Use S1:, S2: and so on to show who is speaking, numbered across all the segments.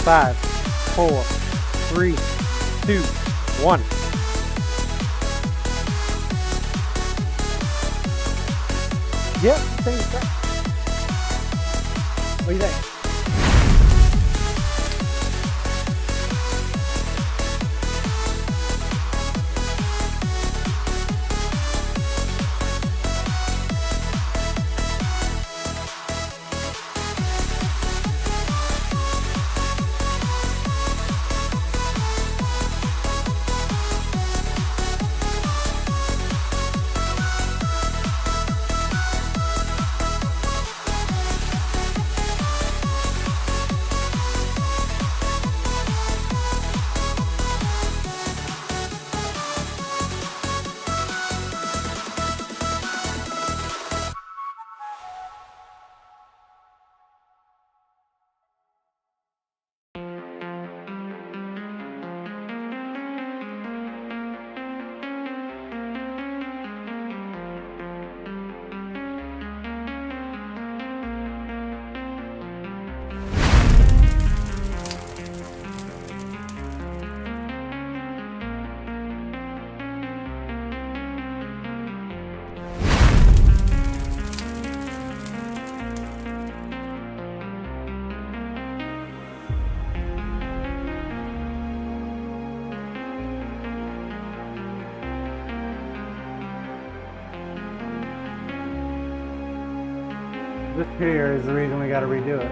S1: Five, 4, 3, 2, 1. Yep, things right. What do you think? This here is the reason we got to redo it.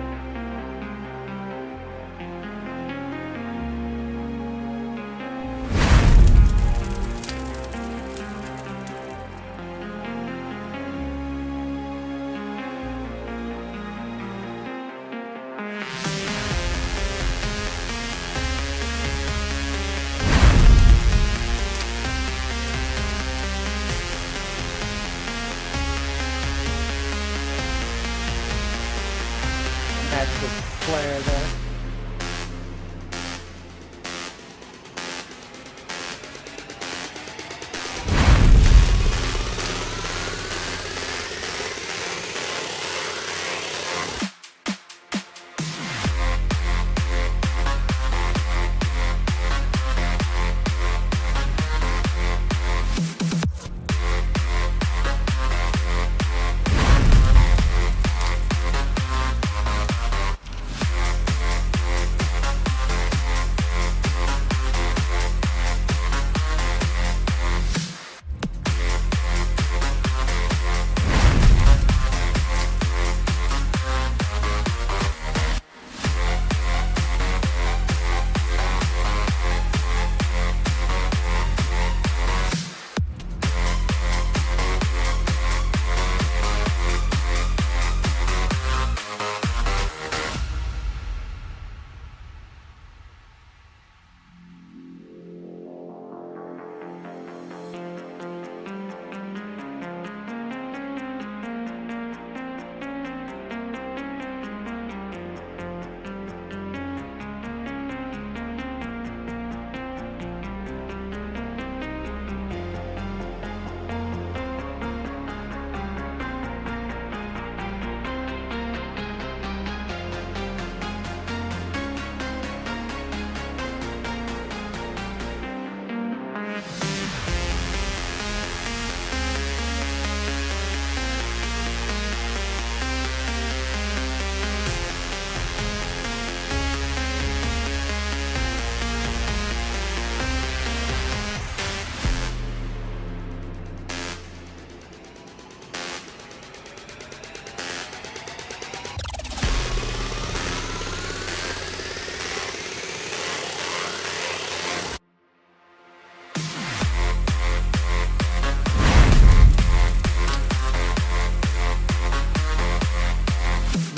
S1: That's the flare there.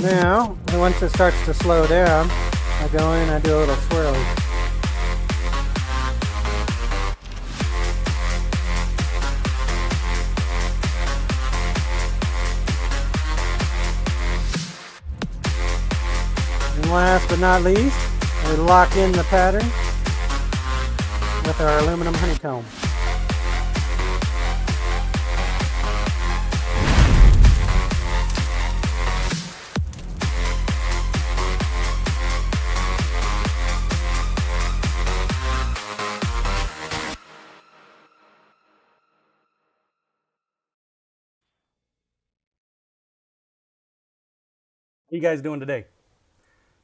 S1: Now, once it starts to slow down, I go in and I do a little swirly. And last but not least, we lock in the pattern with our aluminum honeycomb.
S2: How you guys doing today?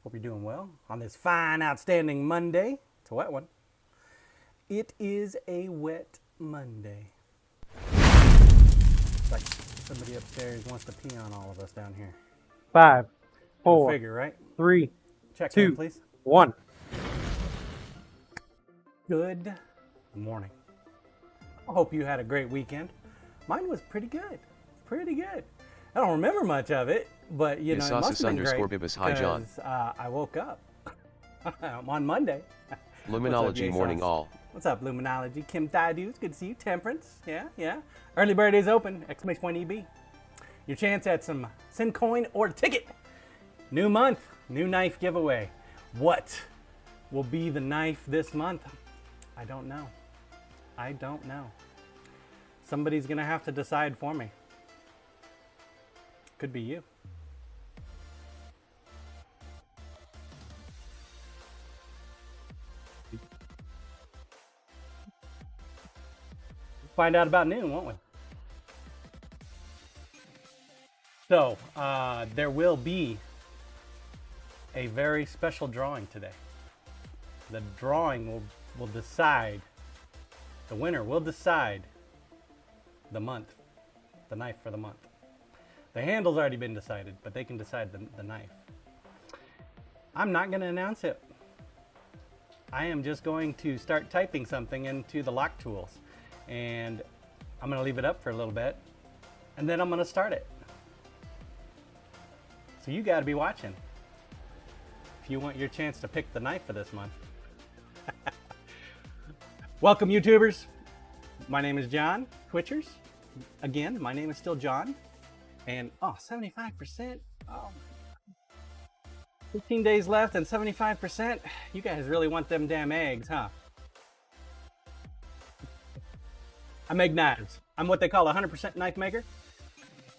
S2: Hope you're doing well on this fine, outstanding Monday. It's a wet one. It is a wet Monday. It's like somebody upstairs wants to pee on all of us down here.
S1: 5,
S2: Go
S1: 4,
S2: figure, right?
S1: 3,
S2: Check
S1: 2,
S2: in, please.
S1: 1.
S2: Good morning. I hope you had a great weekend. Mine was pretty good. Pretty good. I don't remember much of it, but you know, it must have been great
S3: Bibas. Hi, John.
S2: because I woke up on Monday.
S3: Luminology
S2: What's up,
S3: morning
S2: Yesos?
S3: all.
S2: What's up, Luminology? Kim Thaidudes, good to see you. Temperance, yeah. Early bird is open, !EB. Your chance at some send coin or ticket. New month, new knife giveaway. What will be the knife this month? I don't know. Somebody's gonna have to decide for me. Could be you. Find out about noon, won't we? So, there will be a very special drawing today. The drawing will decide, the winner will decide the month, the knife for the month. The handle's already been decided, but they can decide the knife. I'm not going to announce it. I am just going to start typing something into the lock tools, and I'm going to leave it up for a little bit, and then I'm going to start it. So you got to be watching if you want your chance to pick the knife for this month. Welcome, YouTubers. My name is John. Twitchers, again, my name is still John. And 75%. Oh, 15 days left and 75%. You guys really want them damn eggs, huh? I make knives. I'm what they call a 100% knife maker,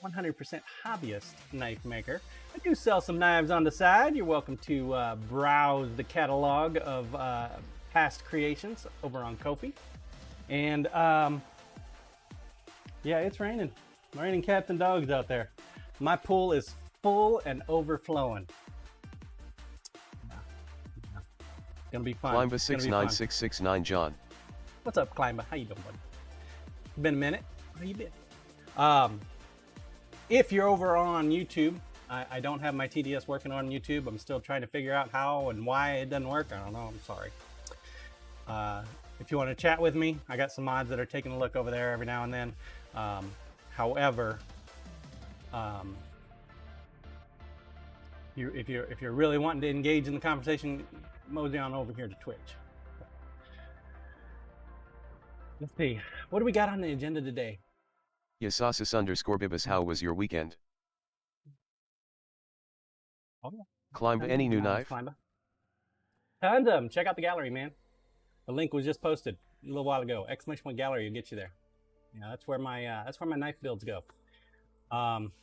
S2: 100% hobbyist knife maker. I do sell some knives on the side. You're welcome to browse the catalog of past creations over on Ko-fi. And yeah, it's raining. Raining cats and dogs out there. My pool is full and overflowing. It's gonna be fun.
S3: Climba 69669 John.
S2: What's up, Climba? How you doing, buddy? Been a minute. How you been? If you're over on YouTube, I don't have my TDS working on YouTube. I'm still trying to figure out how and why it doesn't work. I don't know. I'm sorry. If you want to chat with me, I got some mods that are taking a look over there every now and then. However, if you're really wanting to engage in the conversation, mosey on over here to Twitch. Let's see, what do we got on the agenda today?
S3: Yasasis_Bibas, how was your weekend?
S2: Oh, yeah.
S3: Climb any new knife?
S2: Tons of them. Check out the gallery, man. The link was just posted a little while ago. !Gallery will get you there. Yeah, that's where my knife builds go.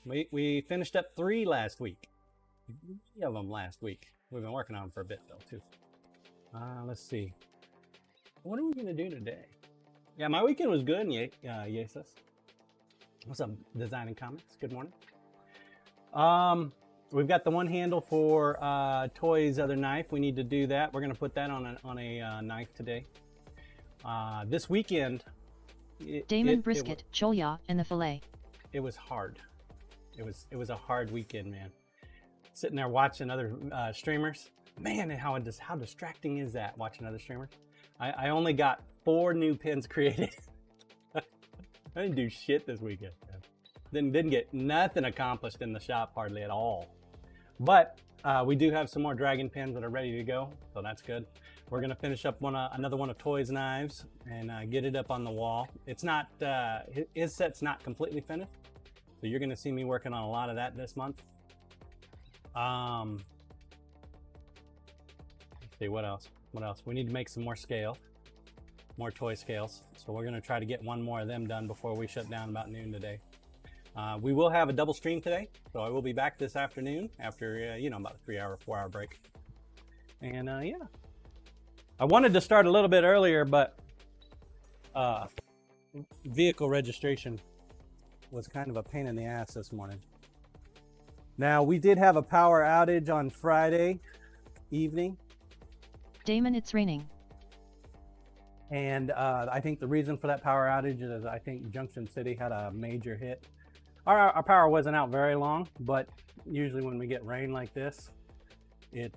S2: We finished up 3 last week. 3 of them last week. We've been working on them for a bit though too. Let's see. What are we gonna do today? Yeah, my weekend was good. Yesus. What's up, Designing Comics? Good morning. We've got the one handle for Toy's other knife. We need to do that. We're gonna put that on a knife today. This weekend.
S4: Damon Brisket, Cholya, and the fillet.
S2: It was hard. It was a hard weekend, man. Sitting there watching other streamers. Man, how distracting is that, watching other streamers? I only got 4 new pins created. I didn't do shit this weekend. Didn't get nothing accomplished in the shop hardly at all. But we do have some more dragon pins that are ready to go, so that's good. We're gonna finish up another one of Toy's knives and get it up on the wall. It's not, his set's not completely finished, so you're gonna see me working on a lot of that this month. see what else. What else? We need to make some more scale, more toy scales. So we're gonna try to get one more of them done before we shut down about noon today. We will have a double stream today, so I will be back this afternoon after you know, about a 3-hour, 4-hour break. And yeah, I wanted to start a little bit earlier, but vehicle registration was kind of a pain in the ass this morning. Now, we did have a power outage on Friday evening.
S4: Damon, it's raining.
S2: And I think the reason for that power outage is I think Junction City had a major hit. Our power wasn't out very long, but usually when we get rain like this, it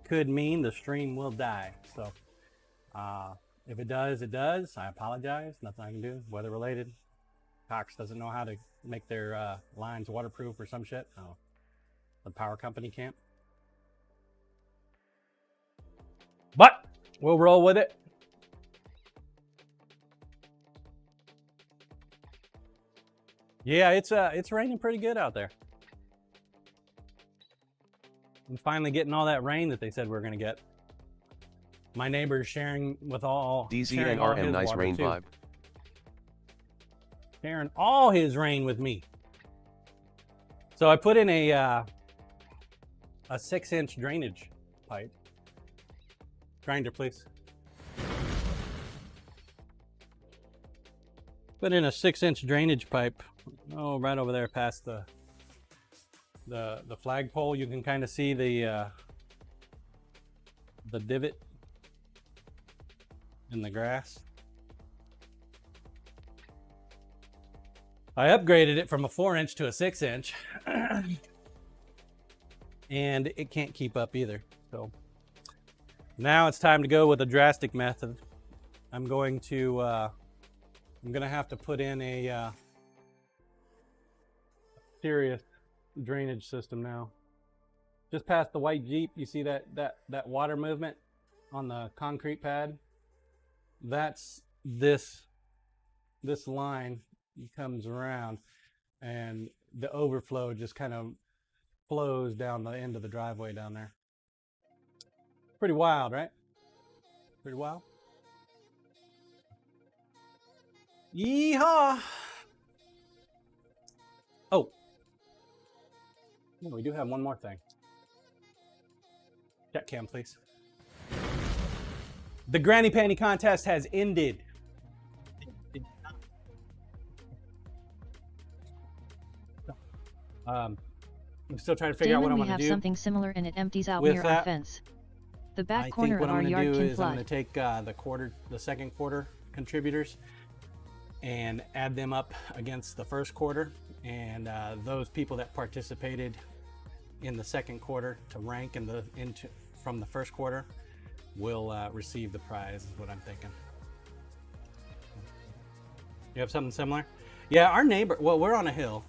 S2: could mean the stream will die. So if it does, it does. I apologize. Nothing I can do. Weather related. Cox doesn't know how to make their lines waterproof or some shit. So the power company can't. But we'll roll with it. Yeah, it's raining pretty good out there. I'm finally getting all that rain that they said we are gonna get. My neighbor's sharing with all
S3: DZNRM, nice rain
S2: too.
S3: vibe.
S2: Sharing all his rain with me. So I put in a 6-inch drainage pipe. Grinder, please. Put in a 6-inch drainage pipe. Oh, right over there past the flagpole. You can kind of see the divot in the grass. I upgraded it from a 4-inch to a 6-inch, and it can't keep up either. So now it's time to go with a drastic method. I'm going to have to put in a serious drainage system now. Just past the white Jeep, you see that water movement on the concrete pad? That's this line comes around, and the overflow just kind of flows down the end of the driveway down there. Pretty wild, right? Pretty wild. Yeehaw! Oh, we do have one more thing. Check cam, please. The Granny Panty contest has ended. I'm still trying to figure out what I want to do.
S4: We have something similar and it empties out
S2: with
S4: near
S2: that,
S4: our fence. The back
S2: I
S4: corner
S2: think what
S4: of
S2: I'm
S4: our
S2: going
S4: yard
S2: to do
S4: can
S2: is
S4: flood.
S2: I'm going to take the second quarter contributors and add them up against the first quarter, and those people that participated in the second quarter to rank from the first quarter will receive the prize, is what I'm thinking. You have something similar? Yeah, our neighbor, well, we're on a hill.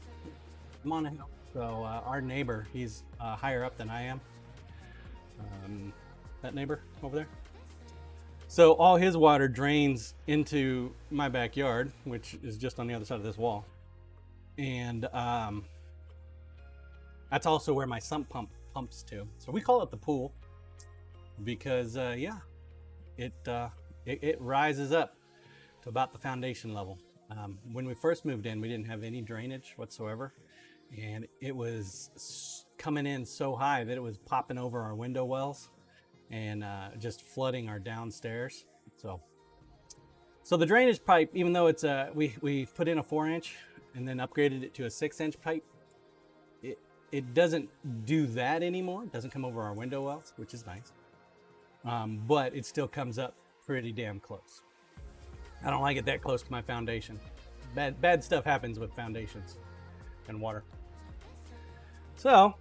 S2: I'm on a hill. So our neighbor, he's higher up than I am. That neighbor over there. So all his water drains into my backyard, which is just on the other side of this wall. And that's also where my sump pump pumps to. So we call it the pool because yeah, it rises up to about the foundation level. When we first moved in, we didn't have any drainage whatsoever. And it was coming in so high that it was popping over our window wells and just flooding our downstairs. So the drainage pipe, even though it's we put in a 4-inch and then upgraded it to a 6-inch pipe, it doesn't do that anymore. It doesn't come over our window wells, which is nice. But it still comes up pretty damn close. I don't like it that close to my foundation. Bad stuff happens with foundations and water. So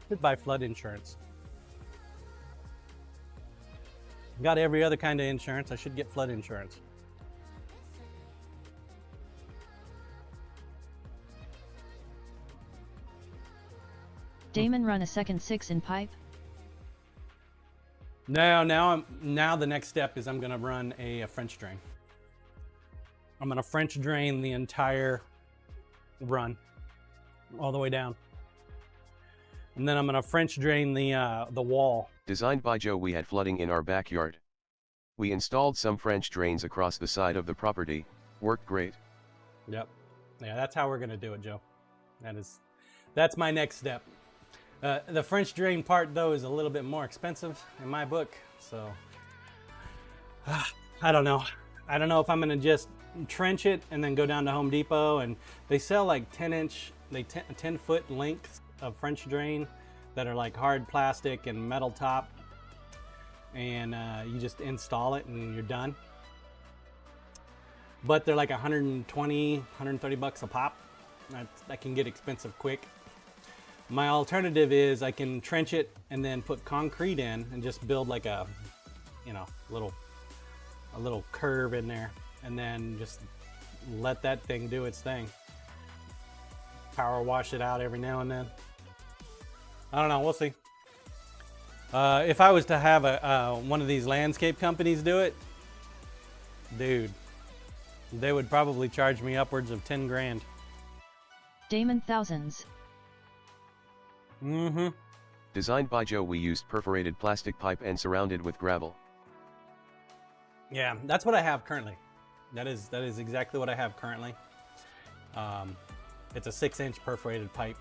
S2: should buy flood insurance. Got every other kind of insurance. I should get flood insurance.
S4: Damon, run a second 6-in pipe.
S2: Now the next step is I'm gonna run a French drain. I'm gonna French drain the entire run all the way down. And then I'm gonna French drain the wall.
S3: Designed by Joe. We had flooding in our backyard. We installed some French drains across the side of the property. Worked great.
S2: Yep. Yeah, that's how we're gonna do it, Joe. That's my next step. The French drain part though is a little bit more expensive in my book, so I don't know. I don't know if I'm gonna just trench it and then go down to Home Depot, and they sell like 10-foot lengths of French drain that are like hard plastic and metal top, and you just install it and you're done. But they're like 120, 130 bucks a pop. That can get expensive quick. My alternative is I can trench it and then put concrete in and just build like a, you know, a little curve in there, and then just let that thing do its thing. Power wash it out every now and then. I don't know, we'll see. If I was to have one of these landscape companies do it, dude, they would probably charge me upwards of 10 grand.
S4: Damon thousands.
S2: Mm-hmm.
S3: Designed by Joe. We used perforated plastic pipe and surrounded with gravel.
S2: Yeah, that's what I have currently. That is exactly what I have currently. It's a 6-inch perforated pipe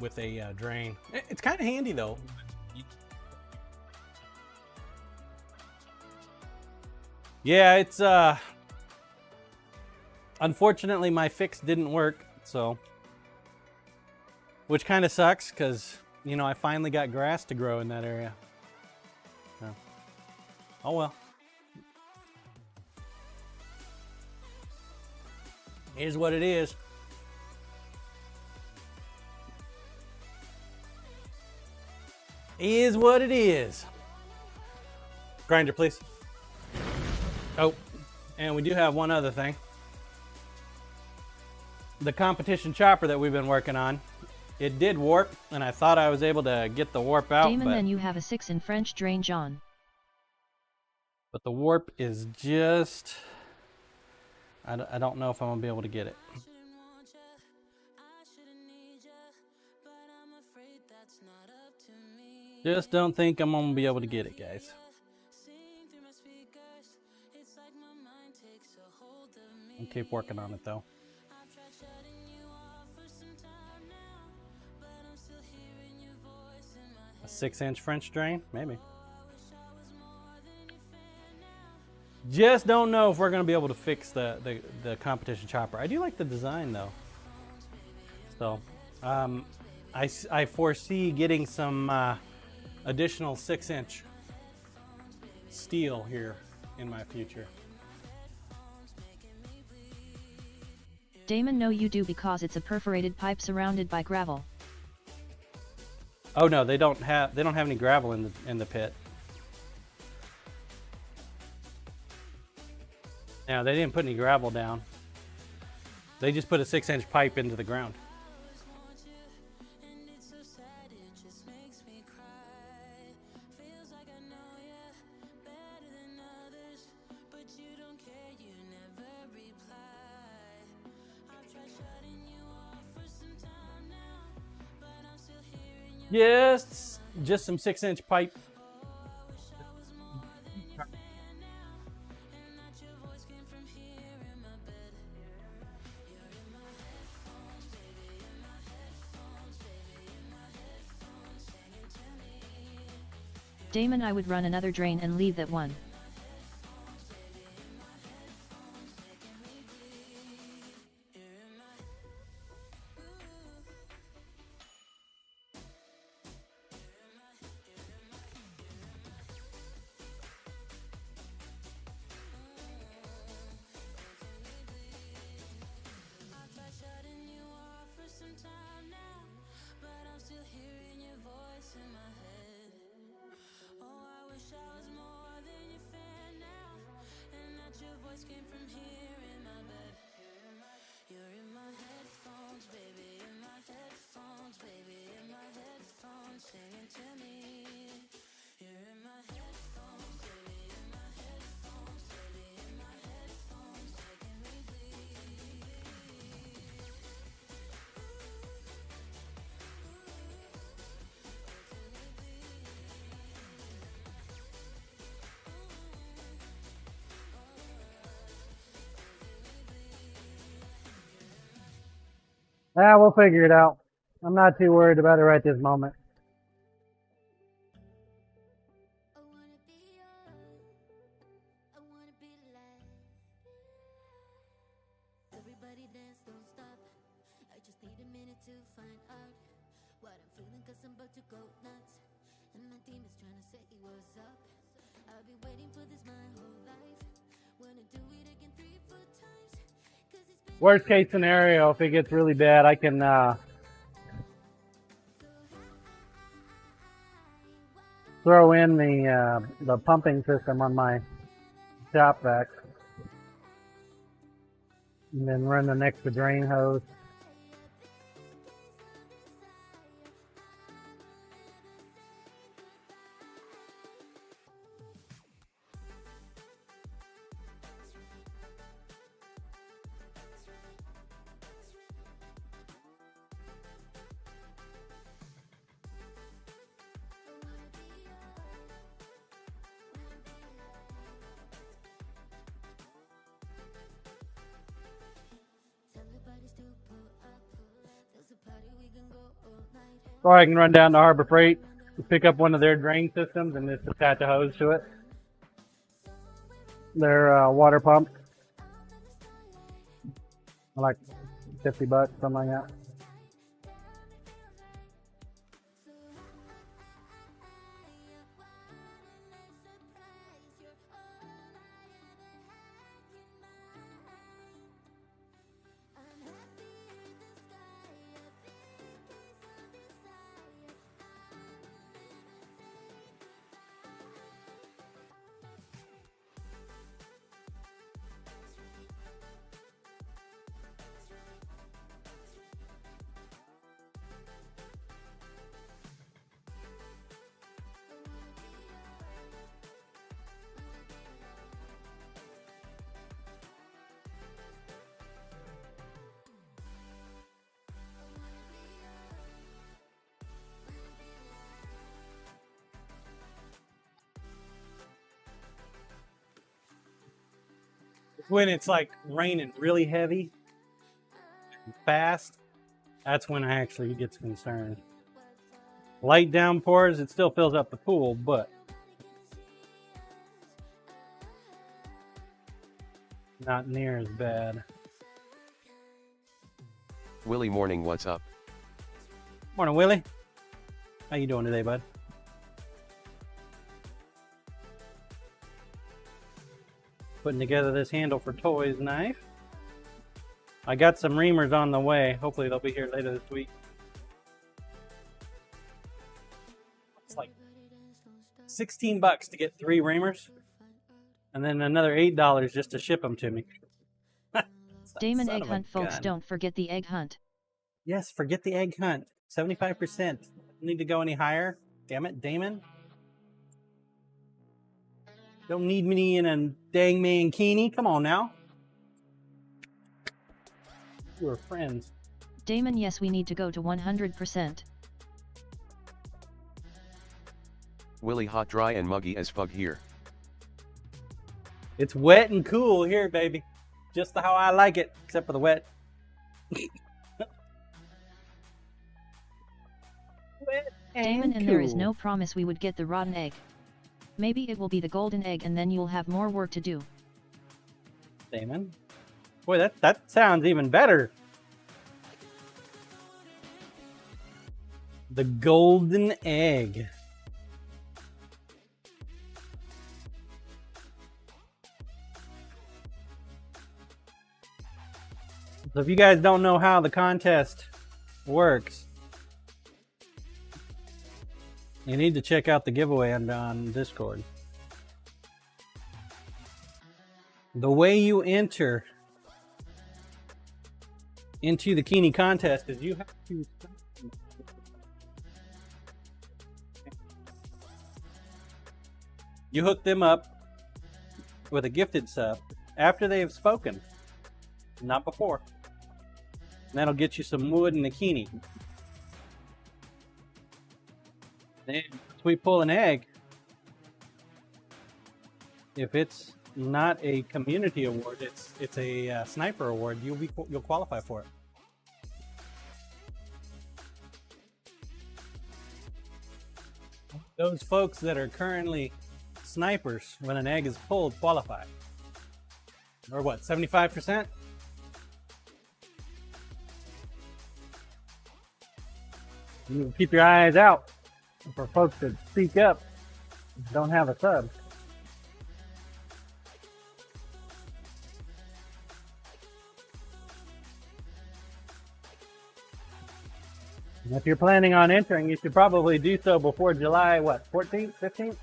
S2: with a drain. It's kind of handy though. Yeah, it's unfortunately my fix didn't work, so, which kind of sucks because, you know, I finally got grass to grow in that area. So, oh well. Here's what it is. Is what it is. Grinder, please. Oh, and we do have one other thing. The competition chopper that we've been working on, it did warp, and I thought I was able to get the warp out.
S4: Damon, then you have a 6 in French drain, John.
S2: But the warp is just, I don't know if I'm gonna be able to get it. Just don't think I'm gonna be able to get it, guys. I'll keep working on it though. A 6-inch French drain, maybe. Just don't know if we're gonna be able to fix the competition chopper. I do like the design though. So, I foresee getting some additional 6-inch steel here in my future.
S4: Damon, no you do, because it's a perforated pipe surrounded by gravel.
S2: Oh no, they don't have any gravel in the pit. Now they didn't put any gravel down. They just put a 6-inch pipe into the ground. Yes, just some 6-inch pipe.
S4: Damon, I would run another drain and leave that one.
S1: Ah, we'll figure it out. I'm not too worried about it right this moment.
S5: Everybody dance, don't stop. I just need a minute to find out what I'm feeling, cause I'm about to go nuts. And my team is trying to say what's up. I've been waiting for this my whole life. Wanna do it again 3-4 times. Cause it's been
S1: Worst case scenario, if it gets really bad, I can throw in the pumping system on my shop vac, and then run an extra drain hose. Or I can run down to Harbor Freight, pick up one of their drain systems, and just attach a hose to it. Their water pump, like $50, something like that.
S2: When it's like raining really heavy, fast, that's when I actually get concerned. Light downpours, it still fills up the pool, but not near as bad.
S3: Willie morning, what's up?
S2: Morning, Willie. How you doing today, bud? Putting together this handle for toys knife. I got some reamers on the way. Hopefully they'll be here later this week. It's like $16 to get 3 reamers, and then another $8 just to ship them to me.
S4: Damon
S2: Son
S4: egg
S2: of a
S4: hunt, folks.
S2: gun.
S4: Don't forget the egg hunt.
S2: Yes, forget the egg hunt. 75%. Need to go any higher? Damn it, Damon. Don't need me in a dang mankini. Come on now. We're friends.
S4: Damon, yes, we need to go to 100%.
S3: Willie hot, dry and muggy as fuck here.
S2: It's wet and cool here, baby. Just how I like it, except for the wet. Wet
S4: Damon, and
S2: cool.
S4: there is no promise we would get the rotten egg. Maybe it will be the golden egg and then you'll have more work to do.
S2: Damon. Boy, that sounds even better. The golden egg. So if you guys don't know how the contest works, you need to check out the giveaway on Discord. The way you enter into the Keeney contest is you have to hook them up with a gifted sub after they have spoken, not before. And that'll get you some wood and a Keeney. Then once we pull an egg, if it's not a community award, it's a sniper award, you'll qualify for it. Those folks that are currently snipers when an egg is pulled qualify. Or what, 75%?
S1: You need to keep your eyes out for folks that speak up, don't have a sub. And if you're planning on entering, you should probably do so before July, what, 14th, 15th?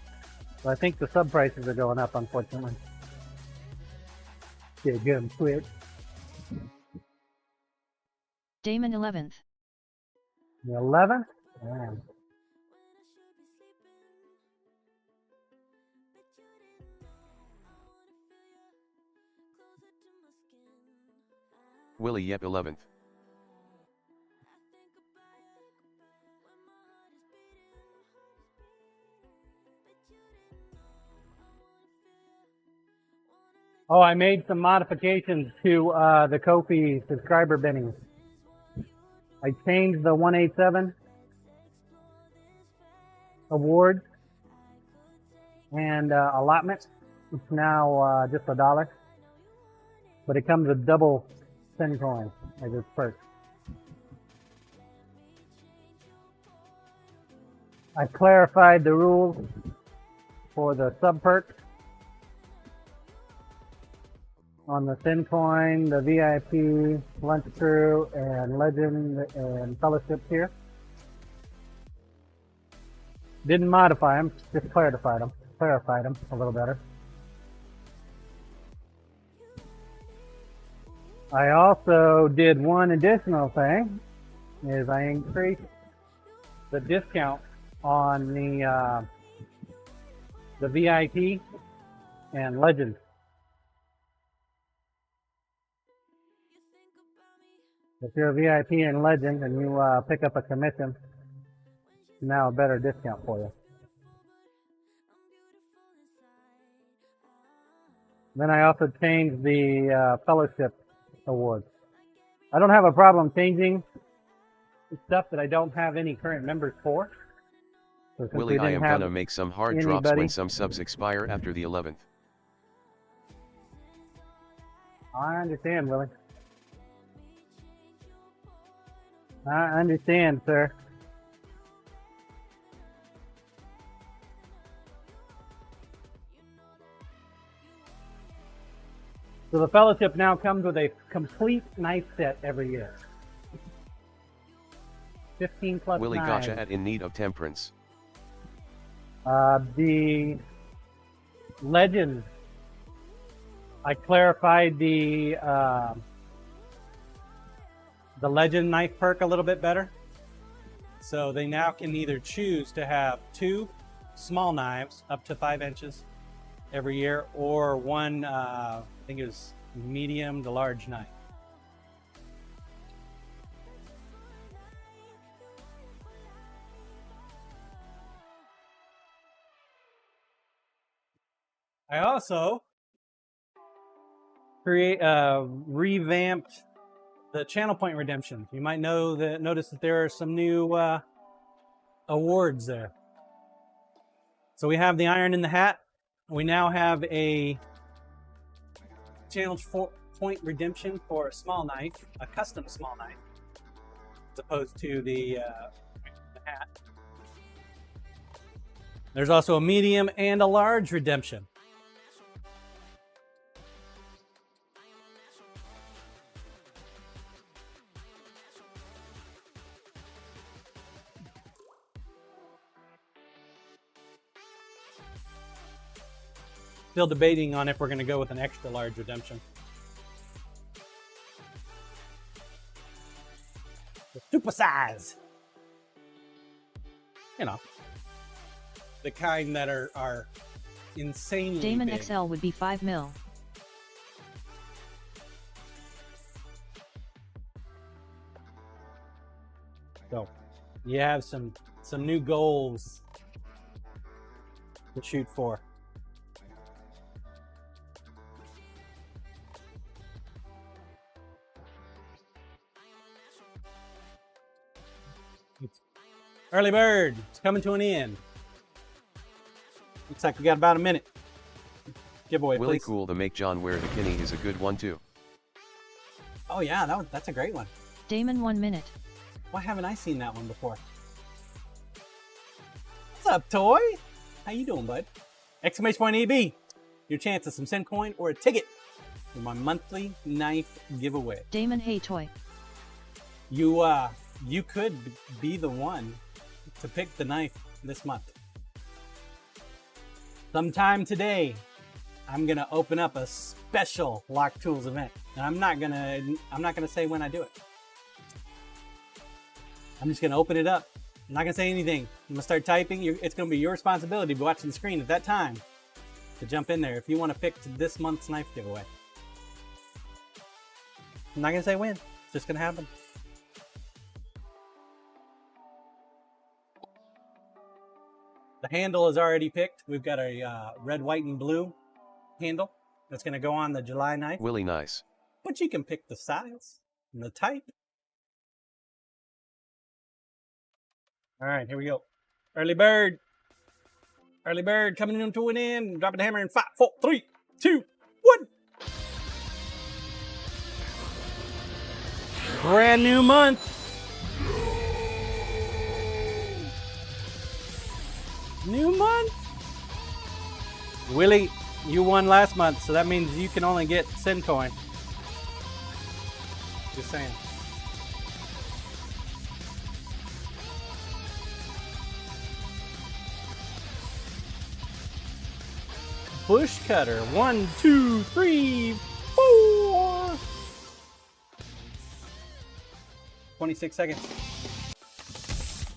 S1: Well, I think the sub prices are going up, unfortunately. Get good and quick.
S4: Damon 11th.
S1: The 11th? Man.
S3: Willie Yep 11th.
S1: Oh, I made some modifications to the Kofi subscriber binnings. I changed the 187 award and allotment. It's now just $1, but it comes with double sin coin as its perk. I clarified the rules for the sub perks on the Thin Coin, the VIP, Lunch Crew, and Legend and Fellowship here. Didn't modify them, just clarified them a little better. I also did one additional thing, is I increased the discount on the VIP and Legend. If you're a VIP and Legend and you pick up a commission, now a better discount for you. Then I also changed the Fellowship Awards. I don't have a problem changing stuff that I don't have any current members for. So
S3: Willie, I am gonna make some hard drops when some subs expire after the 11th.
S1: I understand, Willie. I understand, sir. So the Fellowship now comes with a complete knife set every year. 15 plus
S3: Willie
S1: knives.
S3: Gotcha at In Need of Temperance.
S1: The Legend, I clarified the
S2: Legend knife perk a little bit better. So they now can either choose to have 2 small knives up to 5 inches every year, or one, I think it was medium to large knife. I also revamped the channel point redemption. You might notice that there are some new awards there. So we have the iron in the hat. We now have a channel point redemption for a small knife, a custom small knife, as opposed to the hat. There's also a medium and a large redemption. Still debating on if we're going to go with an extra large redemption. The super size. You know, the kind that are insanely
S4: Damon
S2: big.
S4: XL would be 5 mil.
S2: So you have some new goals to shoot for. Early bird, it's coming to an end. Looks like we got about a minute. Giveaway,
S3: Willie
S2: please.
S3: Cool, the make John wear the Kinney is a good one too.
S2: Oh yeah, that's a great one.
S4: Damon 1 minute.
S2: Why haven't I seen that one before? What's up, Toy? How you doing, bud? Exclamation point EB. Your chance of some cent coin or a ticket for my monthly knife giveaway.
S4: Damon Hey Toy.
S2: You could be the one to pick the knife this month. Sometime today, I'm gonna open up a special Lock Tools event, and I'm not gonna say when I do it. I'm just gonna open it up. I'm not gonna say anything. I'm gonna start typing. It's gonna be your responsibility to be watching the screen at that time to jump in there if you want to pick this month's knife giveaway. I'm not gonna say when. It's just gonna happen. The handle is already picked. We've got a red, white, and blue handle that's going to go on the July knife.
S3: Willie nice.
S2: But you can pick the size and the type. All right, here we go. Early bird. Early bird coming into an end. Dropping the hammer in 5, 4, 3, 2, 1. Brand new month. New month? Willie, you won last month, so that means you can only get cent coin. Just saying. Bush cutter. 1, 2, 3, 4. 26 seconds.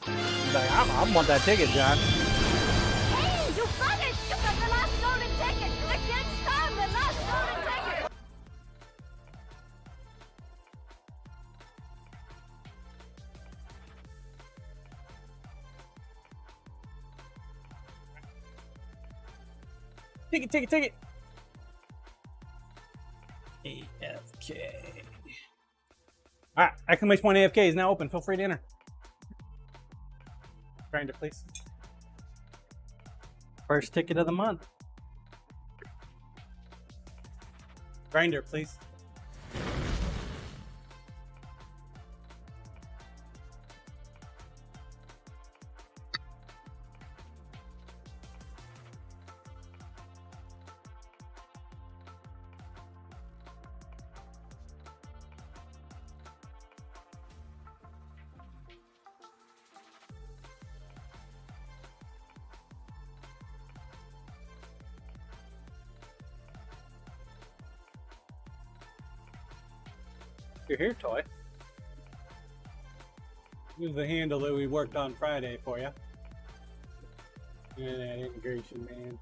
S2: He's like, I want that ticket, John.
S5: Hey, you buggers! You got the last golden ticket! I can't stop the last golden ticket!
S2: Ticket. AFK. All right, exclamation point AFK is now open. Feel free to enter. Grinder, please. First ticket of the month. Grinder, please. You're here, Toy. This is the handle that we worked on Friday for you. And that integration, man.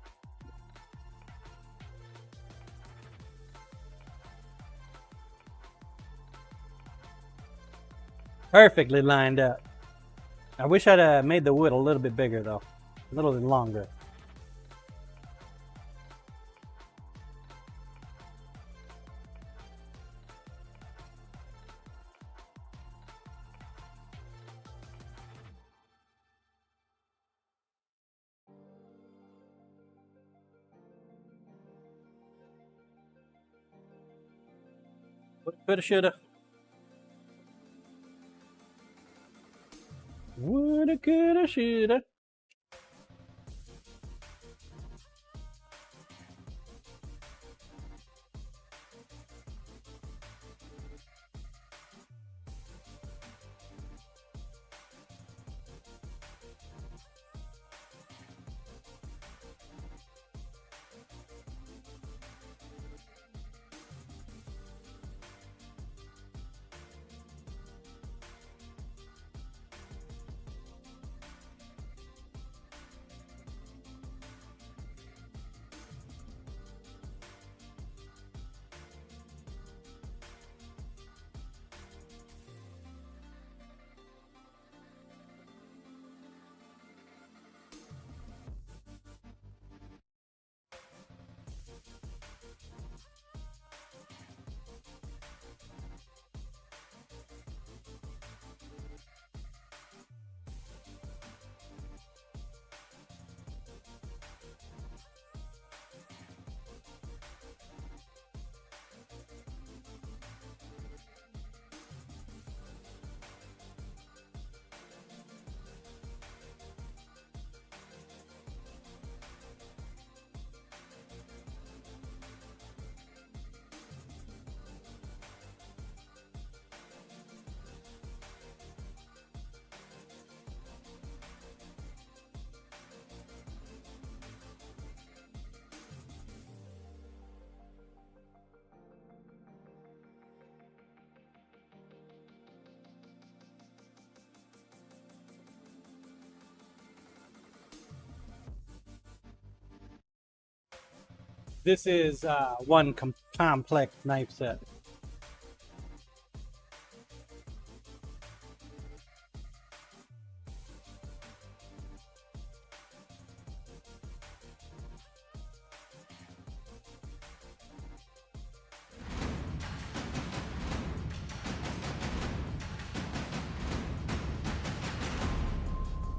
S2: Perfectly lined up. I wish I'd made the wood a little bit bigger, though. A little bit longer. Coulda, shoulda. Woulda, coulda, shoulda. This is one complex knife set.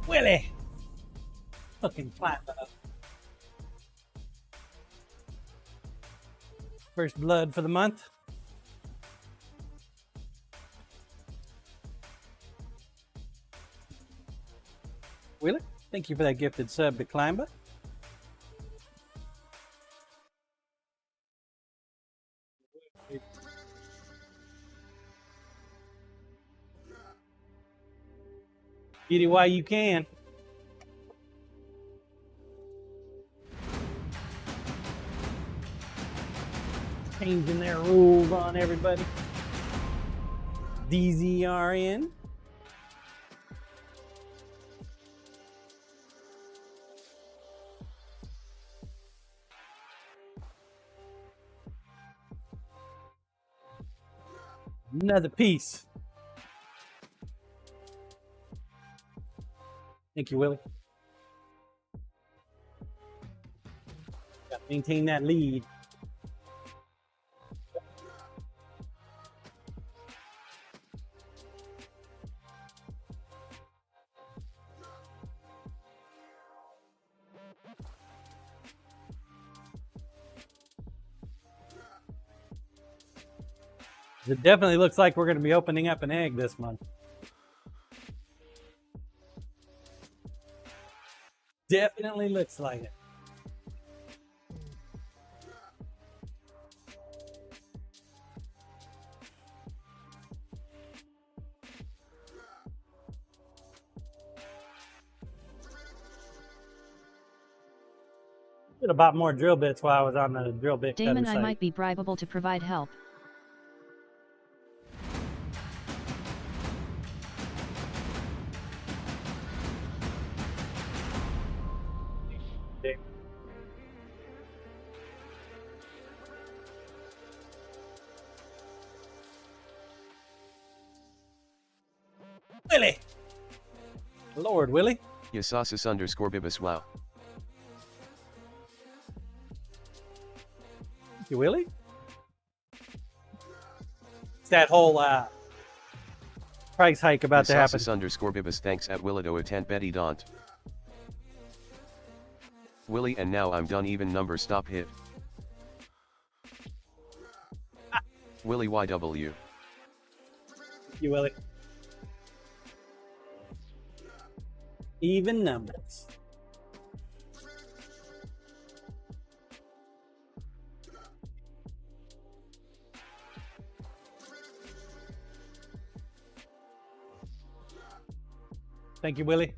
S2: Willie! Fucking climb up. First blood for the month. Willie, thank you for that gifted sub to Climber. Get it while you can. Changing their rules on everybody. DZRN. Another piece. Thank you, Willie. Got to maintain that lead. It definitely looks like we're going to be opening up an egg this month. Definitely looks like it. Should have bought more drill bits while I was on the drill bit cutter
S4: Damon, I
S2: site.
S4: might be bribable to provide help.
S2: Willie! Lord, Willie.
S3: Yasasis_bibis wow.
S2: Thank you, Willie. It's that whole price hike about to happen.
S3: Yasasis_bibis thanks at Willido attent Betty Daunt. Willie, and now I'm done. Even number stop hit. Willie YW.
S2: Thank you, Willie. Even numbers. Thank you, Willie.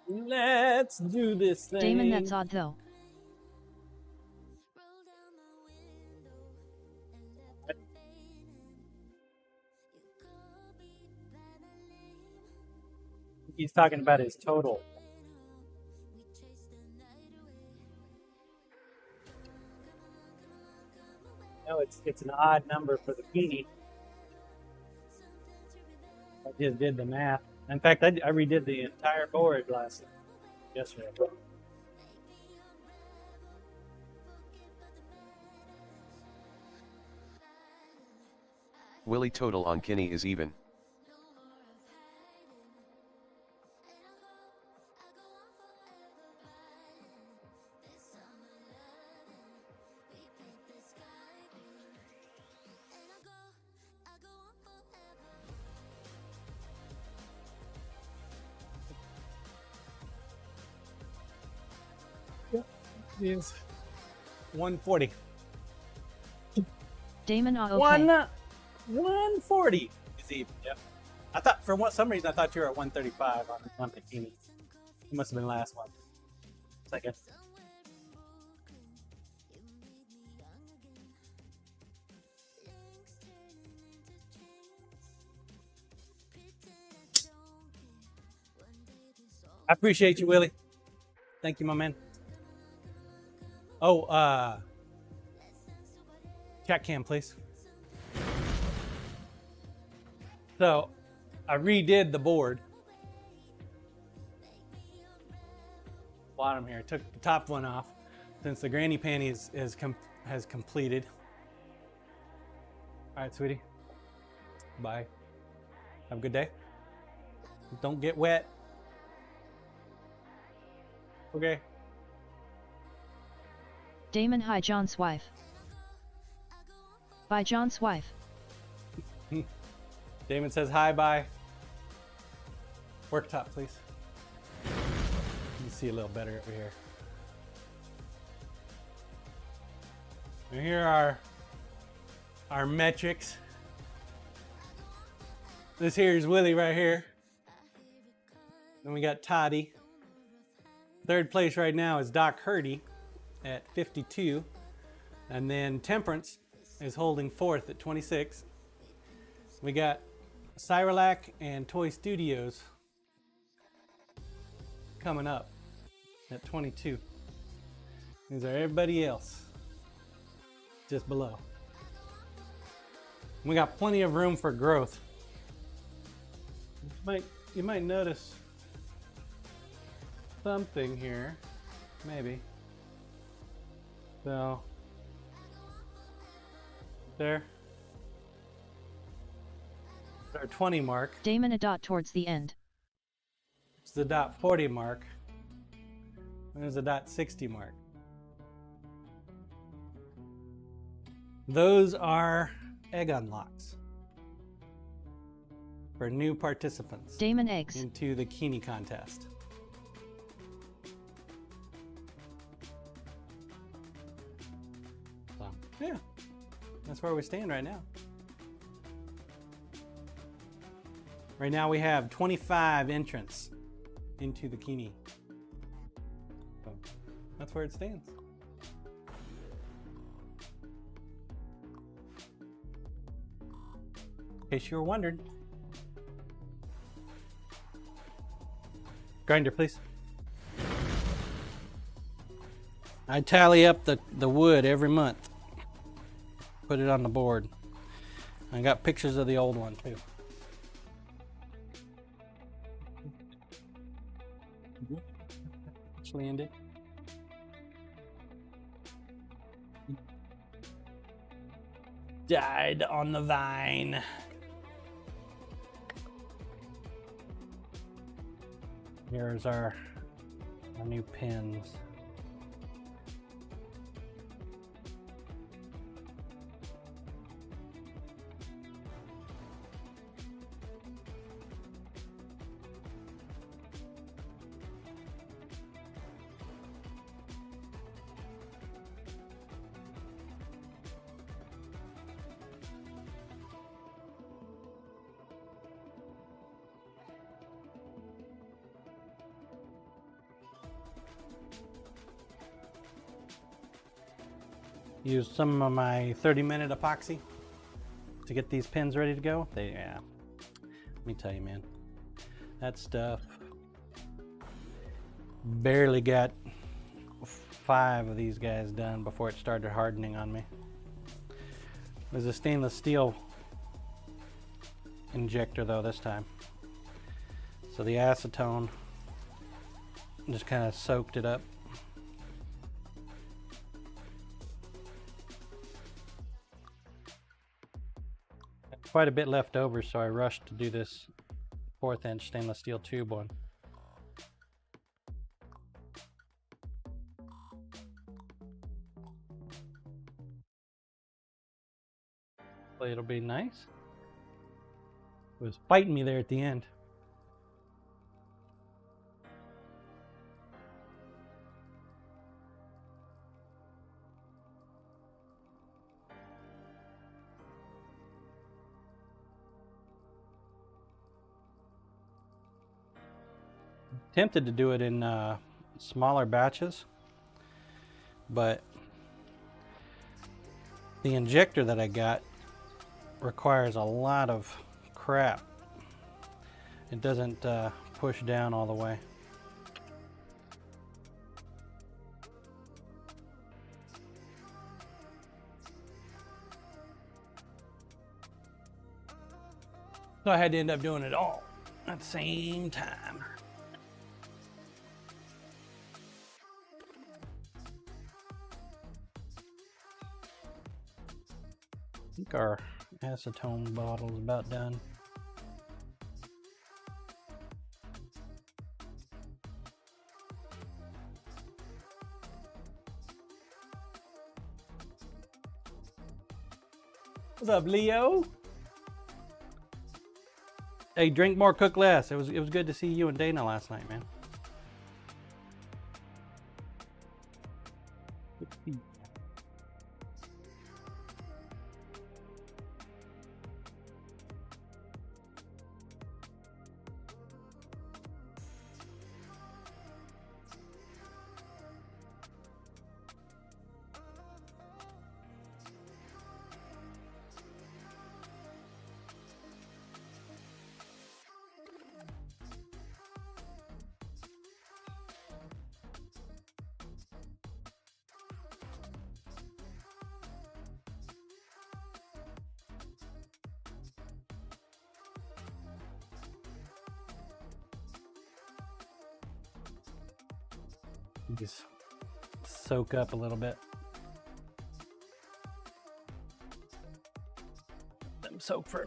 S2: Let's do this thing.
S4: Damon, that's odd though.
S5: Roll down my window and let the rain in. You call me by my name.
S2: He's talking about his total.
S5: We chase the night away.
S2: No, it's an odd number for the guinea. I just did the math. In fact, I redid the entire board yesterday.
S3: Willie total on Kinney is even.
S2: Is 140.
S4: Damon, okay.
S2: 140 is even. Yep. I thought for some reason I thought you were at 135 on bikini. It must have been last one. Second. I appreciate you, Willie. Thank you, my man. Oh, chat cam, please. So, I redid the board. Bottom here, took the top one off since the granny panty has completed. All right, sweetie. Bye. Have a good day. Don't get wet. Okay.
S4: Damon, hi John's wife. Bye John's wife.
S2: Damon says hi, bye. Work top, please. You can see a little better over here. And here are our metrics. This here is Willie right here. Then we got Toddy. Third place right now is Doc Hurdy at 52. And then Temperance is holding fourth at 26. We got Cyrilac and Toy Studios coming up at 22. These are everybody else just below. We got plenty of room for growth. You might notice something here, maybe. So there. Our 20 mark.
S4: Damon, a dot towards the end.
S2: It's the dot 40 mark. And there's a dot 60 mark. Those are egg unlocks for new participants.
S4: Damon eggs.
S2: Into the Kini contest. So, yeah, that's where we stand right now. Right now we have 25 entrants into the Kini. So that's where it stands. In case you were wondering. Grinder, please. I tally up the wood every month. Put it on the board. I got pictures of the old one too. Actually ended. Died on the vine. Here's our new pins. Use some of my 30-minute epoxy to get these pins ready to go. Yeah, let me tell you, man, that stuff barely got 5 of these guys done before it started hardening on me. It was a stainless steel injector though this time, so the acetone just kind of soaked it up. Quite a bit left over, so I rushed to do this 1/4" stainless steel tube one. Hopefully it'll be nice. It was fighting me there at the end. Tempted to do it in smaller batches, but the injector that I got requires a lot of crap. It doesn't push down all the way. So I had to end up doing it all at the same time. I think our acetone bottle is about done. What's up, Leo? Hey, drink more, cook less. It was good to see you and Dana last night, man. Just soak up a little bit. Let them soak for.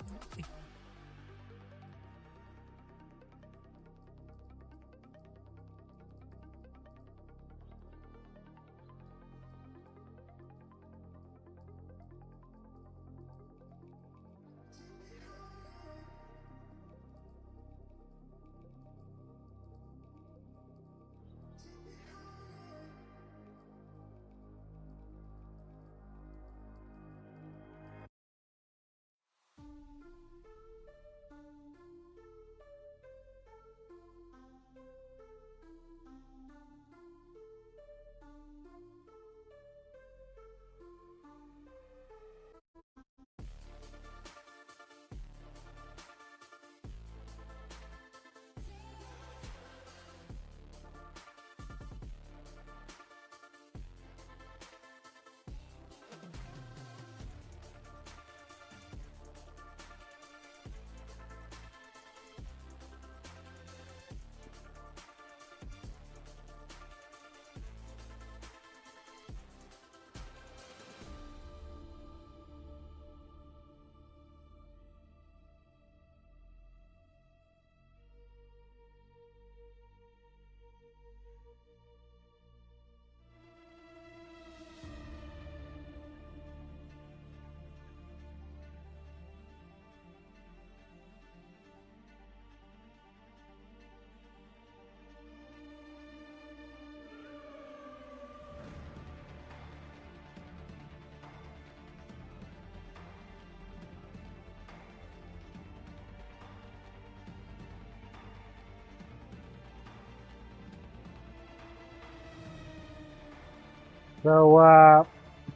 S1: So,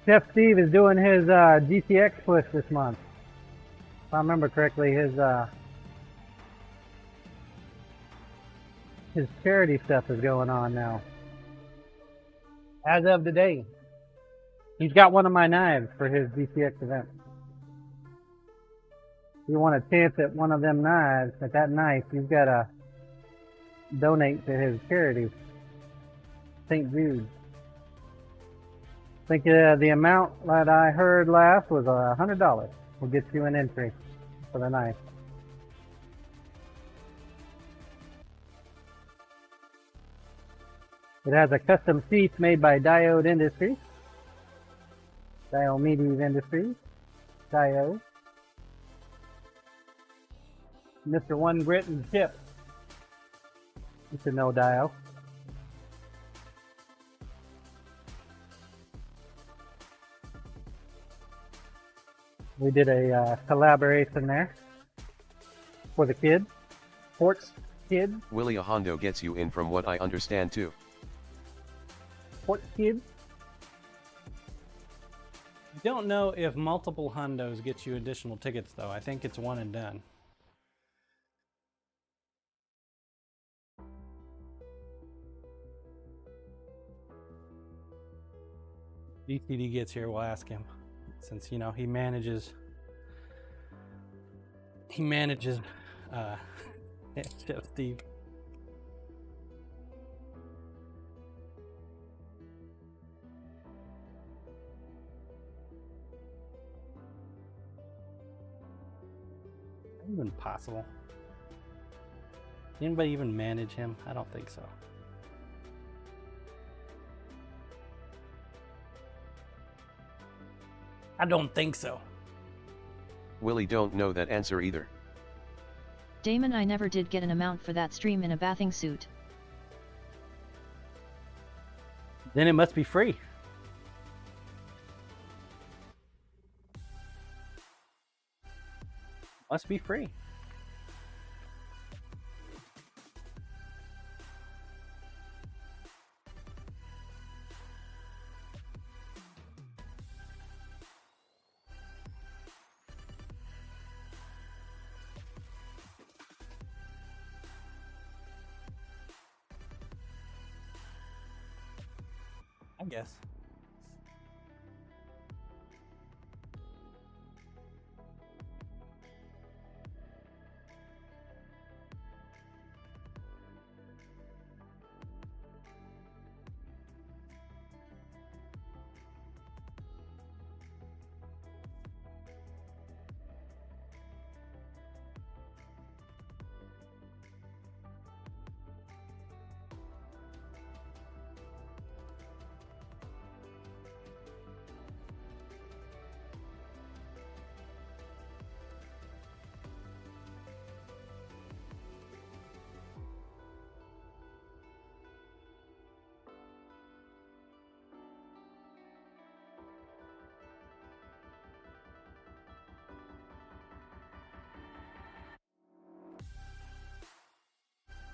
S1: Chef Steve is doing his GTX push this month. If I remember correctly, his charity stuff is going on now. As of today, he's got one of my knives for his GTX event. If you want a chance at one of them knives, at that knife, you've got to donate to his charity, St. Jude. I think the amount that I heard last was $100. Will get you an entry for the knife. It has a custom sheath made by Diode Industries. Diomede Industries. Diode. Mr. One Grit and Chip. You should know Dio. We did a collaboration there for the kids. Sports kids.
S3: Willie a Hondo gets you in from what I understand too.
S1: Sports kids.
S2: I don't know if multiple hundos get you additional tickets though. I think it's one and done. DTD gets here, we'll ask him. Since, you know, he manages he manages Chef Steve. Even possible. Anybody even manage him? I don't think so. I don't think so.
S3: Willie don't know that answer either.
S4: Damon, I never did get an amount for that stream in a bathing suit.
S2: Then it must be free. Must be free. I guess.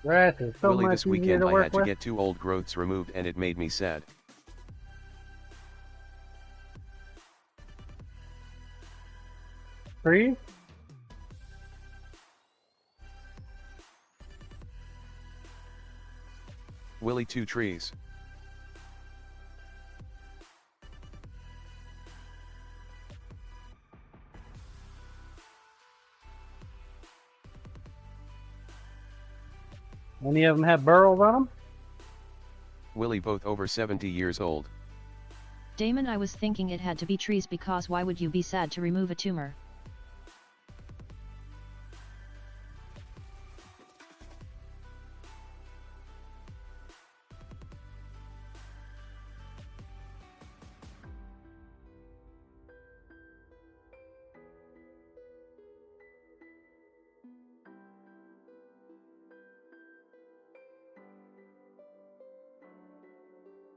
S1: Grass is so
S3: Willie,
S1: much
S3: this
S1: easier
S3: weekend
S1: to
S3: I
S1: work
S3: had to
S1: with.
S3: get 2 old growths removed and it made me sad.
S1: Trees?
S3: Willie, 2 trees.
S1: Any of them have burrows on them?
S3: Willie, both over 70 years old.
S4: Damon, I was thinking it had to be trees because why would you be sad to remove a tumor?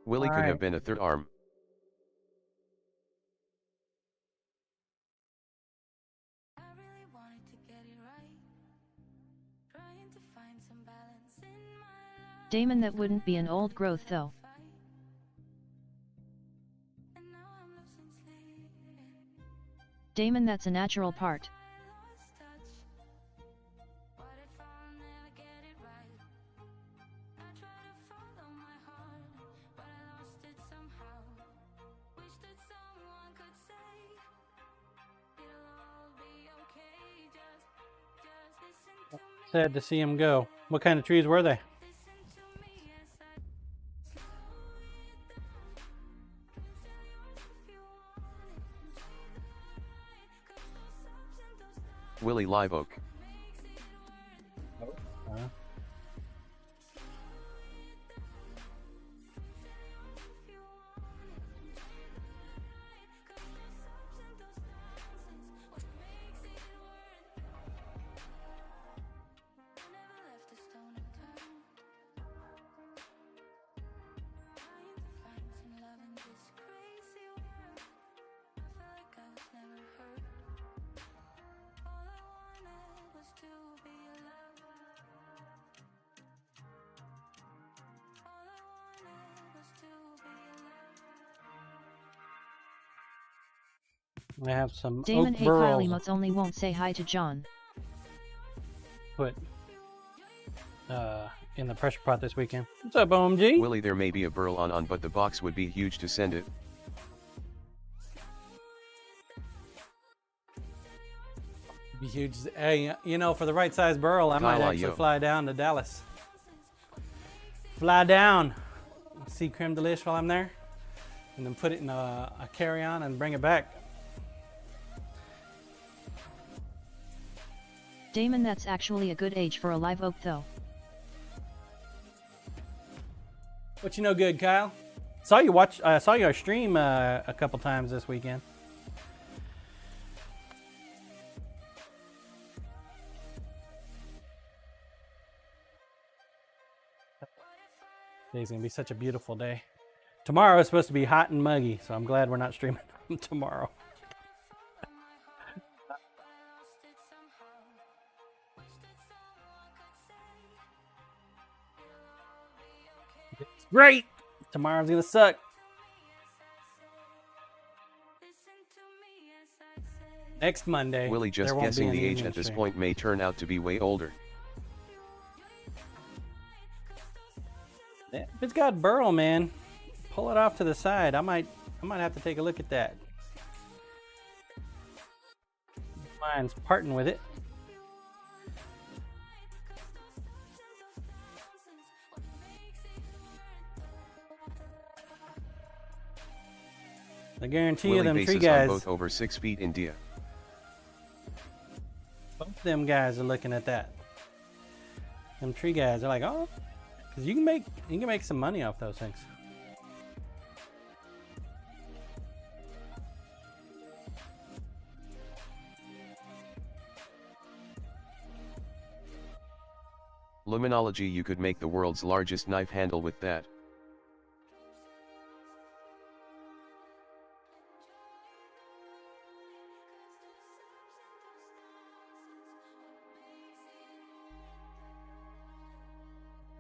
S3: Willie could have
S1: Alright.
S3: been a third arm.
S5: I really wanted to get it right. Trying to find some balance in my life.
S4: Damon, that wouldn't be an old growth though.
S5: And now I'm losing sleep.
S4: Damon, that's a natural part.
S5: I lost touch. What if I'll never get it right? I try to follow my heart, but I lost it somehow. Wish that someone could say it'll all be okay. Just listen to me.
S2: Sad to see him go. What kind of trees were they?
S5: Listen to me as I slow it down. Don't tell yours if you want it. See the light, 'cause those ups and those downs
S3: Willie, live oak.
S5: makes it worth it.
S2: Uh, I have some
S4: Damon,
S2: oak
S4: hey Kyle
S2: burls
S4: emotes only won't say hi to John.
S2: put in the pressure pot this weekend. What's up, OMG?
S3: Willie, there may be a burl on, but the box would be huge to send it.
S2: Be huge. Hey, you know, for the right size burrow, I might
S3: Kyle,
S2: actually
S3: yo.
S2: fly down to Dallas. Fly down, see creme de liche while I'm there, and then put it in a carry-on and bring it back.
S4: Damon, that's actually a good age for a live oak though.
S2: What you know good, Kyle? Saw your stream a couple times this weekend. Today's gonna be such a beautiful day. Tomorrow is supposed to be hot and muggy, so I'm glad we're not streaming tomorrow. It's great. Tomorrow's gonna suck. Next Monday.
S3: Willie, just
S2: there won't be
S3: guessing
S2: any
S3: the age
S2: evening
S3: at this
S2: stream.
S3: point may turn out to be way older.
S2: If it's got burl, man, pull it off to the side. I might have to take a look at that. Mine's parting with it. I guarantee you
S3: Willie
S2: them tree
S3: bases
S2: guys,
S3: on both over 6 feet India.
S2: both of them guys are looking at that. Them tree guys are like, oh, because you can make some money off those things.
S3: Luminology, you could make the world's largest knife handle with that.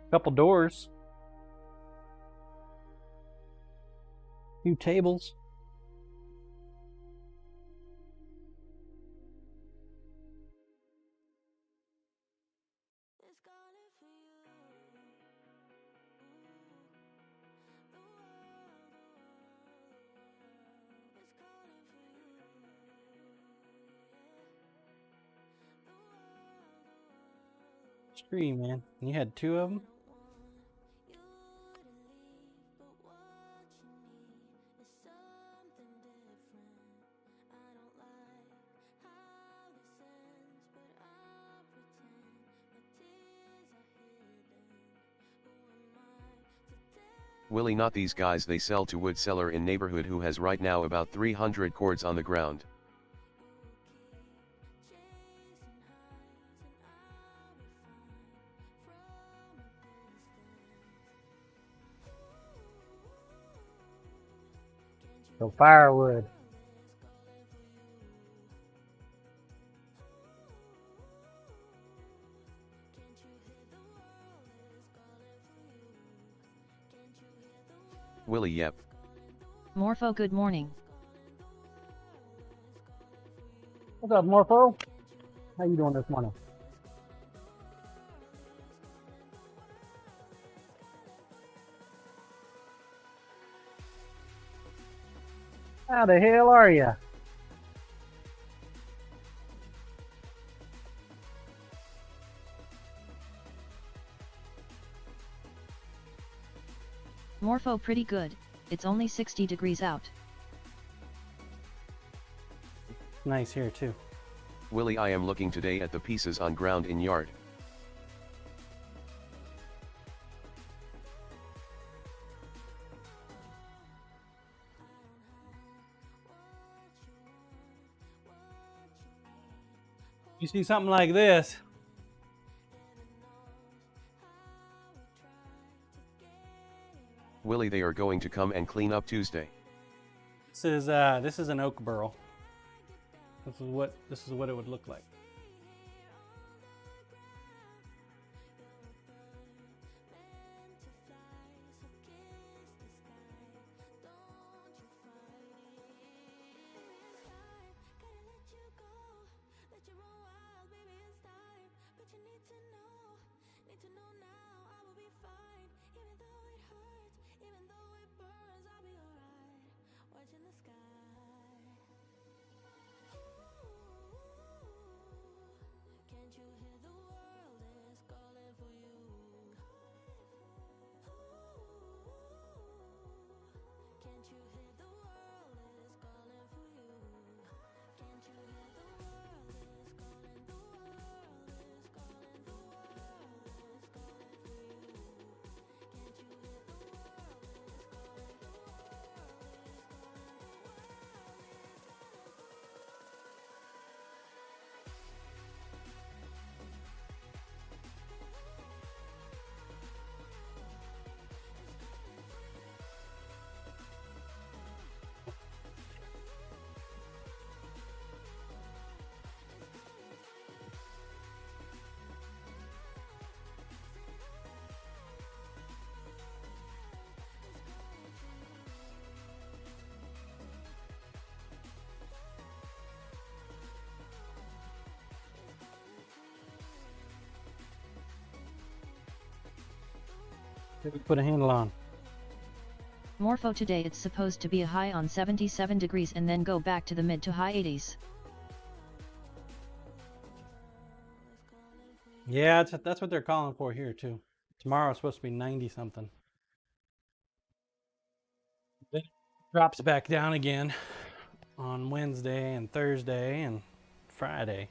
S2: Couple doors. Few tables. Tree, man. You had two of them?
S3: Willie, not these guys, they sell to wood seller in neighborhood who has right now about 300 cords on the ground.
S1: So firewood.
S3: Willie, yep.
S4: Morpho, good morning.
S1: What's up, Morpho? How you doing this morning? How the hell are you?
S4: Morpho, pretty good. It's only 60 degrees out.
S2: Nice here too.
S3: Willie, I am looking today at the pieces on ground in yard.
S2: You see something like this,
S3: Willie, they are going to come and clean up Tuesday.
S2: this is an oak burl. This is what it would look like. Put a handle on.
S4: Morpho today it's supposed to be a high on 77 degrees and then go back to the mid to high 80s.
S2: Yeah, that's what they're calling for here too. Tomorrow it's supposed to be 90 something. Then it drops back down again on Wednesday and Thursday and Friday.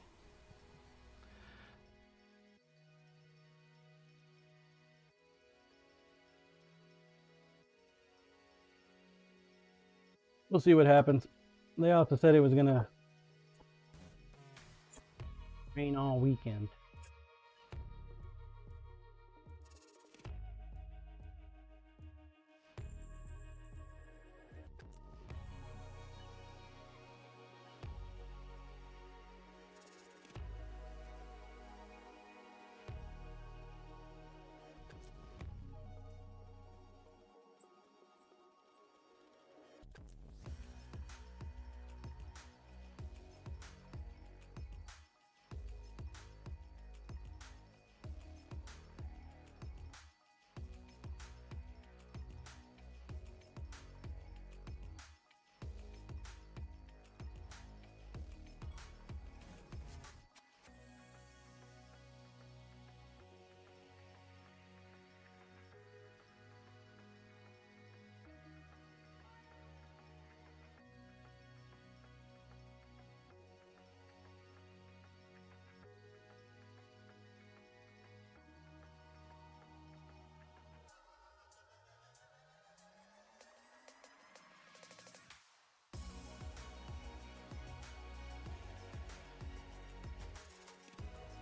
S2: We'll see what happens. They also said it was gonna rain all weekend.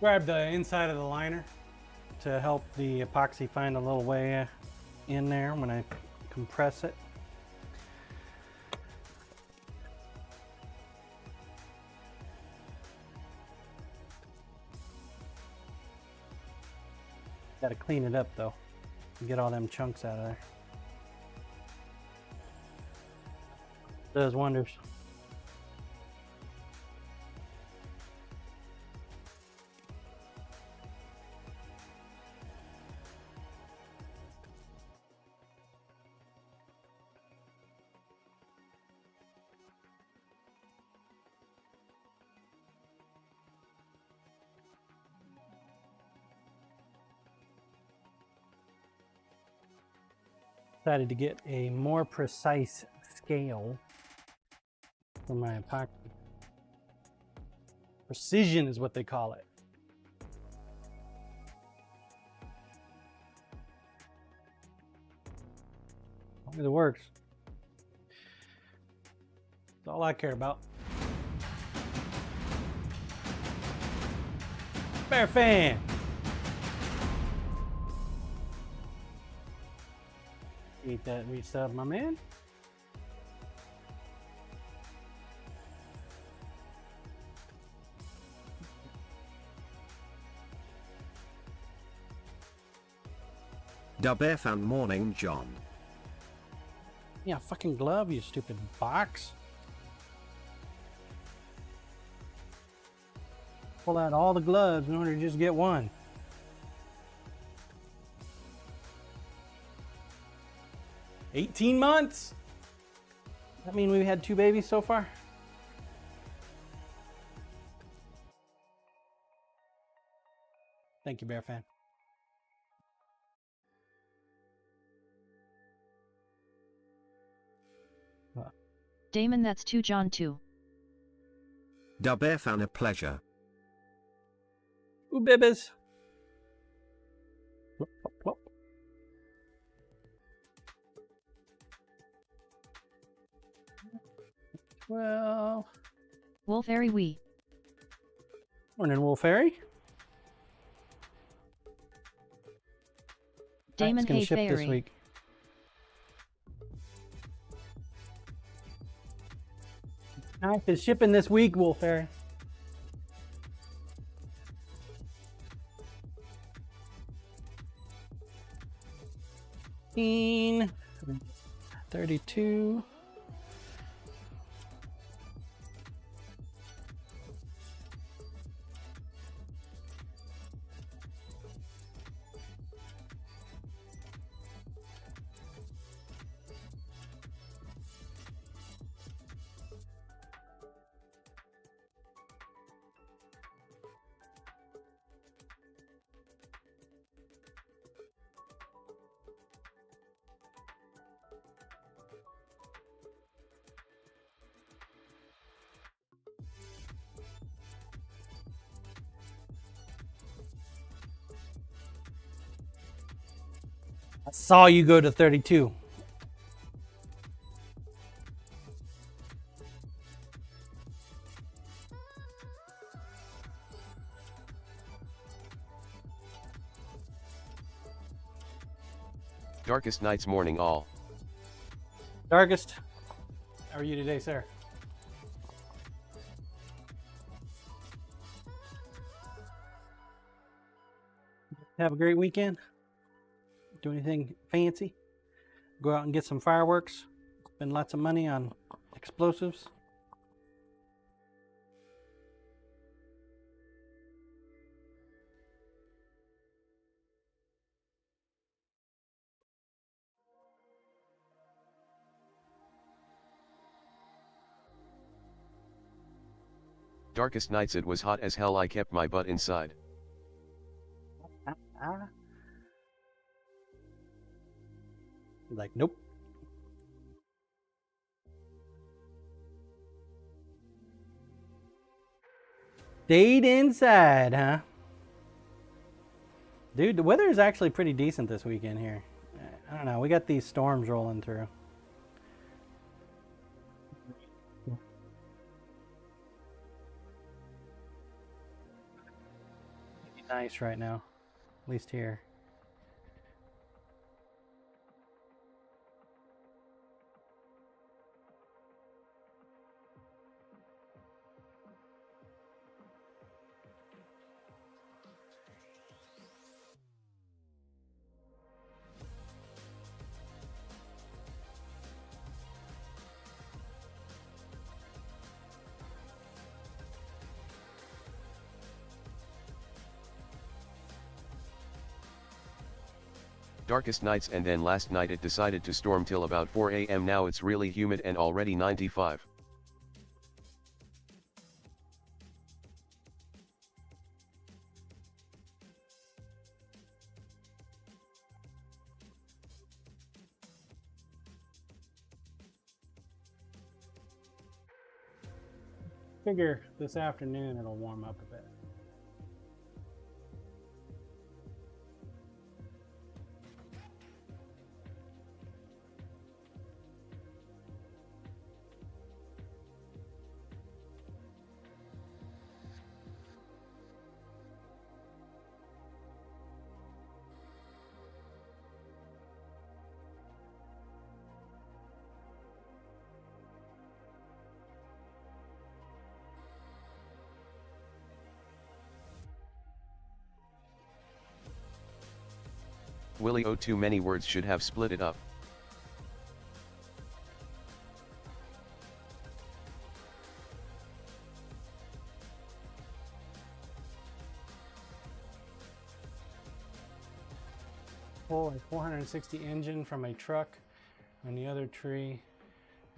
S2: Grab the inside of the liner to help the epoxy find a little way in there when I compress it. Got to clean it up though and get all them chunks out of there. Does wonders. Decided to get a more precise scale for my epoxy. Precision is what they call it. As long as it works. That's all I care about. Bear fan. Eat that resub, my man.
S6: Dub fan morning, John.
S2: Yeah, fucking glove, you stupid box. Pull out all the gloves in order to just get one. $18 months. Does that mean we've had 2 babies so far? Thank you, Bear Fan.
S4: Damon, that's 2 John 2.
S6: Dub fan, a pleasure.
S2: Ooh, bibis. Whoop, whoop, whoop. Well,
S4: Wolfairy wee.
S2: morning, Wolfairy.
S4: Damon,
S2: It's gonna
S4: hey
S2: ship this
S4: fairy.
S2: week. Knife is shipping this week, Wolfairy. $32. I saw you go to 32.
S3: Darkest nights morning all.
S2: Darkest, how are you today, sir? Have a great weekend. Do anything fancy? Go out and get some fireworks. Spend lots of money on explosives.
S3: Darkest nights it was hot as hell, I kept my butt inside.
S2: Like, nope. Stayed inside, huh? Dude, the weather is actually pretty decent this weekend here. I don't know, we got these storms rolling through. Nice right now, at least here.
S3: Darkest nights, and then last night it decided to storm till about 4 AM. Now it's really humid and already 95.
S2: Figure this afternoon it'll warm up a bit.
S3: Willie, oh, too many words, should have split it up.
S2: Pull a 460 engine from a truck on the other tree.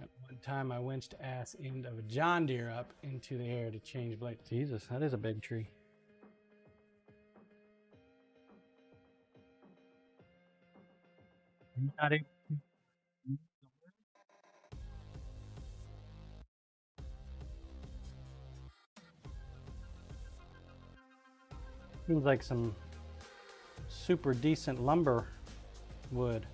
S2: At one time I winched ass end of a John Deere up into the air to change blade. Jesus, that is a big tree. Not able to- Seems like some super decent lumber wood.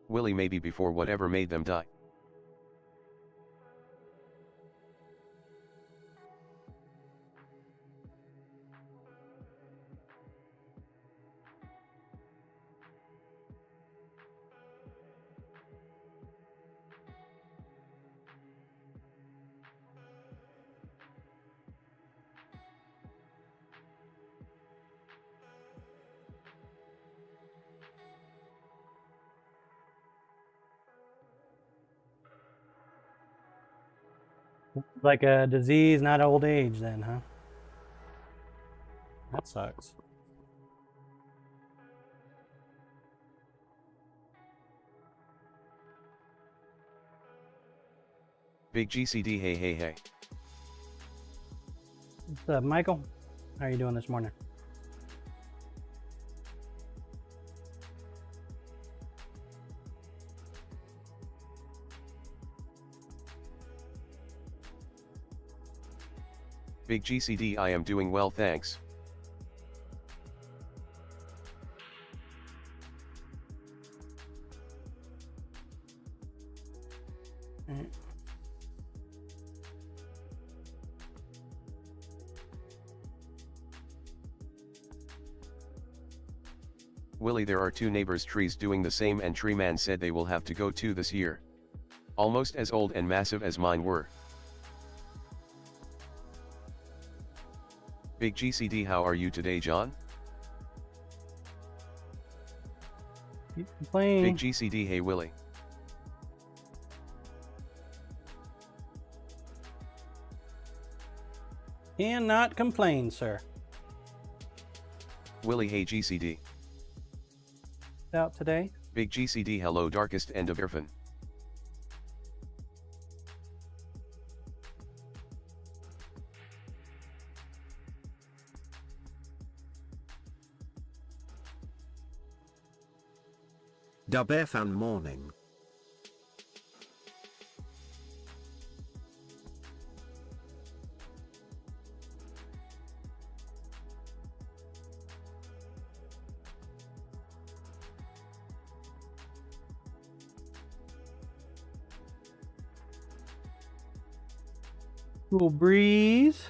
S3: Willie, maybe before whatever made them die.
S2: Like a disease, not old age then, huh? That sucks.
S3: Big GCD, hey hey hey.
S2: What's up, Michael? How are you doing this morning?
S3: Big GCD, I am doing well, thanks.
S2: Alright.
S3: Willie, there are two neighbors' trees doing the same, and tree man said they will have to go too this year. Almost as old and massive as mine were. Big GCD, how are you today, John?
S2: Keep playing.
S3: Big GCD, hey Willie.
S2: Cannot complain, sir.
S3: Willie, hey GCD.
S2: Out today.
S3: Big GCD, hello darkest end of Irfan.
S6: Dubfan morning.
S2: Cool breeze.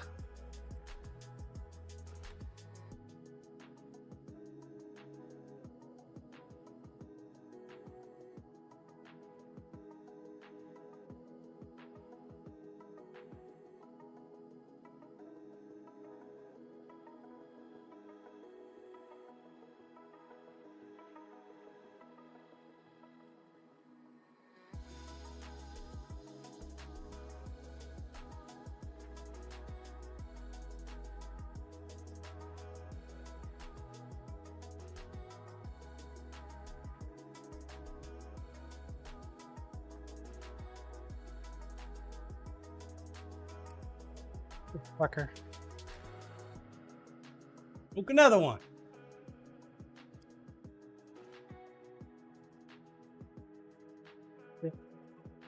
S2: Fucker. Look, another one.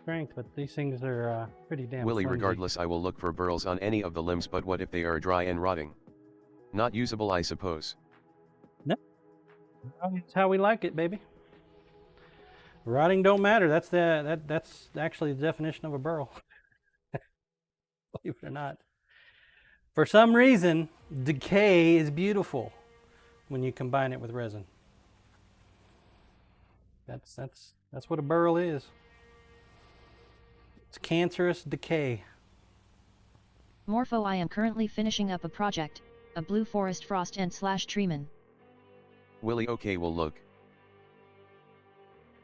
S2: Strength, but these things are pretty damn
S3: Willie,
S2: flimsy.
S3: regardless, I will look for burls on any of the limbs, but what if they are dry and rotting? Not usable, I suppose.
S2: That's how we like it, baby. Rotting don't matter. That's actually the definition of a burl. Believe it or not. For some reason, decay is beautiful when you combine it with resin. That's what a burl is. It's cancerous decay.
S4: Morpho, I am currently finishing up a project, a blue forest frost and / treeman.
S3: Willie, okay, we'll look.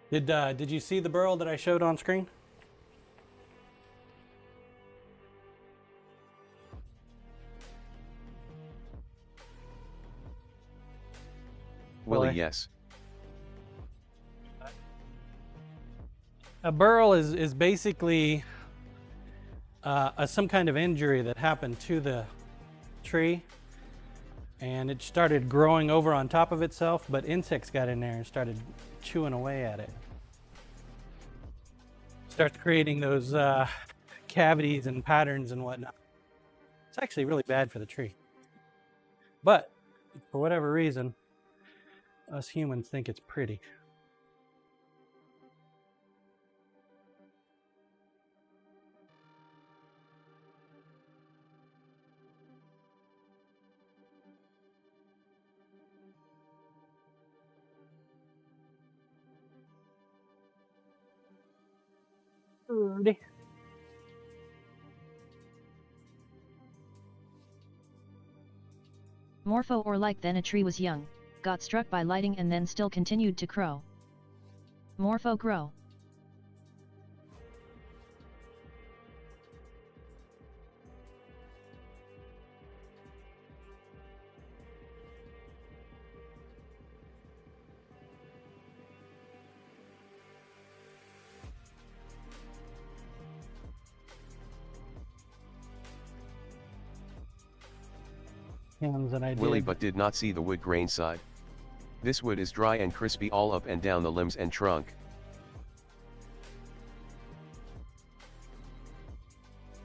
S2: Did you see the burl that I showed on screen?
S3: Willie,
S2: Boy.
S3: yes.
S2: A burl is basically some kind of injury that happened to the tree, and it started growing over on top of itself, but insects got in there and started chewing away at it. Starts creating those cavities and patterns and whatnot. It's actually really bad for the tree. But for whatever reason, us humans think it's pretty. Pretty.
S4: Morpho, or like then a tree was young, got struck by lightning and then still continued to grow. Morpho grow.
S2: cans that I did.
S3: Willie but did not see the wood grain side. This wood is dry and crispy all up and down the limbs and trunk.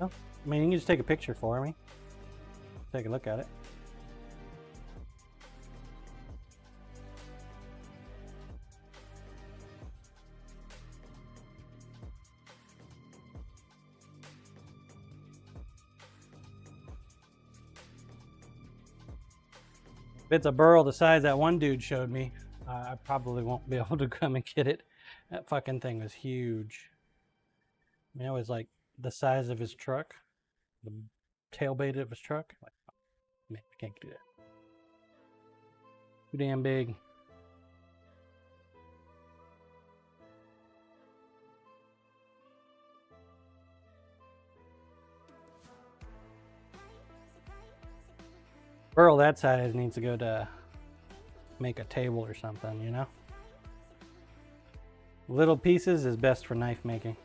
S2: Oh, I mean, you can just take a picture for me. Take a look at it. If it's a burl the size that one dude showed me, I probably won't be able to come and get it. That fucking thing was huge. I mean, it was like the size of his truck, the tailgate of his truck. Like, man, I can't do that. Too damn big. Burl that size needs to go to make a table or something, you know? Little pieces is best for knife making.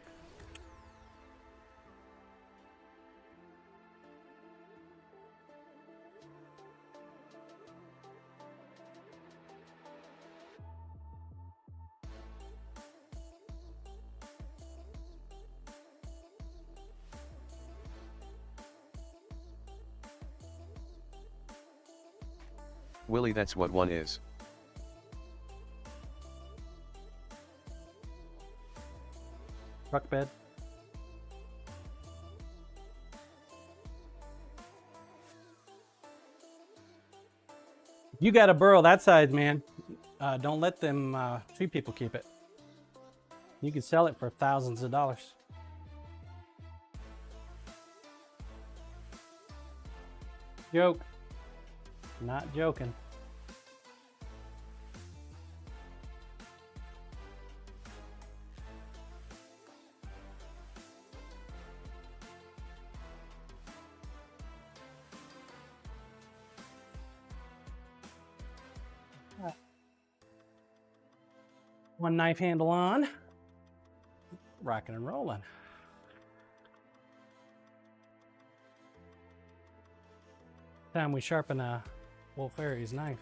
S3: Willie, that's what one is.
S2: Truck bed. You got a burl that size, man. Don't let them tree people keep it. You can sell it for thousands of dollars. Joke. Not joking. One knife handle on. Rocking and rolling. Time we sharpen a Wolf Harry's knife.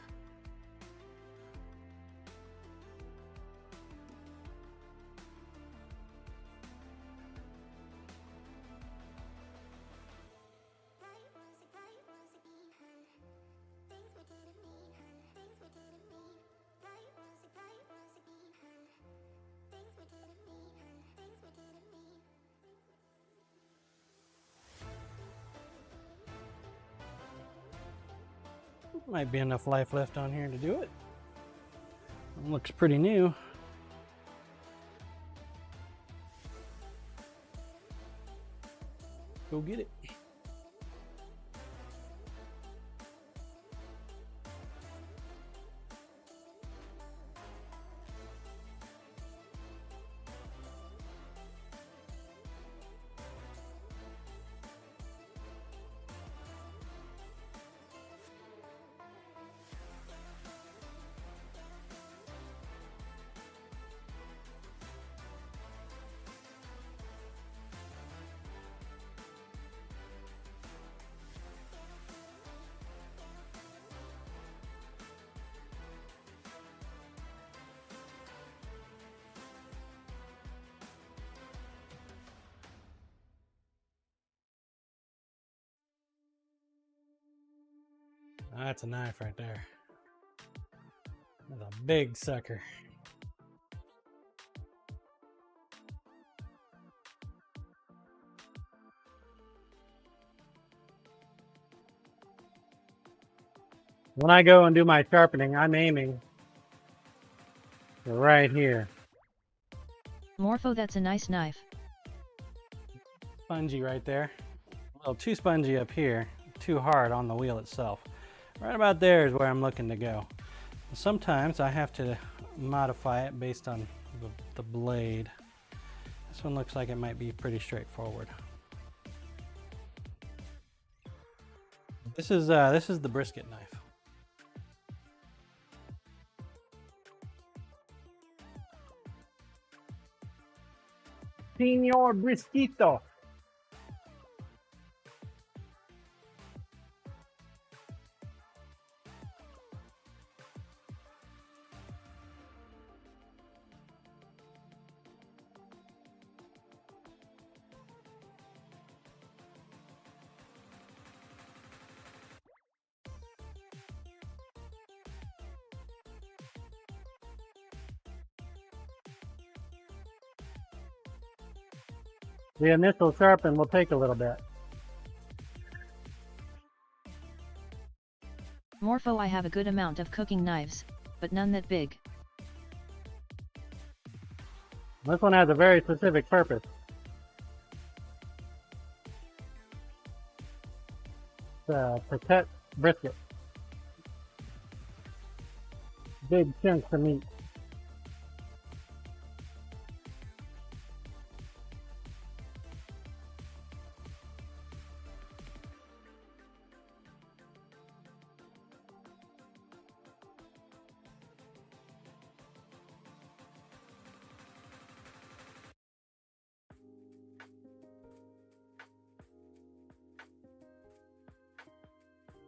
S2: Might be enough life left on here to do it. It looks pretty new. Go get it. That's a knife right there. That's a big sucker. When I go and do my sharpening, I'm aiming right here.
S4: Morpho, that's a nice knife.
S2: Spongy right there. A little too spongy up here, too hard on the wheel itself. Right about there is where I'm looking to go. Sometimes I have to modify it based on the blade. This one looks like it might be pretty straightforward. This is the brisket knife. Señor Brisquito.
S1: The initial sharpen will take a little bit.
S4: Morpho, I have a good amount of cooking knives, but none that big.
S1: This one has a very specific purpose. To cut brisket. Big chunks of meat.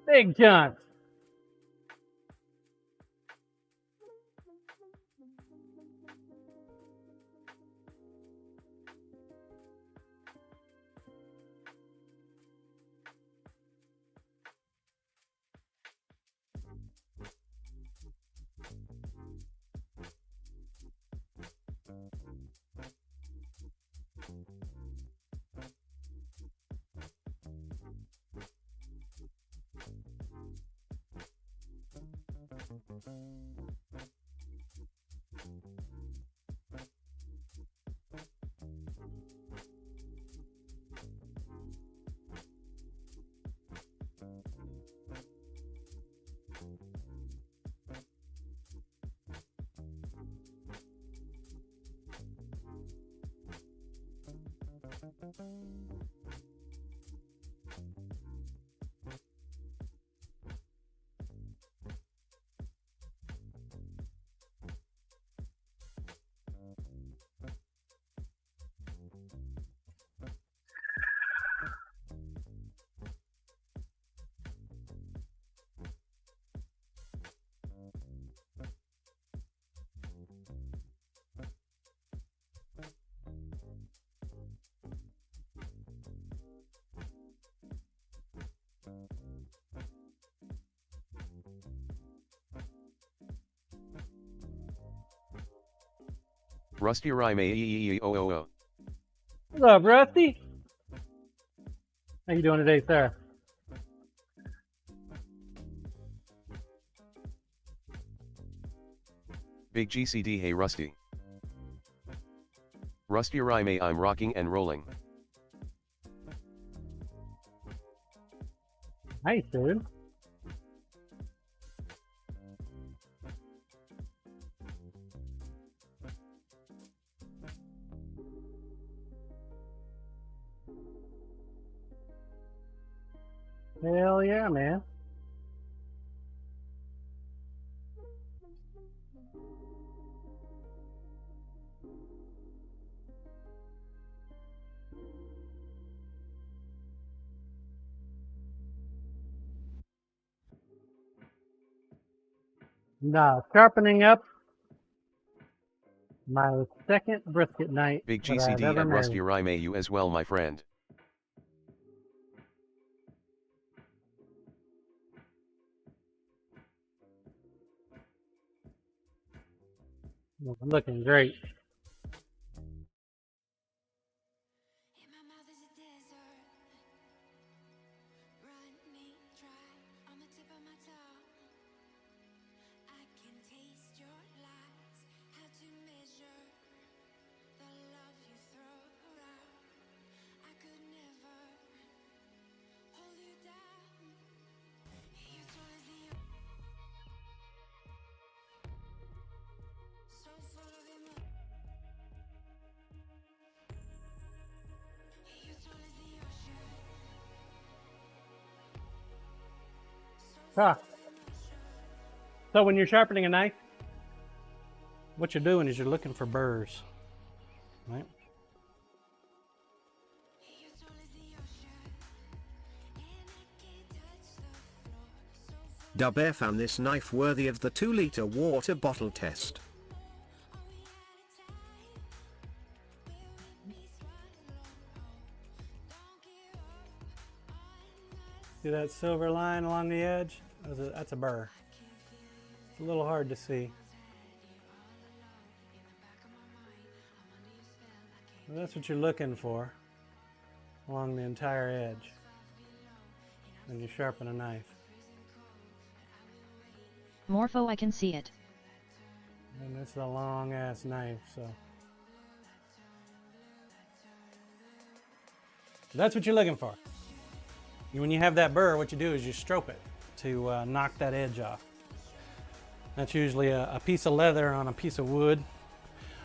S1: Big chunks.
S3: Rusty Rhyme AEEO.
S1: What's up, Rusty? How you doing today, sir?
S3: Big GCD, hey Rusty. Rusty Rhyme, I'm rocking and rolling.
S1: Nice, dude. Hell yeah, man. Now, sharpening up my second brisket night
S3: Big
S1: that I've
S3: GCD
S1: ever
S3: and Rusty
S1: made.
S3: Rhyme, you as well, my friend.
S1: Looking great.
S5: In my mouth is a desert, run me dry on the tip of my tongue. I can taste your lies, how to measure the love you throw around. I could never hold you down. You're tall as the so full of emotion. You're tall as the ocean.
S1: Ah. So when you're sharpening a knife, what you're doing is you're looking for burrs, right?
S5: You're tall as the ocean, and I can't touch the floor. So full
S6: Dubbear found this knife worthy of the 2-liter water bottle test.
S5: are we out of time? Will we be swallowed whole? Don't give up on us.
S2: See that silver line along the edge? That's a burr. It's a little hard to see. But that's what you're looking for. along the entire edge when you sharpen a knife.
S4: Morpho, I can see it.
S2: And this is a long ass knife, so that's what you're looking for. When you have that burr, what you do is you stroke it to knock that edge off. That's usually a piece of leather on a piece of wood.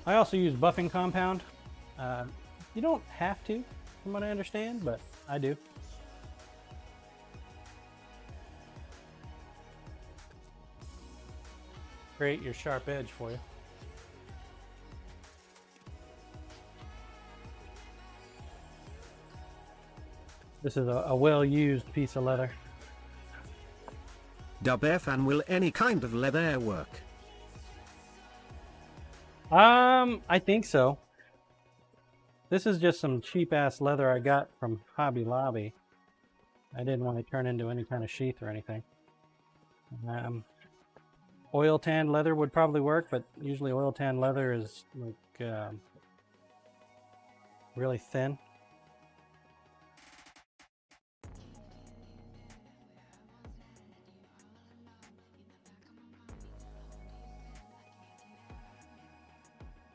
S2: I also use buffing compound. You don't have to, from what I understand, but I do. Create your sharp edge for you. This is a well-used piece of leather.
S6: Dubf, will any kind of leather work?
S2: I think so. This is just some cheap ass leather I got from Hobby Lobby. I didn't want to turn into any kind of sheath or anything. Oil tanned leather would probably work, but usually oil tanned leather is like really thin.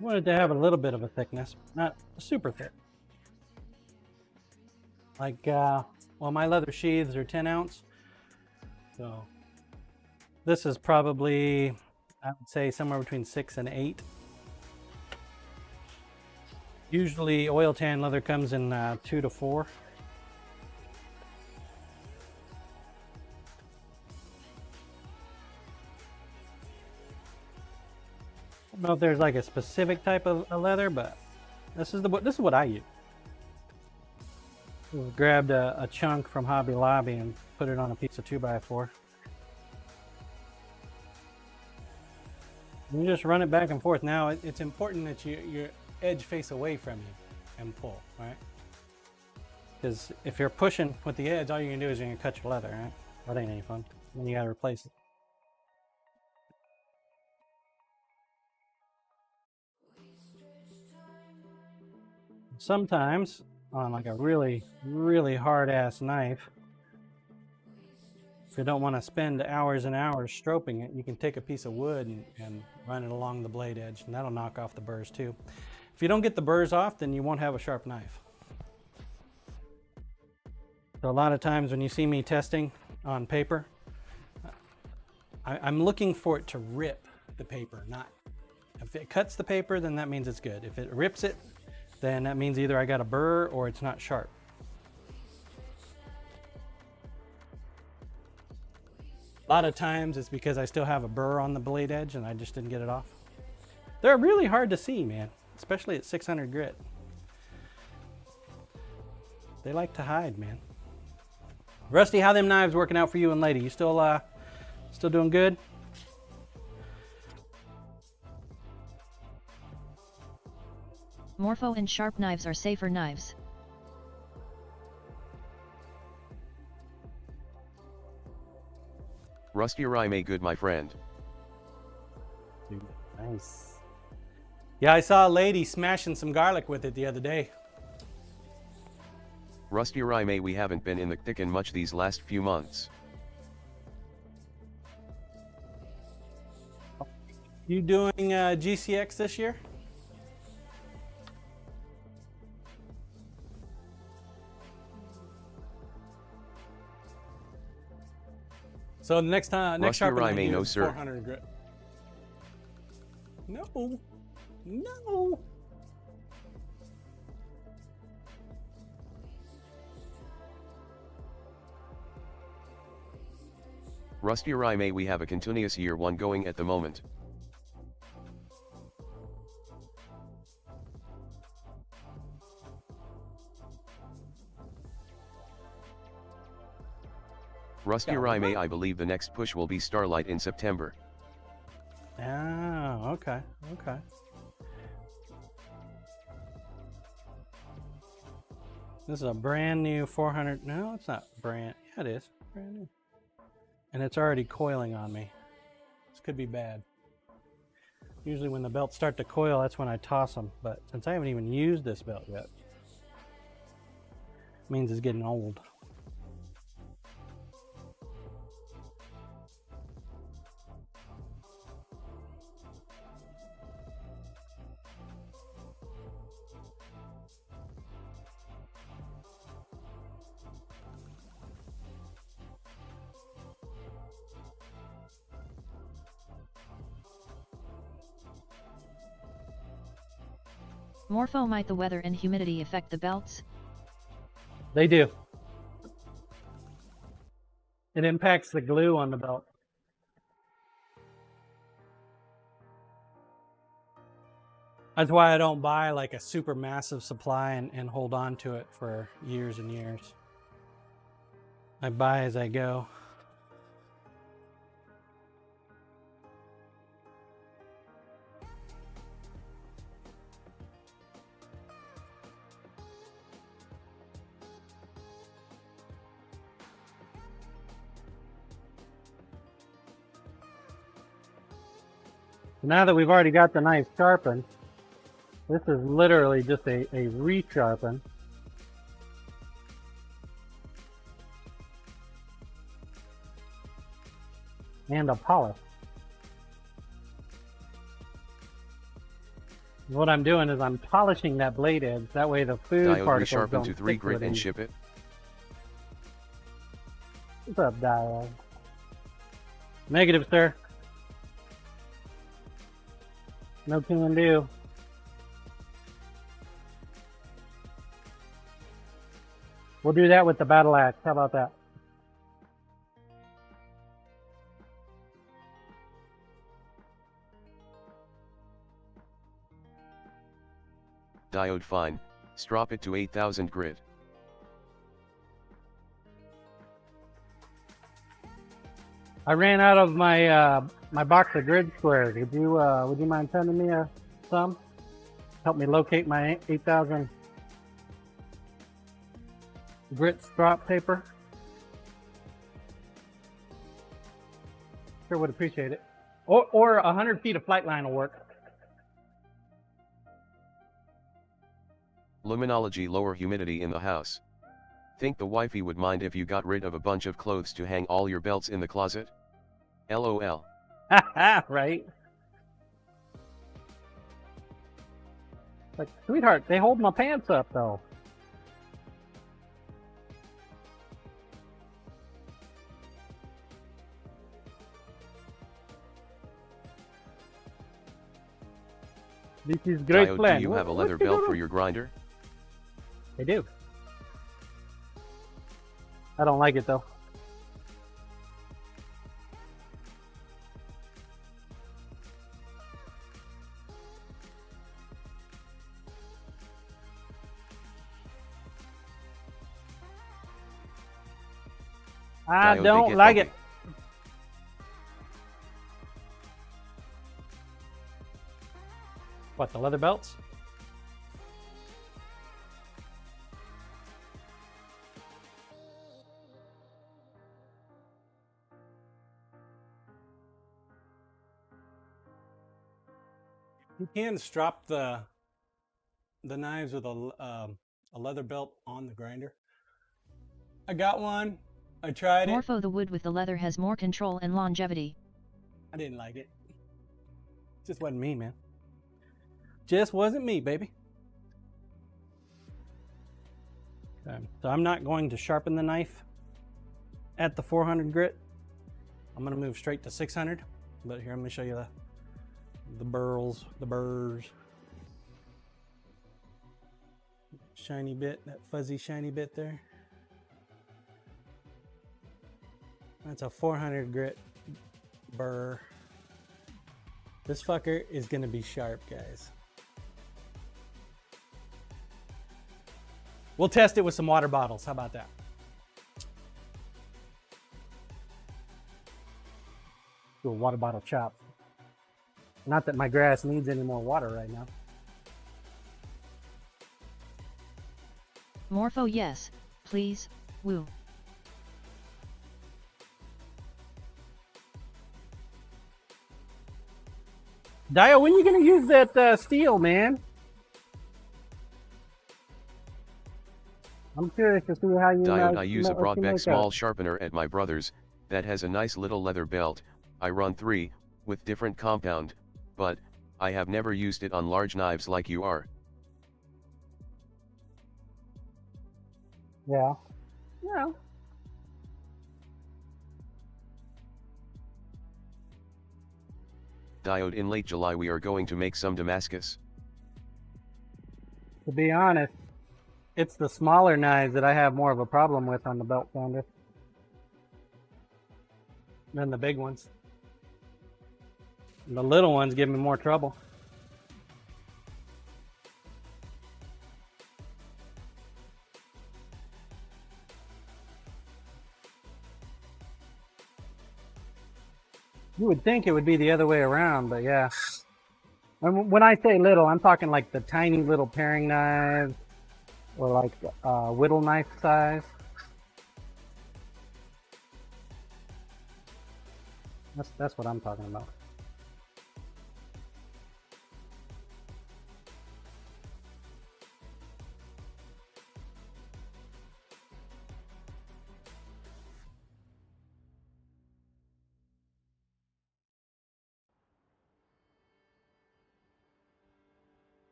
S2: Wanted to have a little bit of a thickness, not super thick. Like, well, my leather sheaths are 10 ounce. So this is probably, I would say, somewhere between 6 and 8. Usually oil tan leather comes in 2 to 4. I don't know if there's like a specific type of leather, but this is what I use. We grabbed a chunk from Hobby Lobby and put it on a piece of 2x4. You just run it back and forth. Now it's important that your edge face away from you and pull, right? Because if you're pushing with the edge, all you're gonna do is you're gonna cut your leather, right? That ain't any fun. Then you gotta replace it. Sometimes on like a really, really hard ass knife, if you don't want to spend hours and hours stropping it, you can take a piece of wood and run it along the blade edge, and that'll knock off the burrs too. If you don't get the burrs off, then you won't have a sharp knife. So a lot of times when you see me testing on paper, I'm looking for it to rip the paper, not if it cuts the paper, then that means it's good. If it rips it, then that means either I got a burr or it's not sharp. A lot of times it's because I still have a burr on the blade edge and I just didn't get it off. They're really hard to see, man, especially at 600 grit. They like to hide, man. Rusty, how them knives working out for you and lady? You still doing good?
S4: Morpho and sharp knives are safer knives.
S3: Rusty Rime good, my friend.
S2: Dude, nice. Yeah, I saw a lady smashing some garlic with it the other day.
S3: Rusty Rime, we haven't been in the thick and much these last few months.
S2: You doing GCX this year? So next sharpening
S3: no sir.
S2: 400 grit. No, no.
S3: Rusty Rime, we have a continuous year 1 going at the moment. Rusty Rime, I believe the next push will be Starlight in September.
S2: Oh, okay, okay. This is a brand new 400. No, it's not brand. Yeah, it is brand new. And it's already coiling on me. This could be bad. Usually when the belts start to coil, that's when I toss them. But since I haven't even used this belt yet, Means it's getting old.
S4: Morpho, might the weather and humidity affect the belts?
S2: They do. It impacts the glue on the belt. That's why I don't buy like a super massive supply and hold on to it for years and years. I buy as I go. Now that we've already got the knife sharpened, this is literally just a re-sharpen. And a polish. What I'm doing is I'm polishing that blade edge. That way the food
S3: Diode
S2: particles
S3: resharpen
S2: don't
S3: to 3
S2: stick
S3: grit
S2: with
S3: and
S2: it.
S3: ship it.
S1: What's up, Diode?
S2: Negative, sir.
S1: No can do. We'll do that with the battle axe. How about that?
S3: Diode fine, strop it to 8000 grit.
S1: I ran out of my my box of grid squares. Would you mind sending me some? Help me locate my 8000 grit strop paper. Sure would appreciate it. Or 100 feet of flight line will work.
S3: Luminology, lower humidity in the house. Think the wifey would mind if you got rid of a bunch of clothes to hang all your belts in the closet? LOL.
S1: Right? Like, sweetheart, they hold my pants up though. This is great
S3: Diode,
S1: plan.
S3: do you have a leather
S1: What's he
S3: belt
S1: doing?
S3: for your grinder?
S1: They do. I don't like it though. I
S3: Diode, they
S1: don't
S3: get
S1: like
S3: bumpy.
S1: it.
S2: What, the leather belts? You can strap the knives with a leather belt on the grinder. I got one. I tried it.
S4: Morpho, the wood with the leather has more control and longevity.
S2: I didn't like it. Just wasn't me, man. Just wasn't me, baby. Okay, so I'm not going to sharpen the knife at the 400 grit. I'm going to move straight to 600. But here, let me show you the burrs. Shiny bit, that fuzzy shiny bit there. That's a 400 grit burr. This fucker is gonna be sharp, guys. We'll test it with some water bottles. How about that?
S1: Do a water bottle chop. Not that my grass needs any more water right now.
S4: Morpho, yes, please, woo.
S1: Dio, when are you gonna use that steel, man? I'm curious to see how you
S3: Diode,
S1: make,
S3: I use a
S1: what you
S3: broadback
S1: make
S3: small
S1: of.
S3: sharpener at my brother's, that has a nice little leather belt. I run 3, with different compound, but, I have never used it on large knives like you are.
S1: Yeah. Yeah.
S3: Diode, in late July we are going to make some Damascus.
S1: To be honest, it's the smaller knives that I have more of a problem with on the belt sander
S2: than the big ones. The little ones give me more trouble.
S1: You would think it would be the other way around, but yeah. And when I say little, I'm talking like the tiny little paring knives, or like whittle knife size. That's what I'm talking about.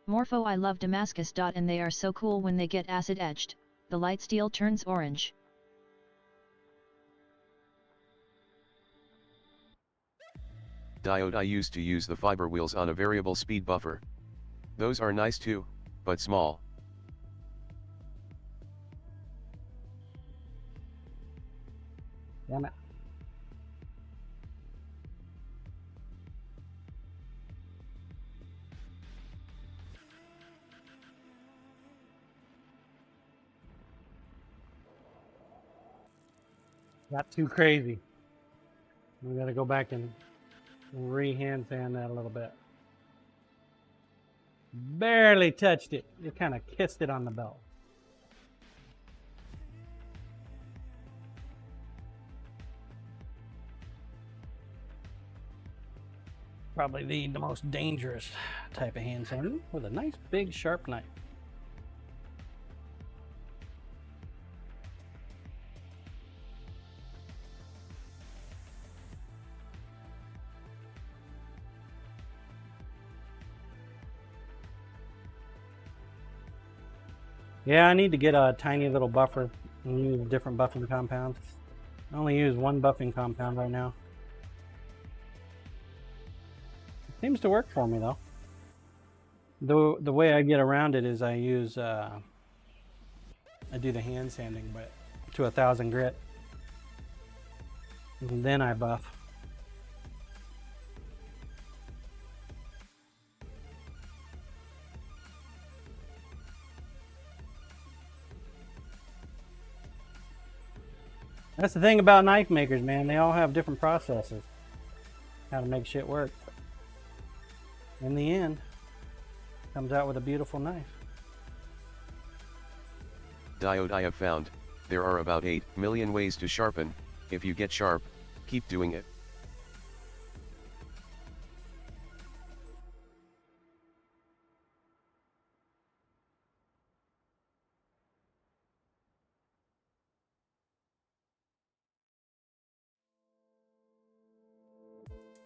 S4: Morpho, I love Damascus. And they are so cool when they get acid etched, the light steel turns orange.
S3: Diode, I used to use the fiber wheels on a variable speed buffer. Those are nice too, but small.
S1: Damn it.
S2: Got too crazy. We got to go back and re-hand sand that a little bit. Barely touched it. It kind of kissed it on the belt. Probably the most dangerous type of hand sanding with a nice big sharp knife. Yeah, I need to get a tiny little buffer and use different buffing compounds. I only use one buffing compound right now. It seems to work for me though. The way I get around it is I use I do the hand sanding, but to 1,000 grit, and then I buff. That's the thing about knife makers, man. They all have different processes. How to make shit work. In the end, comes out with a beautiful knife.
S3: Diode, I have found, there are about 8 million ways to sharpen. If you get sharp, keep doing it.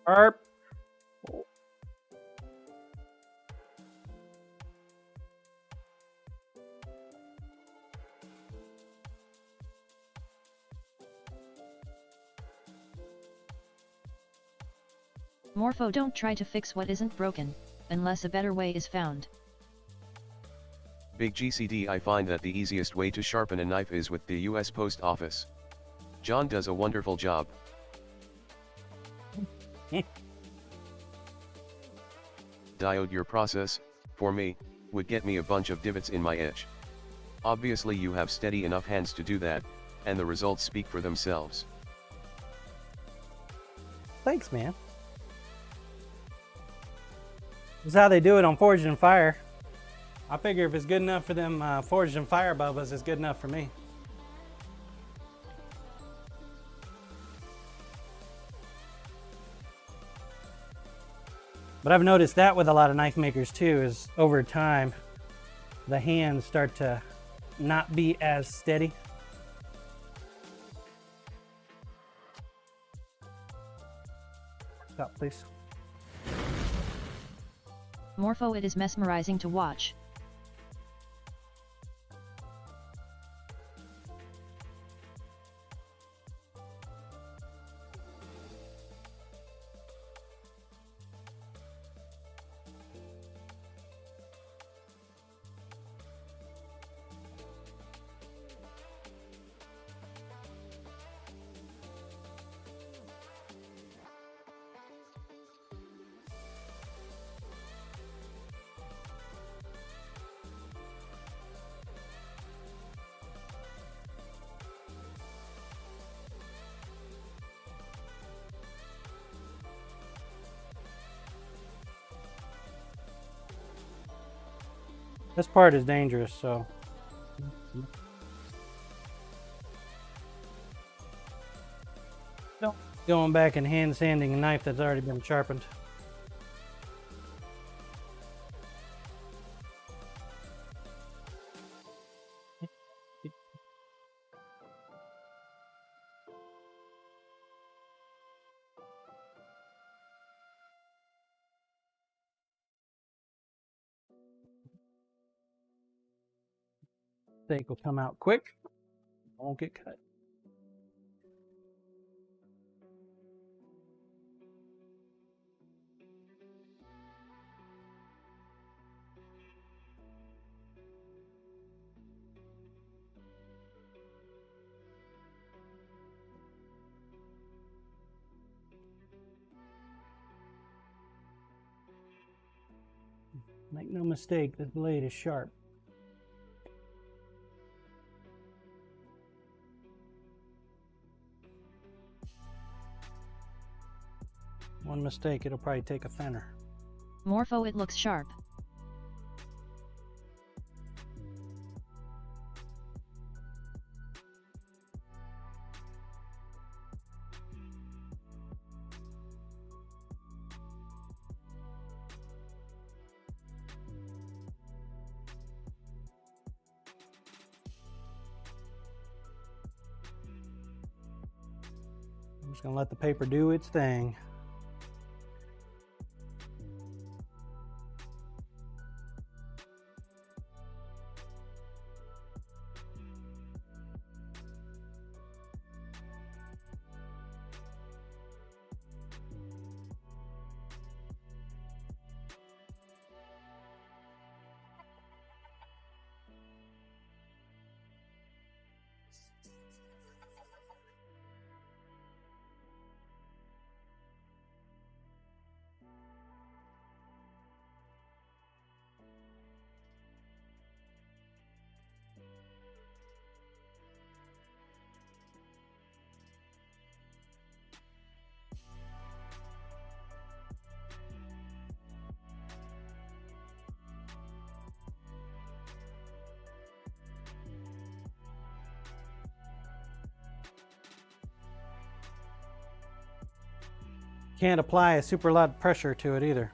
S2: Sharp.
S4: Morpho, don't try to fix what isn't broken, unless a better way is found.
S3: Big GCD, I find that the easiest way to sharpen a knife is with the US Post Office. John does a wonderful job. Diode, your process, for me, would get me a bunch of divots in my edge. Obviously you have steady enough hands to do that, and the results speak for themselves.
S2: Thanks, man. This is how they do it on Forged in Fire. I figure if it's good enough for them Forged in Fire bubbas, it's good enough for me. But I've noticed that with a lot of knife makers too, is over time, the hands start to not be as steady. Stop, please.
S4: Morpho, it is mesmerizing to watch.
S2: This part is dangerous, so. Don't going back and hand sanding a knife that's already been sharpened. Steak will come out quick, won't get cut. Make no mistake, this blade is sharp. One mistake, it'll probably take a fenner.
S4: Morpho, it looks sharp.
S2: I'm just gonna let the paper do its thing. Can't apply a super lot of pressure to it either.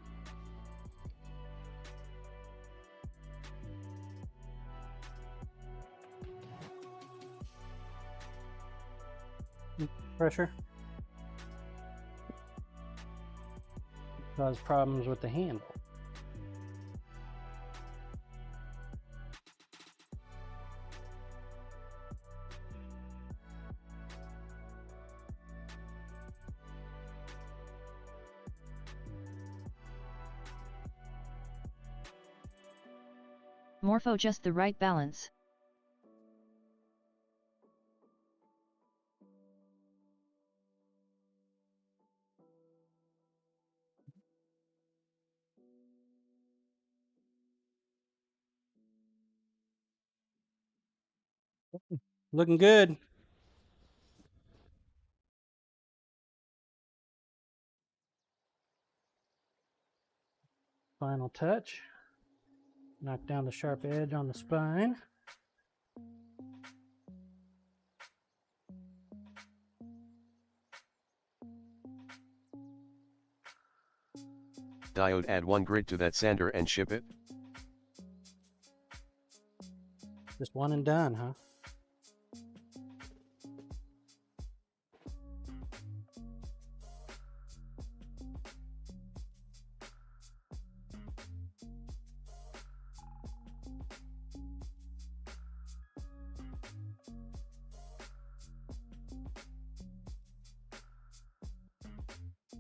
S2: Pressure cause problems with the handle.
S4: Morpho, just the right balance.
S2: Looking good. Final touch. Knock down the sharp edge on the spine.
S3: Diode, add 1 grit to that sander and ship it.
S2: Just one and done, huh?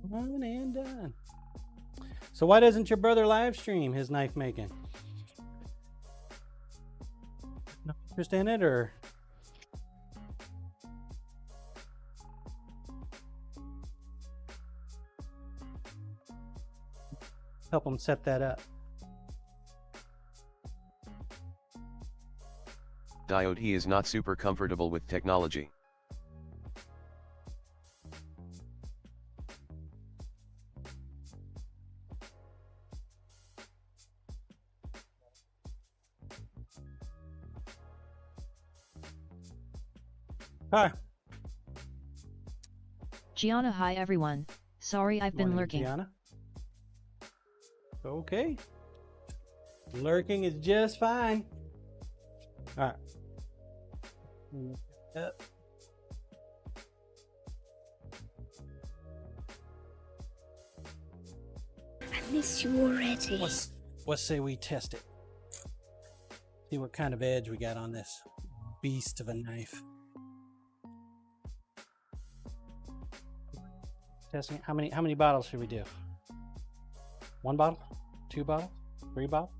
S2: One and done. So why doesn't your brother live stream his knife making? No interest in it, or? Help him set that up.
S3: Diode, he is not super comfortable with technology.
S2: Hi.
S4: Gianna, hi everyone. Sorry I've been
S2: Morning,
S4: lurking.
S2: Gianna. Okay. Lurking is just fine. All right. Yep.
S5: I miss you already.
S2: Let's say we test it. See what kind of edge we got on this beast of a knife. Testing. How many bottles should we do? 1 bottle? 2 bottles? 3 bottles?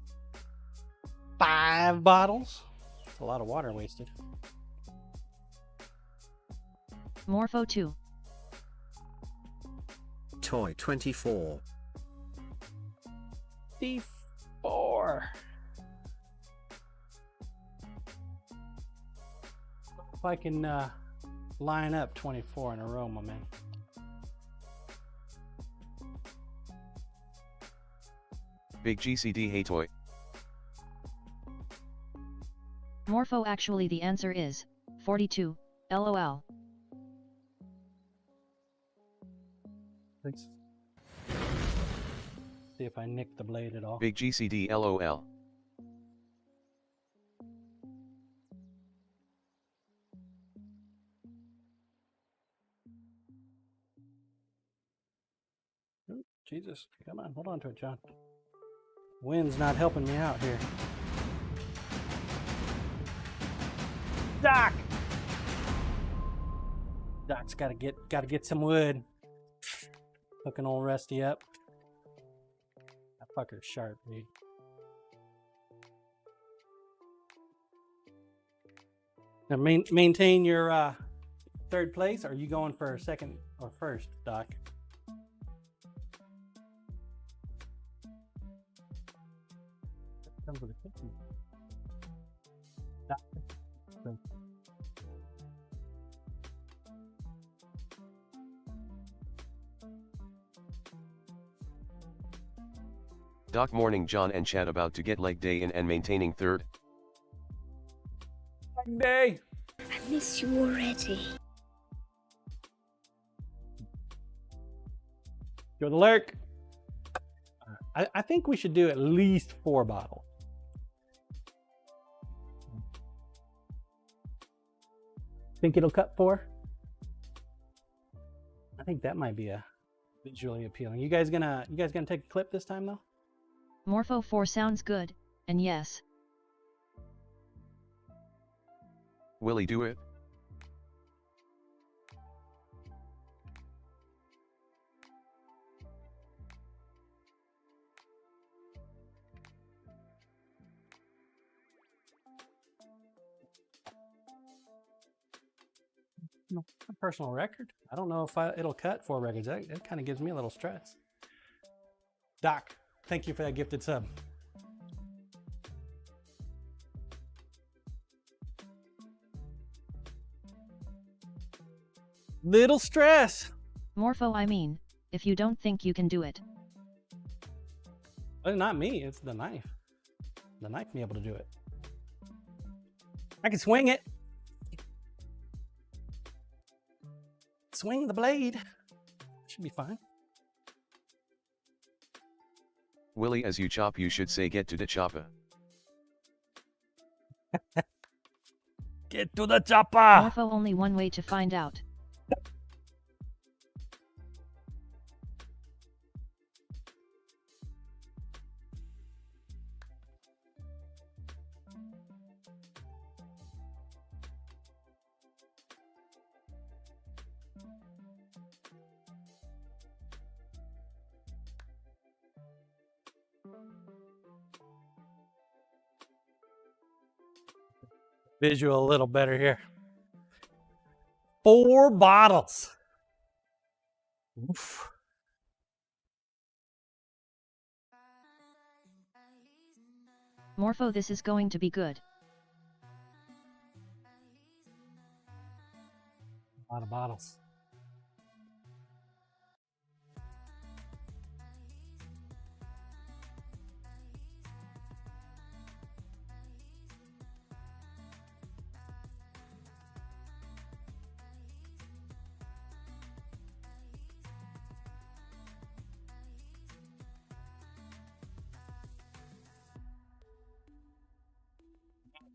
S2: 5 bottles? That's a lot of water wasted.
S4: Morpho 2.
S6: Toy 24.
S2: D4. If I can line up 24 in a row, my man.
S3: Big GCD, hey toy.
S4: Morpho, actually the answer is 42. LOL.
S2: Thanks. See if I nick the blade at all.
S3: Big GCD, LOL.
S2: Ooh, Jesus, come on, hold on to it, John. Wind's not helping me out here. Doc! Doc's gotta get some wood. Hooking old Rusty up. That fucker's sharp, dude. Now maintain your 3rd place. Or are you going for 2nd or 1st, Doc? Comes with a kitchen. Doc.
S3: Doc, morning John and chat about to get leg day in and maintaining 3rd.
S2: Leg day!
S5: I miss you already.
S2: Go the lurk. I think we should do at least 4 bottles. Think it'll cut 4? I think that might be a visually appealing. You guys gonna take a clip this time though?
S4: Morpho 4 sounds good, and yes.
S3: Will he do it?
S2: No, a personal record. I don't know if it'll cut 4 records. That kind of gives me a little stress. Doc, thank you for that gifted sub. Little stress.
S4: Morpho, I mean, if you don't think you can do it.
S2: Well, not me, it's the knife. The knife be able to do it. I can swing it. Swing the blade. Should be fine.
S3: Willie, as you chop, you should say get to the choppa.
S2: Get to the chopper!
S4: Morpho only one way to find out.
S2: Visual a little better here. 4 bottles. Oof.
S4: Morpho, this is going to be good.
S2: A lot of bottles.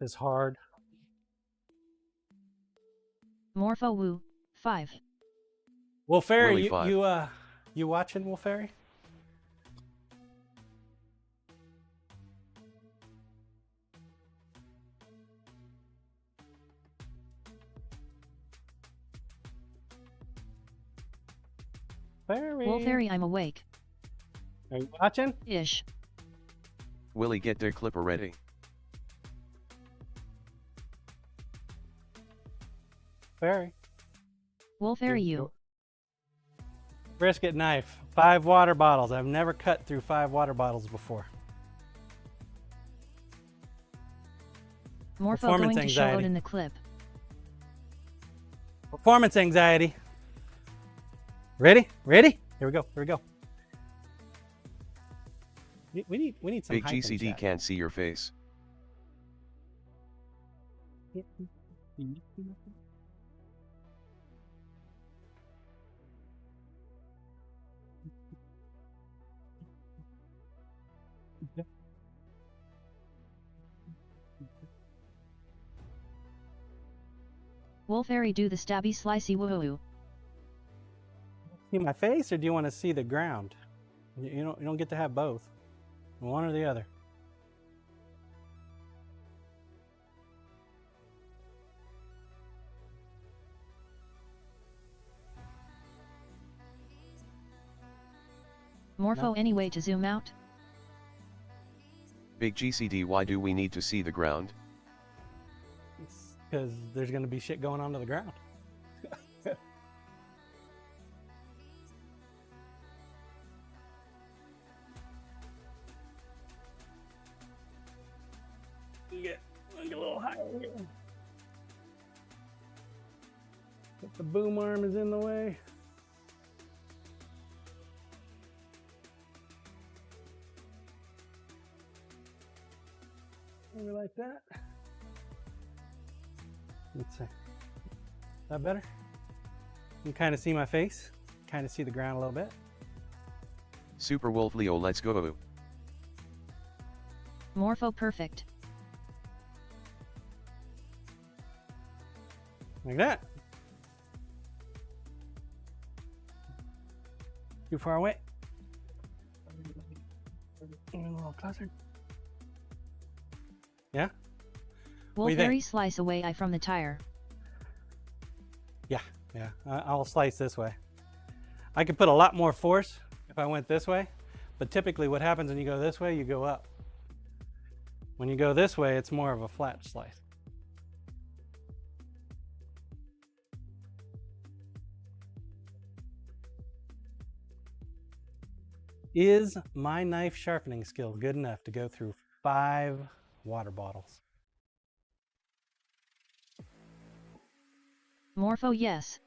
S2: Is hard.
S4: Morpho Woo, 5.
S2: Wolf Fairy,
S3: Willie, 5.
S2: you watching Wolf Fairy? Fairy.
S4: Wolf Fairy, I'm awake.
S2: Are you watching?
S4: Ish.
S3: Willie, get their clipper ready.
S2: Fairy.
S4: Wolf Fairy, you.
S2: Brisket knife. 5 water bottles. I've never cut through 5 water bottles before.
S4: Morpho
S2: Performance
S4: going to show out
S2: anxiety.
S4: in the clip.
S2: Performance anxiety. Ready? Ready? Here we go. Here we go. We need some
S3: Big
S2: hype in
S3: GCD
S2: chat.
S3: can't see your face.
S4: Wolf Fairy, do the stabby slicey woo.
S2: See my face, or do you want to see the ground? You don't get to have both. One or the other.
S4: Morpho,
S2: No.
S4: any way to zoom out?
S3: Big GCD, why do we need to see the ground?
S2: Because there's going to be shit going on to the ground. Get a little higher here. If the boom arm is in the way. Maybe like that. Let's see. Is that better? You can kind of see my face, kind of see the ground a little bit.
S3: Super Wolf Leo, let's go.
S4: Morpho, perfect.
S2: Like that. Too far away. A little closer. Yeah?
S4: Wolf
S2: do you think?
S4: Fairy, slice away eye from the tire.
S2: Yeah. I'll slice this way. I could put a lot more force if I went this way, but typically what happens when you go this way, you go up. When you go this way, it's more of a flat slice. Is my knife sharpening skill good enough to go through 5 water bottles?
S4: Morpho, yes.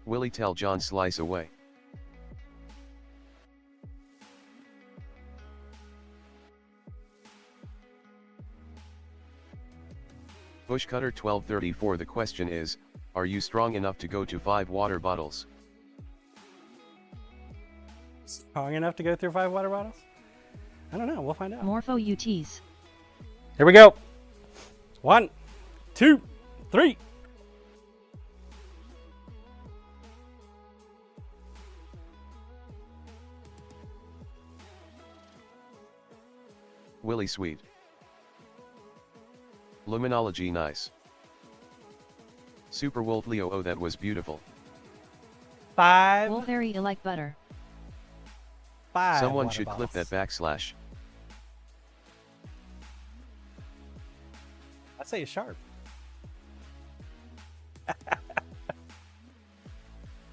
S3: Willie, tell John slice away. Bushcutter 1234, the question is, are you strong enough to go to 5 water bottles?
S2: Long enough to go through 5 water bottles? I don't know. We'll find out.
S4: Morpho UTs.
S2: Here we go. 1, 2, 3.
S3: Willie sweet. Luminology nice. Super Wolf Leo, oh that was beautiful.
S2: 5.
S4: Wolfberry like butter.
S2: 5.
S3: Someone
S2: water
S3: should
S2: bottles.
S3: clip that backslash.
S2: I say it's sharp.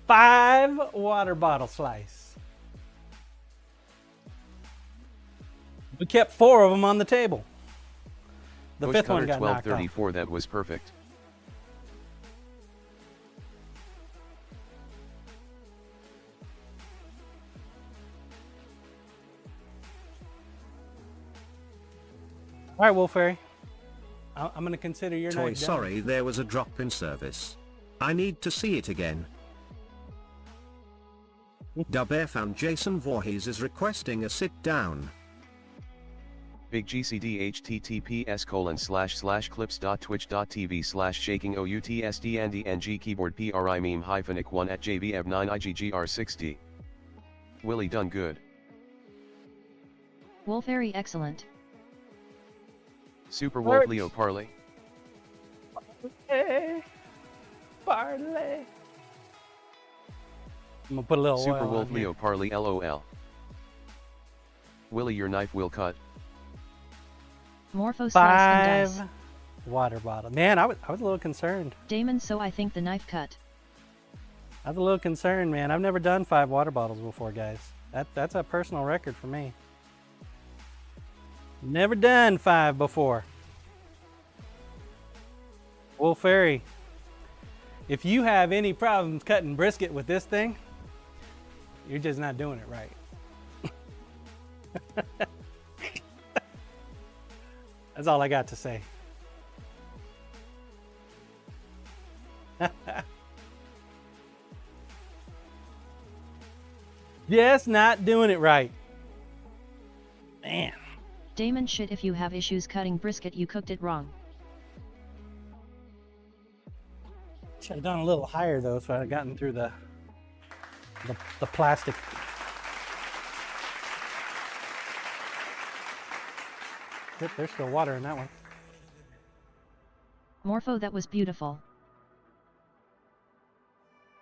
S2: 5 water bottle slice. We kept 4 of them on the table. The
S3: Bush
S2: 5th one
S3: Cutter
S2: got knocked off.
S3: 1234, that was perfect.
S2: All right, Wolf Fairy. I'm going to consider your
S6: Toy,
S2: knife done.
S6: sorry, there was a drop in service. I need to see it again. Dub found Jason Voorhees is requesting a sit down.
S3: Big GCD https://clips.twitch.tv/shaking outsd Andy NG keyboard pri meme -1 at jbf9iggr60. Willie done good.
S4: Wolfberry excellent.
S3: Super Wolf
S2: Works.
S3: Leo Parley.
S2: Hey, Barley. I'm going to put a little
S3: Super
S2: oil
S3: Wolf
S2: on here.
S3: Leo Parley LOL. Willie, your knife will cut.
S4: Morpho slice and dice.
S2: 5 water bottle. Man, I was a little concerned.
S4: Damon, so I think the knife cut.
S2: I was a little concerned, man. I've never done 5 water bottles before, guys. That's a personal record for me. Never done 5 before. Wolf Fairy, if you have any problems cutting brisket with this thing, you're just not doing it right. That's all I got to say. Just not doing it right. Man.
S4: Damon, shit, if you have issues cutting brisket, you cooked it wrong.
S2: Should have done a little higher though, so I'd have gotten through the plastic. Yep, there's still water in that one.
S4: Morpho, that was beautiful.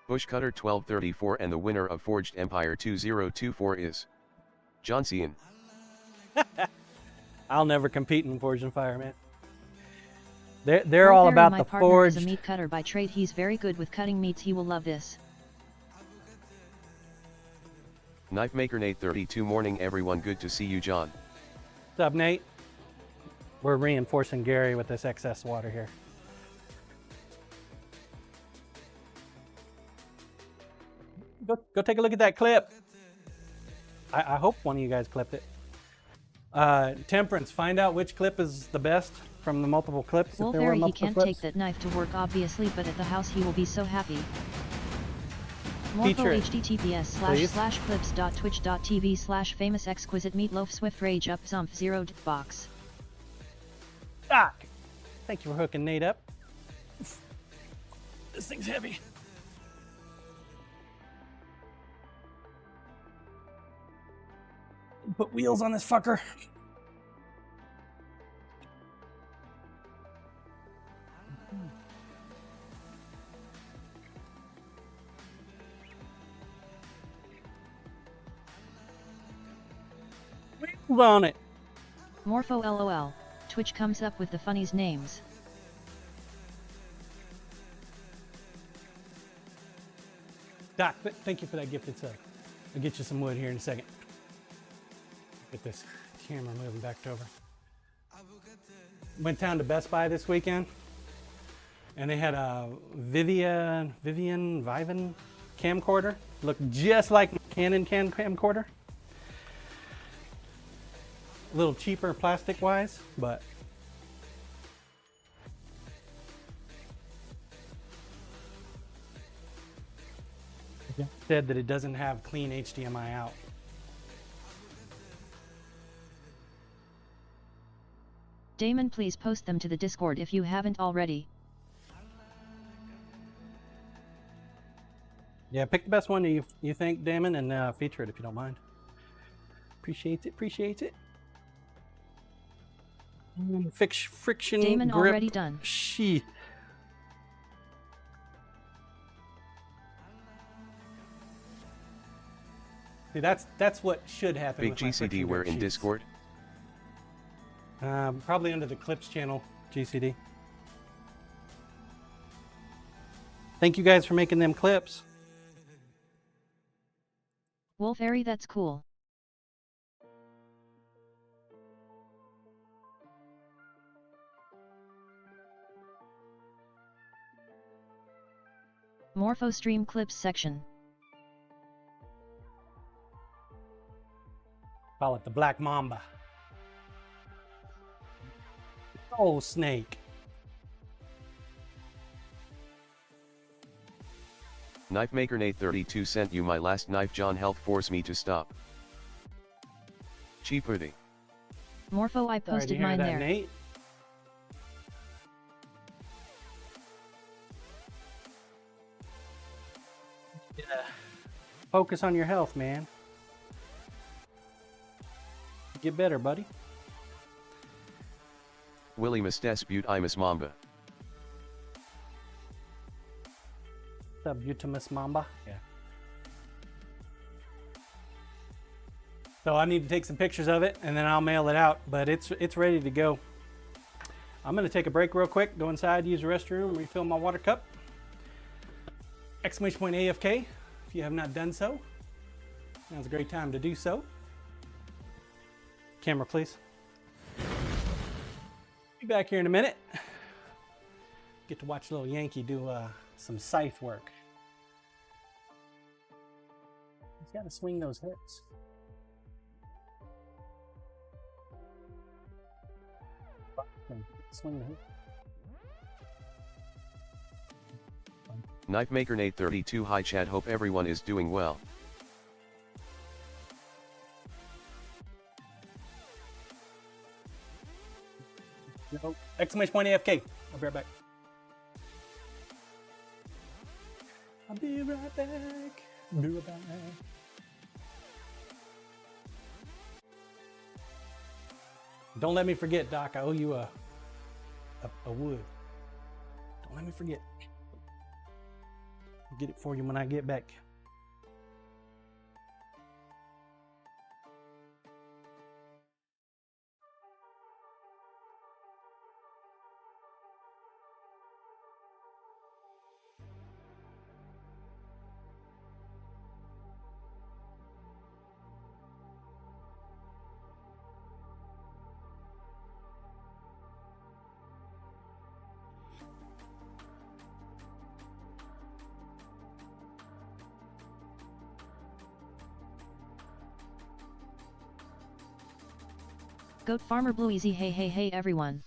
S3: Bush Cutter 1234, and the winner of Forged Empire 2024 is John Cian.
S2: I'll never compete in Forged and Fire, man. They're all
S4: Wolfberry,
S2: about
S4: my
S2: the
S4: partner
S2: forged.
S4: is a meat cutter by trade. He's very good with cutting meats. He will love this.
S3: Knife Maker Nate 32, morning everyone, good to see you, John.
S2: What's up, Nate? We're reinforcing Gary with this excess water here. Go take a look at that clip. I hope one of you guys clipped it. Temperance, find out which clip is the best from the multiple clips. if there were
S4: Wolfberry, he
S2: multiple
S4: can't
S2: clips.
S4: take that knife to work obviously, but at the house he will be so happy. Morpho
S2: Feature it,
S4: https://clips.twitch.tv/famous exquisite meatloaf swift rage up zumph 0 box.
S2: Ah! Thank you for hooking Nate up. This thing's heavy. Put wheels on this fucker. Wheels on it.
S4: Morpho LOL. Twitch comes up with the funniest names.
S2: Doc, thank you for that gifted sub. I'll get you some wood here in a second. Get this camera moving back over. Went down to Best Buy this weekend, and they had a Vivian camcorder. Looked just like my Canon camcorder. A little cheaper plastic-wise, but said that it doesn't have clean HDMI out.
S4: Damon, please post them to the Discord if you haven't already.
S2: Yeah, pick the best one you think, Damon, and feature it if you don't mind. Appreciate it, appreciate it. Friction
S4: Damon
S2: grip
S4: already done.
S2: sheath. See, that's what should happen.
S3: Big
S2: with my
S3: GCD,
S2: friction
S3: where
S2: grip
S3: in
S2: sheaths.
S3: Discord?
S2: Probably under the clips channel, GCD. Thank you guys for making them clips.
S4: Wolfairy, that's cool. Morpho stream clips section.
S2: Call it the Black Mamba. Oh, snake.
S3: Knife Maker Nate 32 sent you my last knife. John Health force me to stop. Cheapworthy.
S4: Morpho, I
S2: Sorry to
S4: posted
S2: hear
S4: mine
S2: that,
S4: there.
S2: Nate. Yeah. Focus on your health, man. Get better, buddy.
S3: Willie Mistesbute Imus Mamba.
S2: What's up, Butamus Mamba? Yeah. So I need to take some pictures of it and then I'll mail it out, but it's ready to go. I'm gonna take a break real quick, go inside, use the restroom, refill my water cup. Exclamation point AFK if you have not done so. Now's a great time to do so. Camera, please. Be back here in a minute. Get to watch little Yankee do some scythe work. He's got to swing those hips. Swing the hip.
S3: Knife Maker Nate 32. Hi chat, hope everyone is doing well.
S2: No. Exclamation point AFK. I'll be right back. I'll be right back. Be right back. Don't let me forget, Doc. I owe you a wood. Don't let me forget. I'll get it for you when I get back.
S4: Goat Farmer Blue Easy, hey hey hey everyone.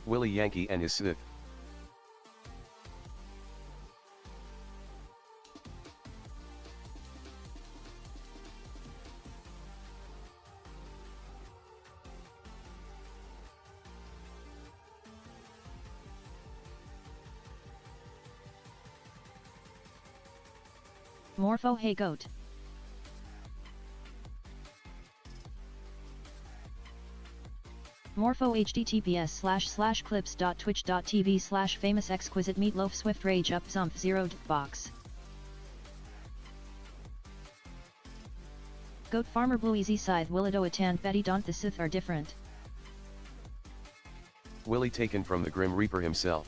S3: Willie Yankee and his Sith.
S4: Morpho, hey goat. Morpho https://clips.twitch.tv/famous exquisite meatloaf swift rage up zumph 0 box. Goat Farmer Blue Easy Scythe Willido Atan Betty Daunt. The Sith are different.
S3: Willie taken from the Grim Reaper himself.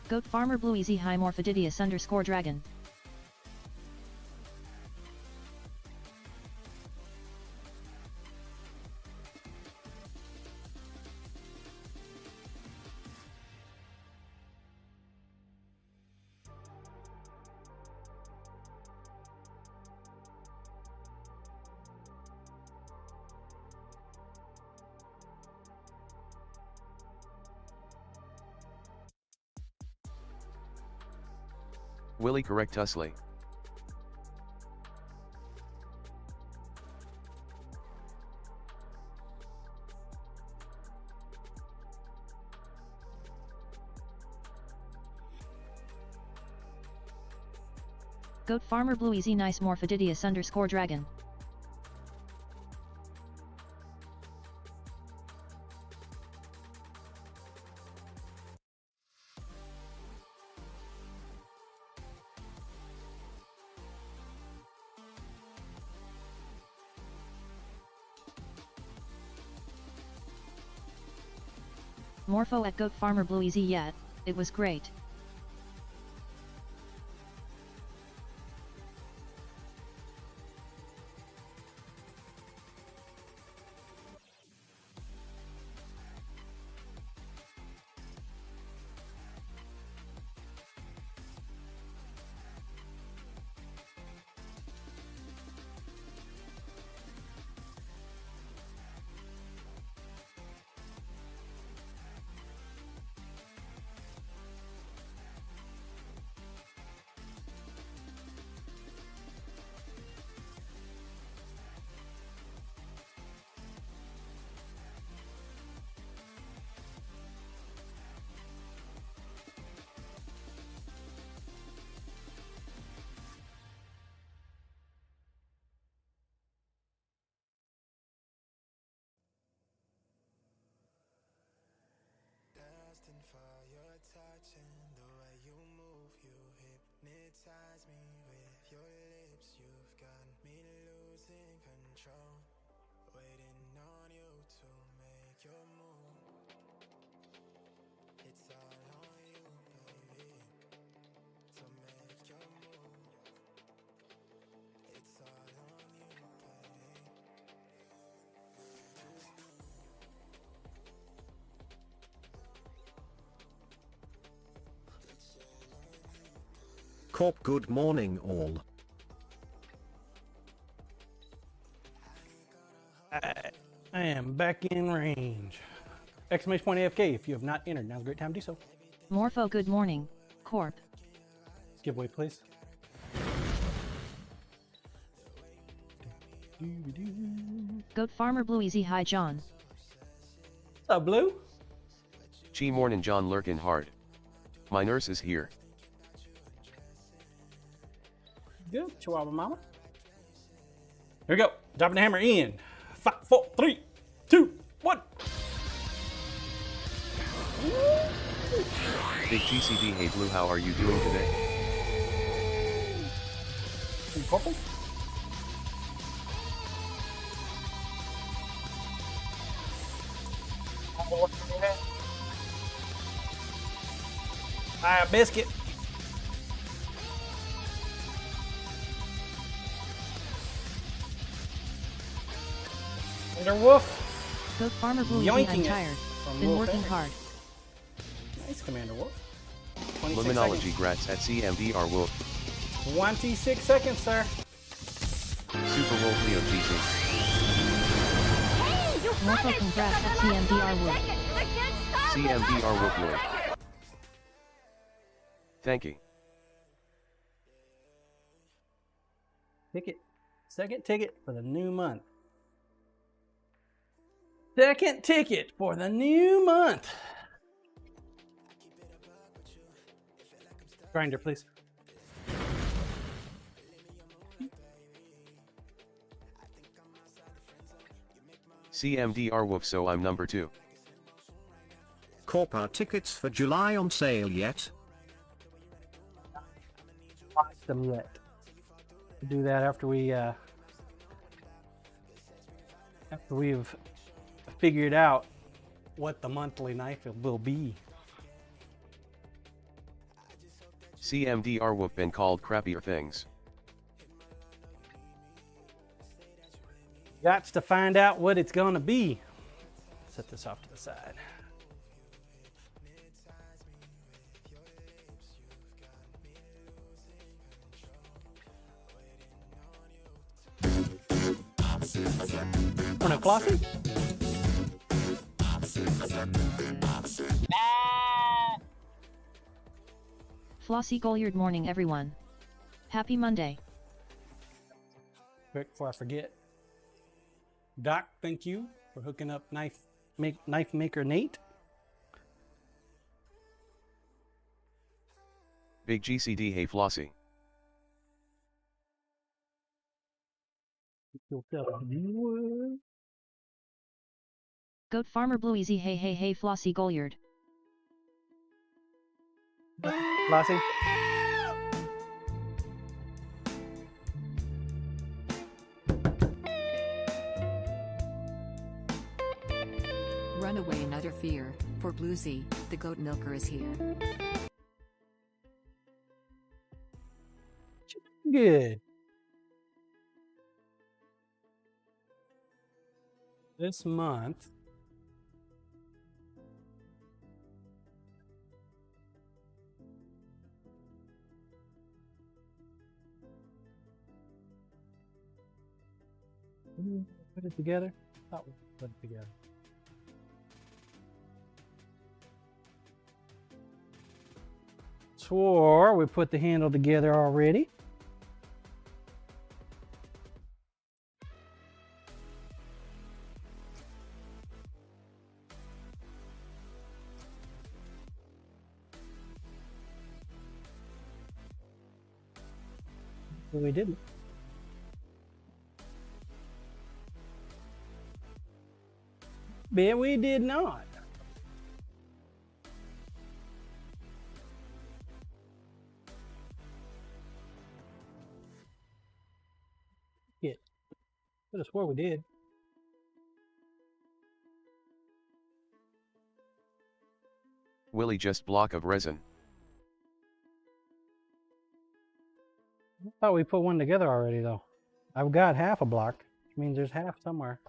S4: Goat Farmer Blue Easy High Morphididius_Dragon.
S3: Willie correctusly.
S4: Goat farmer blue easy nice morphididius underscore dragon. Morpho at Goat Farmer Blue easy yet, it was great.
S7: Destined for your touch and the way you move, you hypnotize me with your lips. You've got me losing control, waiting on you to make your move. It's all on you, baby, to make your move. It's all on you, baby.
S6: Corp, good morning all.
S2: Alright, I am back in range. Exclamation point AFK if you have not entered. Now's a great time to do so.
S4: Morpho good morning, Corp.
S2: Giveaway, please.
S4: Goat farmer blue easy hi John.
S2: What's up, Blue?
S3: Chi mornin' John lurkin' hard. My nurse is here.
S2: Good, Chihuahua Mama. Here we go. Dropping the hammer in. 5, 4, 3, 2, 1.
S3: Big GCD, hey Blue, how are you doing today?
S2: Purple. A biscuit. Wolf.
S4: Goat farmer blue easy
S2: Yoinking
S4: I'm
S2: it
S4: tired.
S2: from
S4: Been
S2: Wolf
S4: working
S2: Henry.
S4: hard.
S2: Nice, Commander Wolf. 26
S3: Luminology
S2: seconds.
S3: grats at CMDR Wolf.
S2: 26 seconds, sir.
S3: Super Wolf Leo GG.
S4: Morpho congrats at CMDR Wood.
S3: CMDR Wolf Lord. Thank you.
S2: Ticket. Second ticket for the new month. Second ticket for the new month. Grinder, please.
S3: CMDR Wolf, so I'm number 2.
S6: Corp, are tickets for July on sale yet?
S2: Watch them yet. We'll do that after we've figured out what the monthly knife will be.
S3: CMDR Wolf been called crappier things.
S2: Got to find out what it's gonna be. Set this off to the side. Morning, Flossie.
S4: Flossy Goliard morning everyone. Happy Monday.
S2: Quick before I forget. Doc, thank you for hooking up knife maker Nate.
S3: Big GCD, hey Flossie.
S2: yourself wood.
S4: Goat farmer Blue Easy hey hey hey Flossie Goliard.
S2: Flossie?
S8: Run away in utter fear, for Bluesy, the goat milker is here.
S2: Good. This month, put it together. Thought we put it together. Swore we put the handle together already. But we didn't. Bet we did not. Yeah. Could have swore we did.
S3: Willie, just block of resin.
S2: I thought we put one together already though. I've got half a block, which means there's half somewhere.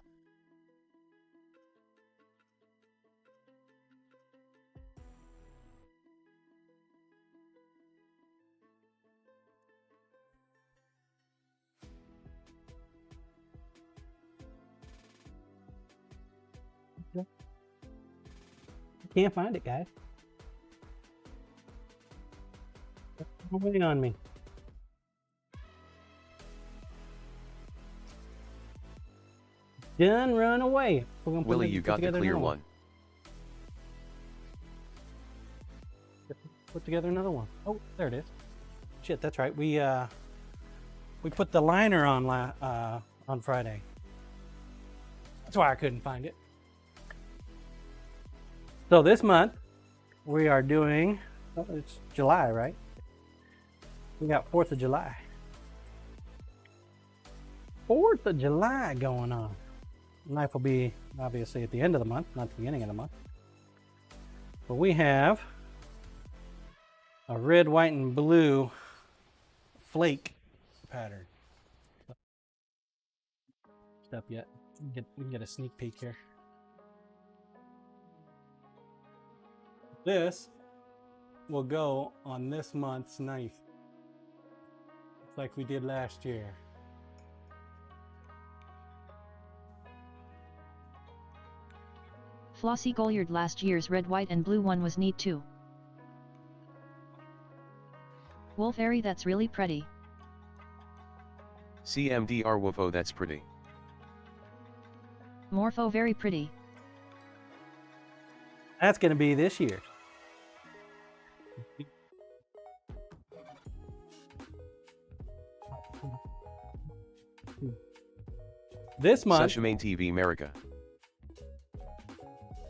S2: Can't find it, guys. Don't wait on me. Done run away. We're gonna
S3: Willie, you got the clear one.
S2: Put together another one. Oh, there it is. Shit, that's right. We put the liner on Friday. That's why I couldn't find it. So this month we are doing, oh, it's July, right? We got 4th of July. 4th of July going on. Knife will be obviously at the end of the month, not the beginning of the month. But we have a red, white, and blue flake pattern. Up yet? We can get a sneak peek here. This will go on this month's knife, like we did last year.
S4: Flossie Goliard last year's red, white, and blue one was neat too. Wolfairy, that's really pretty.
S3: CMDR Wofo, that's pretty.
S4: Morpho, very pretty.
S2: That's going to be this year. This month.
S3: Sushmain TV America.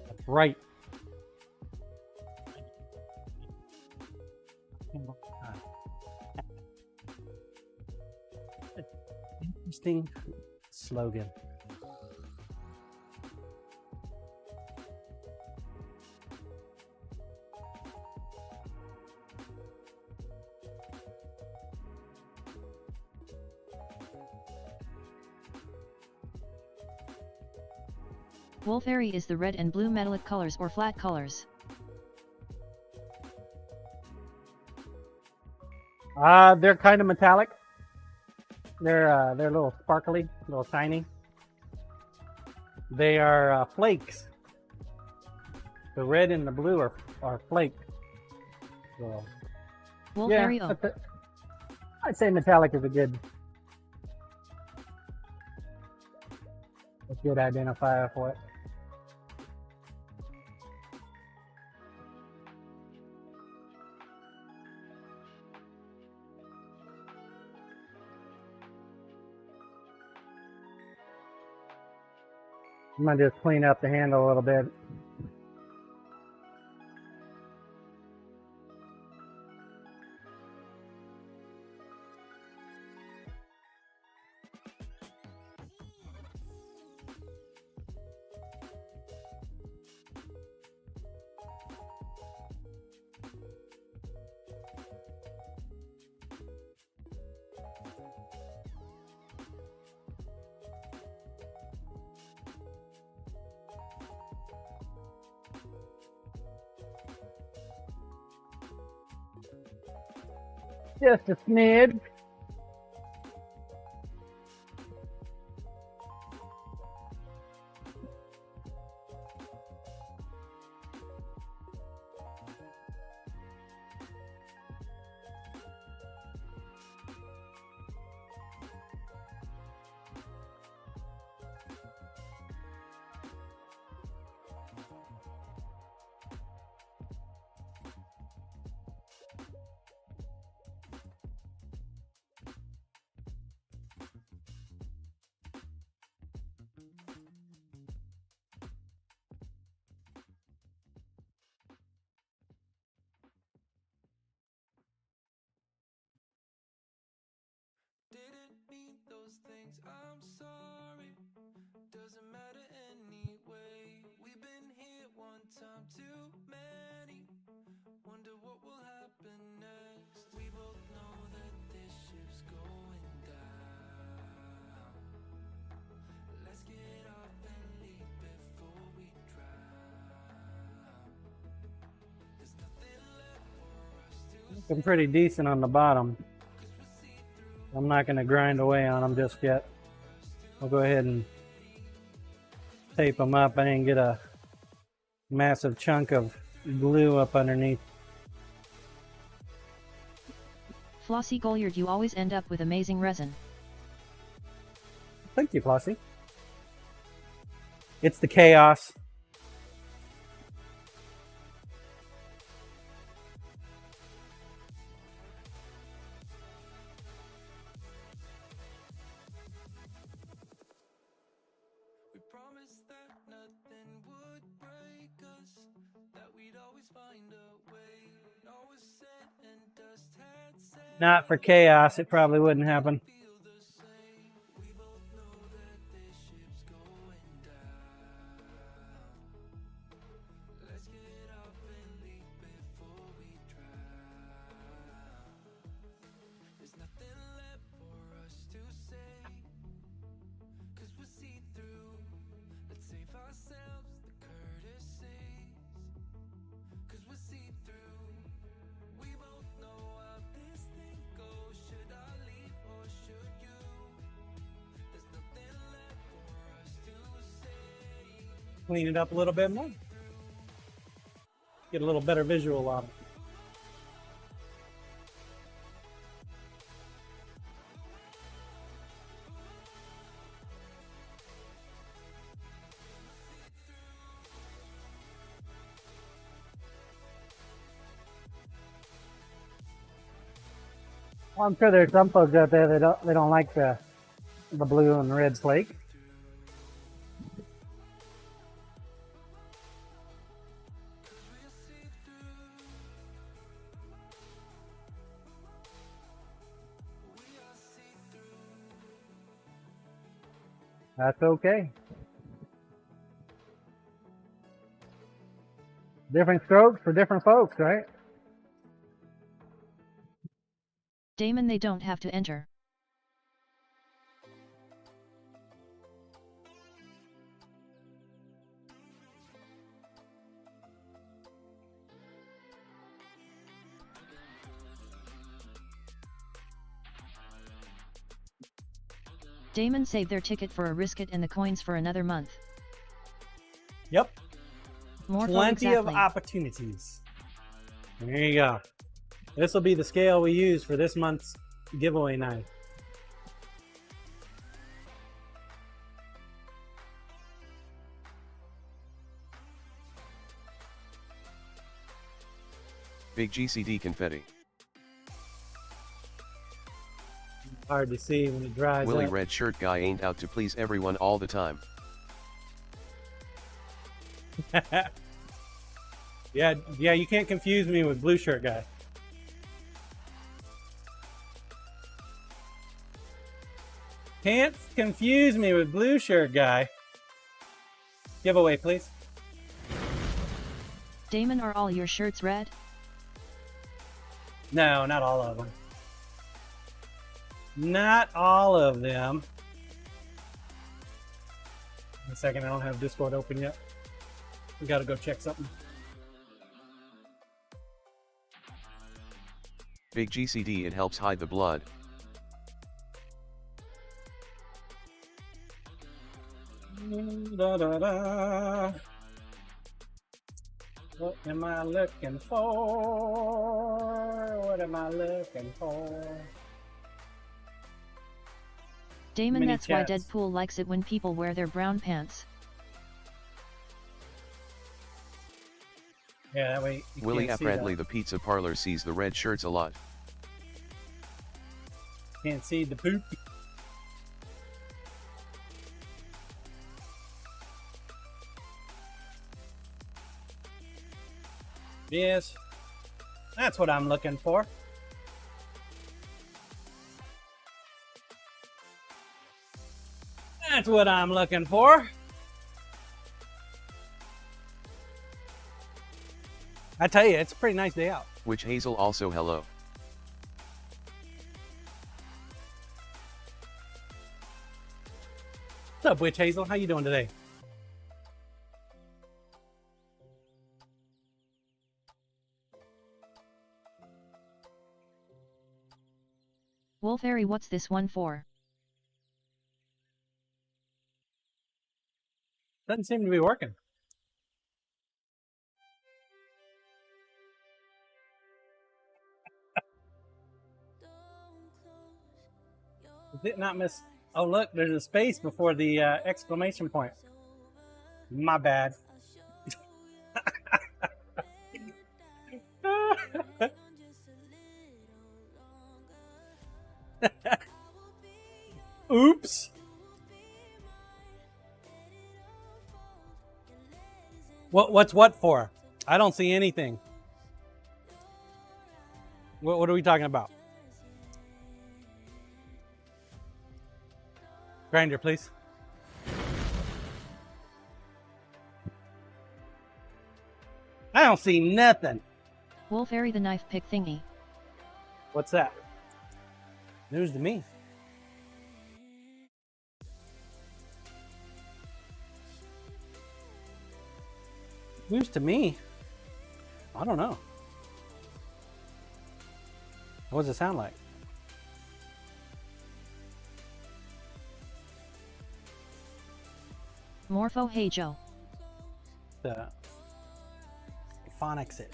S2: That's right. Interesting slogan.
S4: Wolfairy is the red and blue metallic colors or flat colors.
S2: They're kind of metallic. They're a little sparkly, a little shiny. They are flakes. The red and the blue are flakes. So,
S4: Wolfairy,
S2: yeah, I'd say metallic is a good identifier for it.
S1: I'm gonna just clean up the handle a little bit. Just a smidge.
S7: Didn't mean those things, I'm sorry. Doesn't matter anyway. We've been here one time too many. Wonder what will happen next. We both know that this ship's going down. Let's get off and leave before we drown. There's nothing left for us to
S1: Looking pretty decent on the bottom. I'm not going to grind away on them just yet. I'll go ahead and tape them up. I didn't get a massive chunk of glue up underneath.
S4: Flossie Goliard, you always end up with amazing resin.
S1: Thank you, Flossie. It's the chaos.
S7: We promised that nothing would break us, that we'd always find a way. All was said and dust had said.
S1: Not for chaos, it probably wouldn't happen.
S7: Feel the same. We both know that this ship's going down. Let's get off and leave before we drown. There's nothing left for us to say, 'cause we're see-through. Let's save ourselves the courtesies, 'cause we're see-through. We both know how this thing goes. Should I leave or should you? There's nothing left for us to say.
S1: Clean it up a little bit more. Get a little better visual on it. Well, I'm sure there's some folks out there that don't like the blue and red flake. That's okay. Different strokes for different folks, right?
S4: Damon, they don't have to enter. Damon saved their ticket for a risket and the coins for another month.
S1: Yep.
S4: More
S1: Plenty of
S4: exactly.
S1: opportunities. There you go. This will be the scale we use for this month's giveaway night.
S3: Big GCD confetti.
S1: Hard to see when it dries
S3: Willy
S1: up.
S3: red shirt guy ain't out to please everyone all the time.
S2: Yeah, you can't confuse me with blue shirt guy. Can't confuse me with blue shirt guy. Giveaway, please.
S4: Damon, are all your shirts red?
S2: No, not all of them. Not all of them. One second, I don't have Discord open yet. We gotta go check something.
S3: Big GCD, it helps hide the blood.
S2: Da, da, da. What am I looking for? What am I looking for?
S4: Damon,
S2: Mini
S4: that's why
S2: chats.
S4: Deadpool likes it when people wear their brown pants.
S2: Yeah, that way you
S3: Willie
S2: can't see
S3: Bradley, the pizza parlor, sees the red shirts a lot.
S2: Can't see the poop. Yes, that's what I'm looking for. That's what I'm looking for. I tell you, it's a pretty nice day out.
S3: Which Hazel also hello.
S2: What's up, Witch Hazel? How you doing today?
S4: Wolfairy, what's this one for?
S2: Doesn't seem to be working. Did not miss. Oh, look, there's a space before the exclamation point. My bad. Oops. What's what for? I don't see anything. What are we talking about? Grinder, please. I don't see nothing.
S4: Wolfairy, the knife pick thingy.
S2: What's that? News to me. News to me? I don't know. What does it sound like?
S4: Morpho, hey Joe.
S2: The phonics it.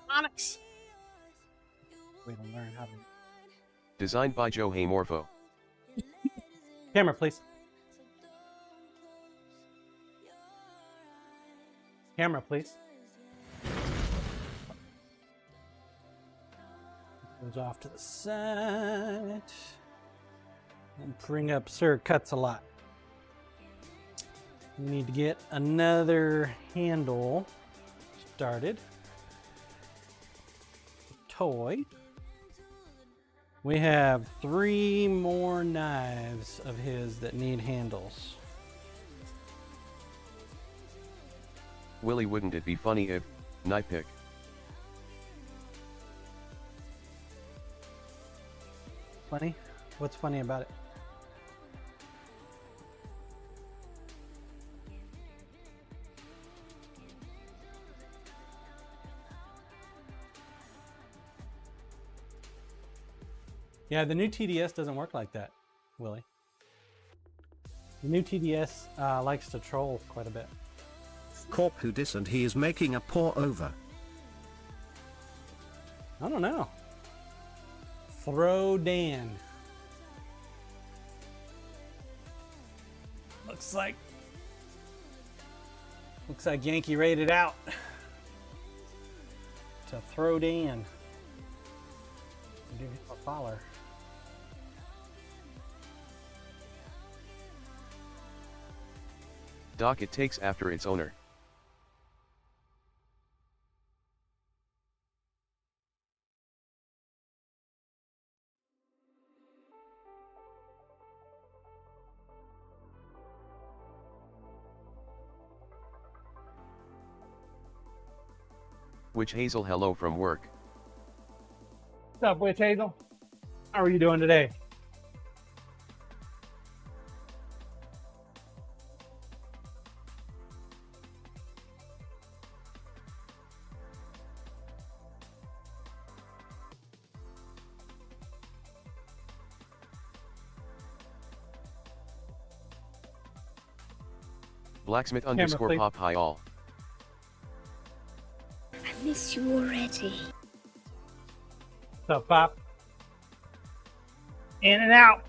S2: Phonics. We don't learn how to.
S3: Designed by Joe Morpho.
S2: Camera, please. Camera, please. Goes off to the side. And bring up Sir Cuts a Lot. We need to get another handle started. Toy. We have 3 more knives of his that need handles.
S3: Willie, wouldn't it be funny if, knife pick?
S2: Funny? What's funny about it? Yeah, the new TDS doesn't work like that, Willie. The new TDS likes to troll quite a bit.
S6: Corp who dis and he is making a pour over.
S2: I don't know. Throw Dan. Looks like Yankee rated out. to throw Dan. Give him a follow.
S3: Doc, it takes after its owner. Witch Hazel, hello from work.
S2: What's up, Witch Hazel? How are you doing today?
S3: Blacksmith
S2: Camera,
S3: _
S2: please.
S3: pop hi all.
S5: I miss you already.
S2: What's up, Pop? In and out.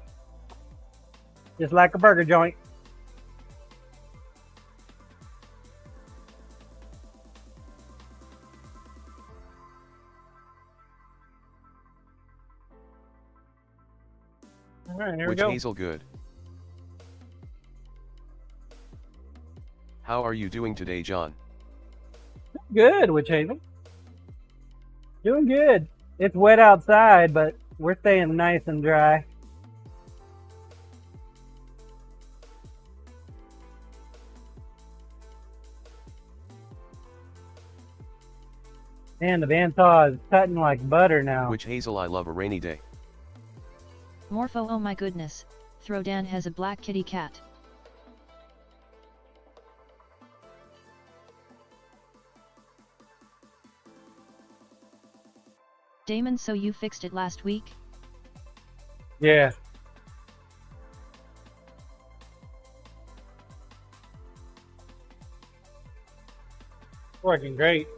S2: Just like a burger joint. All right, here we
S3: Witch
S2: go.
S3: Hazel, good. How are you doing today, John?
S2: Good, Witch Hazel. Doing good. It's wet outside, but we're staying nice and dry. And the bandsaw is cutting like butter now.
S3: Witch Hazel, I love a rainy day.
S4: Morpho, oh my goodness, Throwdan has a black kitty cat. Damon, so you fixed it last week?
S2: Yeah. Working great.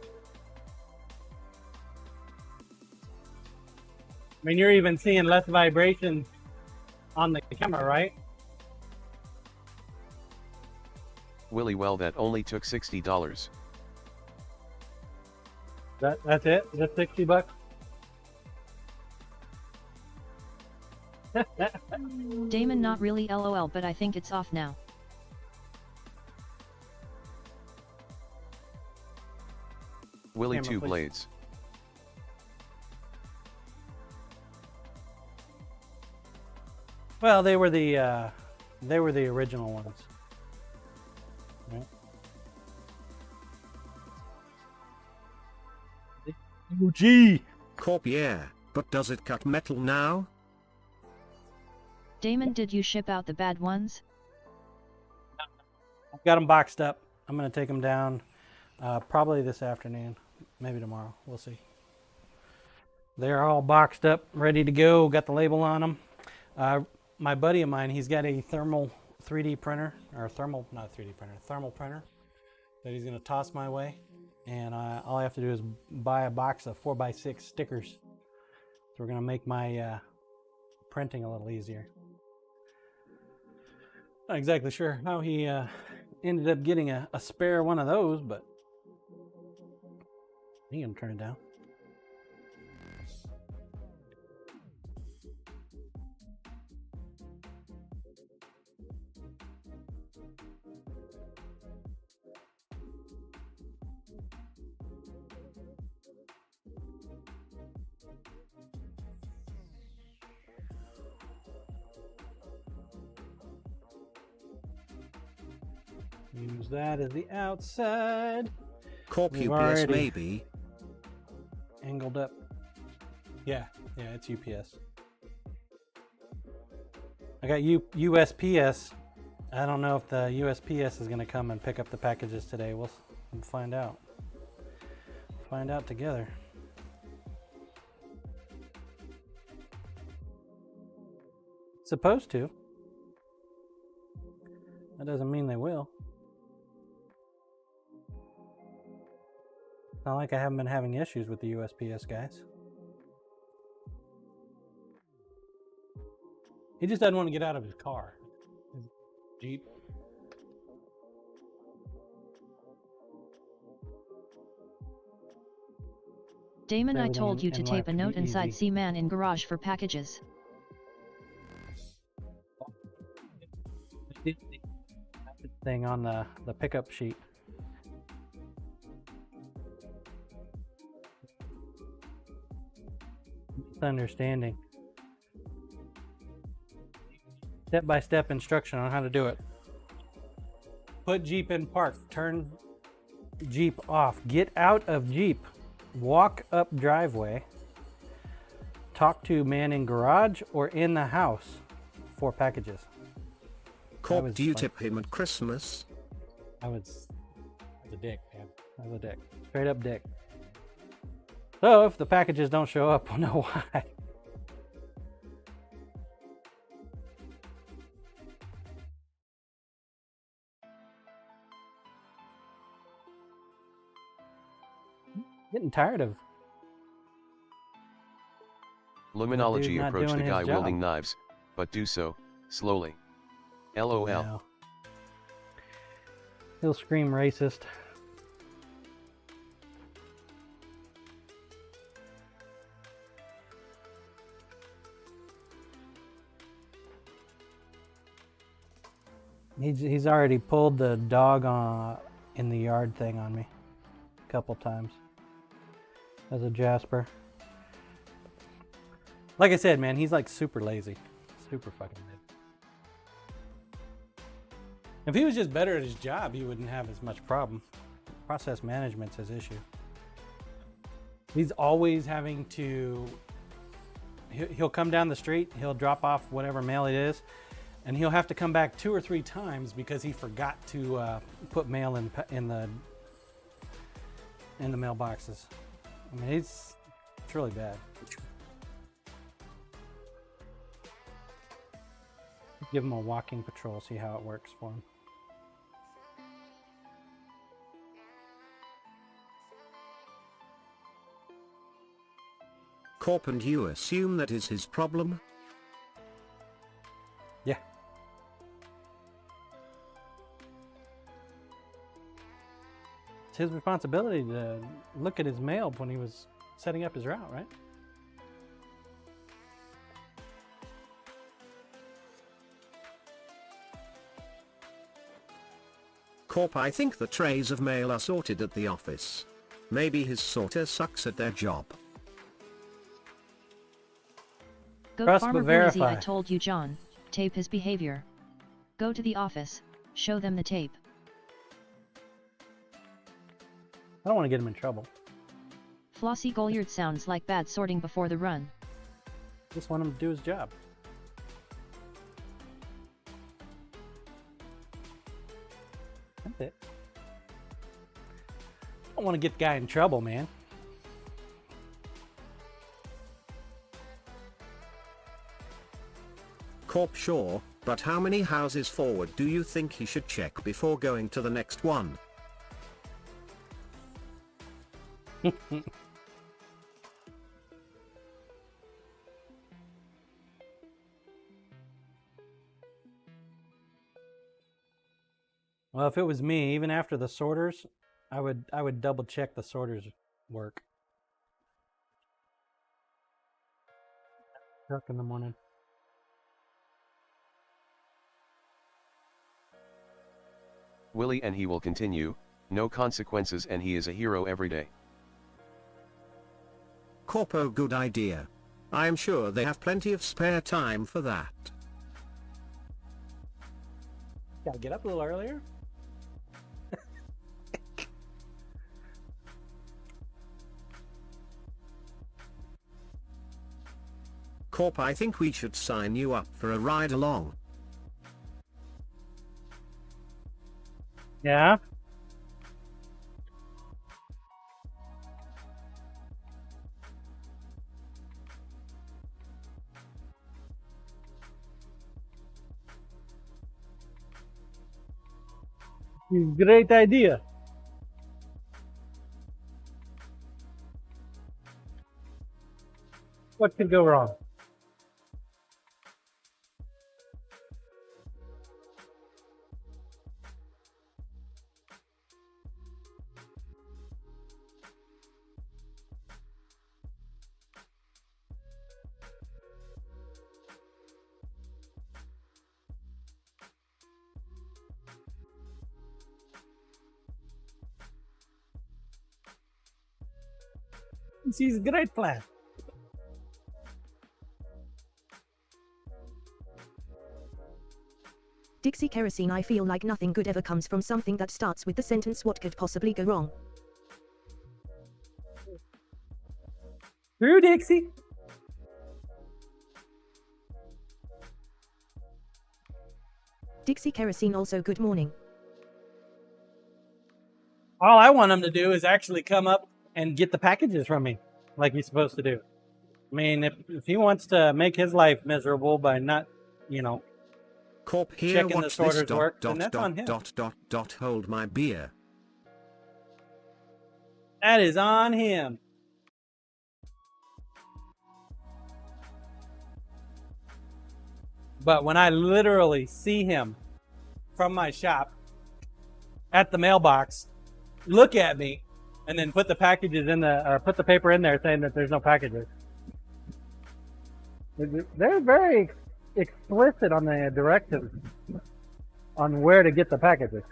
S2: I mean, you're even seeing less vibration on the camera, right?
S3: Willie, well, that only took $60.
S2: That's it? Just $60?
S4: Damon, not really LOL, but I think it's off now.
S3: Willie,
S2: Camera,
S3: 2
S2: please.
S3: blades.
S2: Well, they were the original ones. Right? OG.
S6: Corpier, but does it cut metal now?
S4: Damon, did you ship out the bad ones?
S2: I've got them boxed up. I'm going to take them down probably this afternoon, maybe tomorrow. We'll see. They're all boxed up, ready to go. Got the label on them. My buddy of mine, he's got a thermal 3D printer, or not 3D printer, thermal printer that he's going to toss my way. And all I have to do is buy a box of 4x6 stickers. So we're going to make my printing a little easier. Not exactly sure how he ended up getting a spare one of those, but he can turn it down. Use that as the outside. We've
S6: UPS
S2: already
S6: maybe.
S2: angled up. Yeah, it's UPS. I got USPS. I don't know if the USPS is going to come and pick up the packages today. We'll find out. Find out together. Supposed to. That doesn't mean they will. Not like I haven't been having issues with the USPS guys. He just doesn't want to get out of his car. His Jeep.
S4: Damon, I
S1: everything
S4: told you to
S1: in
S4: tape
S1: life
S4: a
S1: to be
S4: note inside
S1: easy.
S4: C-Man in garage for packages.
S1: Thing on the pickup sheet. Misunderstanding. Step-by-step instruction on how to do it. Put Jeep in park. Turn Jeep off. Get out of Jeep. Walk up driveway. Talk to man in garage or in the house for packages.
S6: Corp, do you tip him at Christmas?
S1: I was a dick, man. I was a dick. Straight up dick. So if the packages don't show up, we'll know why. Getting tired of
S3: Luminology
S1: not
S3: approach the
S1: doing his
S3: guy
S1: job.
S3: wielding knives, but do so slowly. LOL.
S1: No. He'll scream racist. He's already pulled the dog in the yard thing on me a couple times as a Jasper. Like I said, man, he's like super lazy. Super fucking lazy. If he was just better at his job, he wouldn't have as much problem. Process management's his issue. He's always having to... He'll come down the street, he'll drop off whatever mail it is, and he'll have to come back 2 or 3 times because he forgot to put mail in the mailboxes. I mean, it's really bad. Give him a walking patrol, see how it works for him.
S6: Corp, and you assume that is his problem?
S1: Yeah. It's his responsibility to look at his mail when he was setting up his route, right?
S6: Corp, I think the trays of mail are sorted at the office. Maybe his sorter sucks at their job.
S4: Goat
S1: Trust
S4: Farmer
S1: but
S4: Boise, I
S1: verify.
S4: told you, John. Tape his behavior. Go to the office. Show them the tape.
S1: I don't want to get him in trouble.
S4: Flossie Goliard sounds like bad sorting before the run.
S1: Just want him to do his job. That's it. I don't want to get the guy in trouble, man.
S6: Corp, sure, but how many houses forward do you think he should check before going to the next one?
S1: Well, if it was me, even after the sorters, I would double check the sorters work. Truck in the morning.
S3: Willie, and he will continue, no consequences, and he is a hero every day.
S6: Corpo, good idea. I am sure they have plenty of spare time for that.
S1: Gotta get up a little earlier.
S6: Corp, I think we should sign you up for a ride along.
S1: Yeah. Great idea. What could go wrong?
S2: She's a great plan.
S9: Dixie Kerosene. I feel like nothing good ever comes from something that starts with the sentence "What could possibly go wrong?"
S2: True, Dixie.
S9: Dixie Kerosene. Also, good morning.
S2: All I want him to do is actually come up and get the packages from me, like he's supposed to do. I mean, if he wants to make his life miserable by not, you know,
S6: Corp here,
S2: checking the
S6: watch this
S2: sorter's work, then that's on him.
S6: hold my beer.
S2: That is on him. But when I literally see him from my shop at the mailbox, look at me, and then put the packages in the, or put the paper in there saying that there's no packages. They're very explicit on the directives on where to get the packages.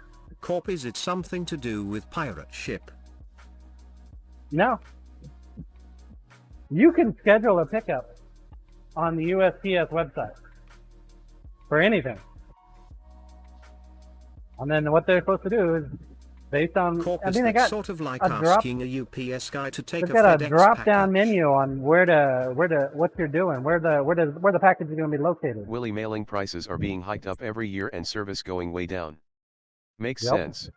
S6: Corp, is it something to do with pirate ship?
S1: No. You can schedule a pickup on the USPS website for anything. And then what they're supposed to do is based on,
S6: Corp,
S1: I
S6: is
S1: mean, they
S6: that
S1: got
S6: sort of like
S1: a drop,
S6: asking a UPS guy to take
S1: they've
S6: a
S1: got a
S6: FedEx
S1: drop down
S6: package.
S1: menu on where to what you're doing, where the package is going to be located.
S3: Willie, mailing prices are being hiked up every year and service going way down. Makes
S1: Yep.
S3: sense.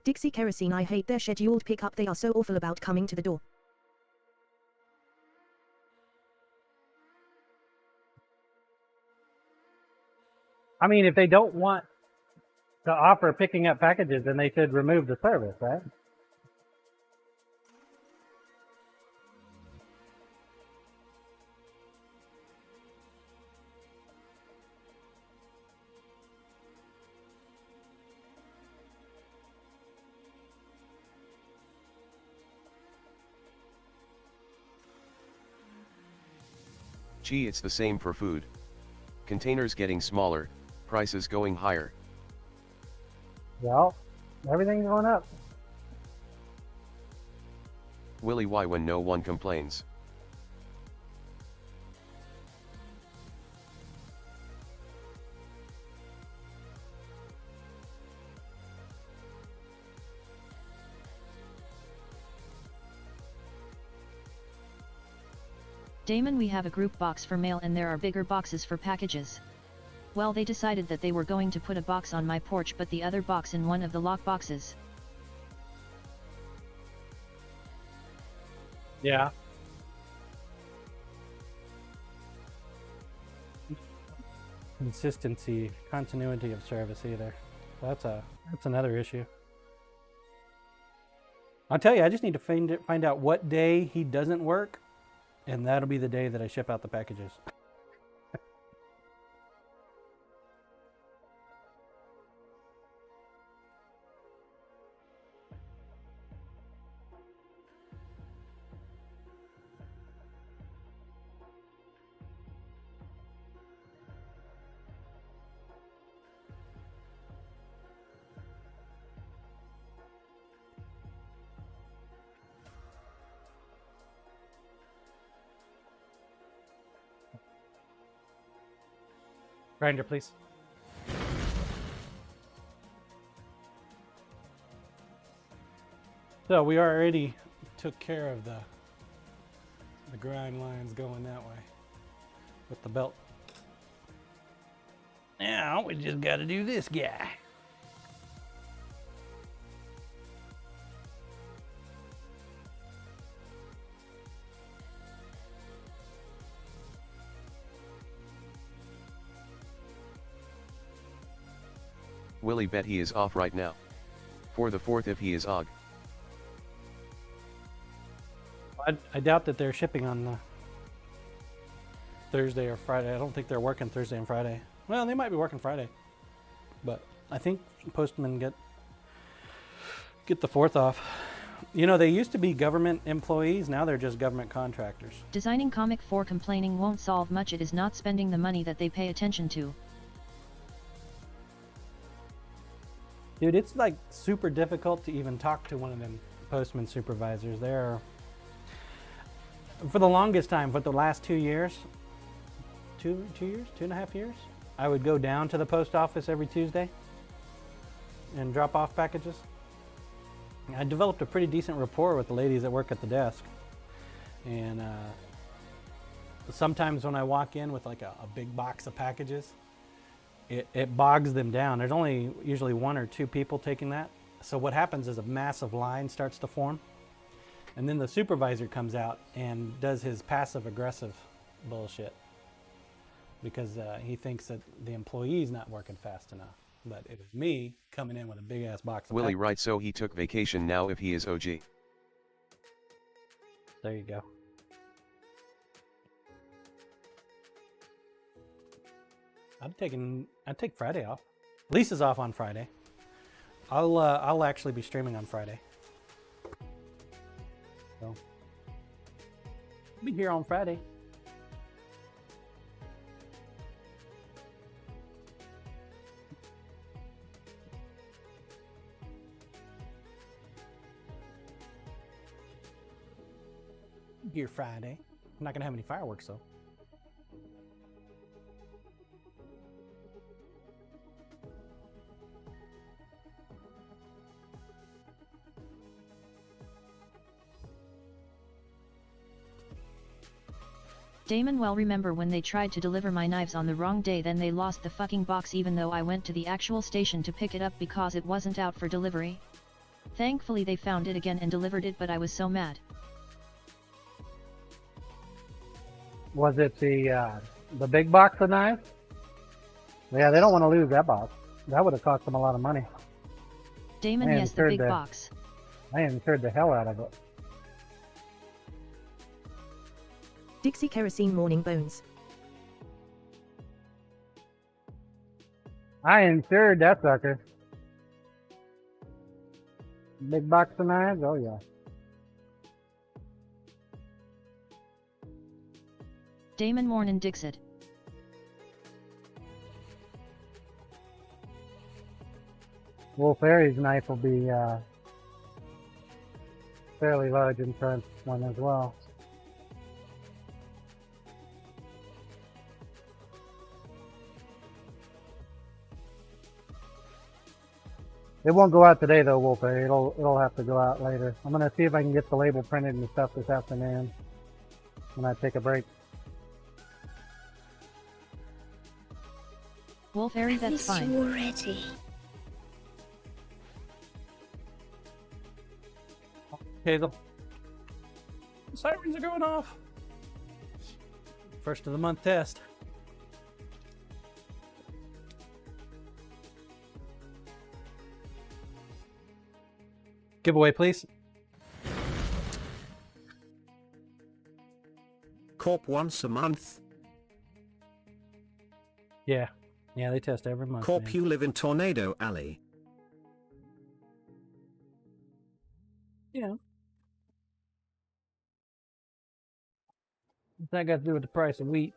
S9: Dixie Kerosene. I hate their scheduled pickup. They are so awful about coming to the door.
S1: I mean, if they don't want to offer picking up packages, then they should remove the service, right?
S3: Gee, it's the same for food. Containers getting smaller, prices going higher.
S1: Well, everything's going up.
S3: Willie, why when no one complains?
S4: Damon, we have a group box for mail and there are bigger boxes for packages. Well, they decided that they were going to put a box on my porch but the other box in one of the lock boxes.
S2: Yeah. Consistency, continuity of service either. That's another issue. I'll tell you, I just need to find out what day he doesn't work, and that'll be the day that I ship out the packages. Grinder, please. So we already took care of the grind lines going that way with the belt. Now we just got to do this guy.
S3: Willie, bet he is off right now. For the 4th if he is og.
S2: I doubt that they're shipping on Thursday or Friday. I don't think they're working Thursday and Friday. Well, they might be working Friday, but I think postmen get the 4th off. You know, they used to be government employees. Now they're just government contractors.
S4: Designing comic for complaining won't solve much. It is not spending the money that they pay attention to.
S2: Dude, it's like super difficult to even talk to one of them postman supervisors. They're, for the longest time, for the last 2 years, 2.5 years, I would go down to the post office every Tuesday and drop off packages. I developed a pretty decent rapport with the ladies that work at the desk. And sometimes when I walk in with like a big box of packages, it bogs them down. There's only usually 1 or 2 people taking that. So what happens is a massive line starts to form. And then the supervisor comes out and does his passive aggressive bullshit. Because he thinks that the employee's not working fast enough. But it was me coming in with a big ass box of
S3: Willie
S2: packages.
S3: writes, so he took vacation now if he is OG.
S2: There you go. I'd take Friday off. Lisa's off on Friday. I'll actually be streaming on Friday. So I'll be here on Friday. Here Friday. I'm not gonna have any fireworks though.
S4: Damon, well, remember when they tried to deliver my knives on the wrong day, then they lost the fucking box even though I went to the actual station to pick it up because it wasn't out for delivery? Thankfully they found it again and delivered it, but I was so mad.
S1: Was it the big box of knives? Yeah, they don't want to lose that box. That would have cost them a lot of money.
S4: Damon, yes, the big box.
S1: I insured the hell out of it.
S9: Dixie Kerosene Morning Bones.
S1: I insured that sucker. Big box of knives? Oh yeah.
S4: Damon Mornin Dixit.
S1: Wolf Harry's knife will be fairly large in front one as well. It won't go out today though, Wolf Harry. It'll have to go out later. I'm gonna see if I can get the label printed and stuff this afternoon when I take a break.
S4: Wolf Harry, that's fine.
S5: already.
S2: Okay, the sirens are going off. First of the month test. Giveaway, please.
S6: Corp once a month.
S2: Yeah. Yeah, they test every month.
S6: Corp,
S2: man.
S6: you live in Tornado Alley.
S2: Yeah. What's that got to do with the price of wheat?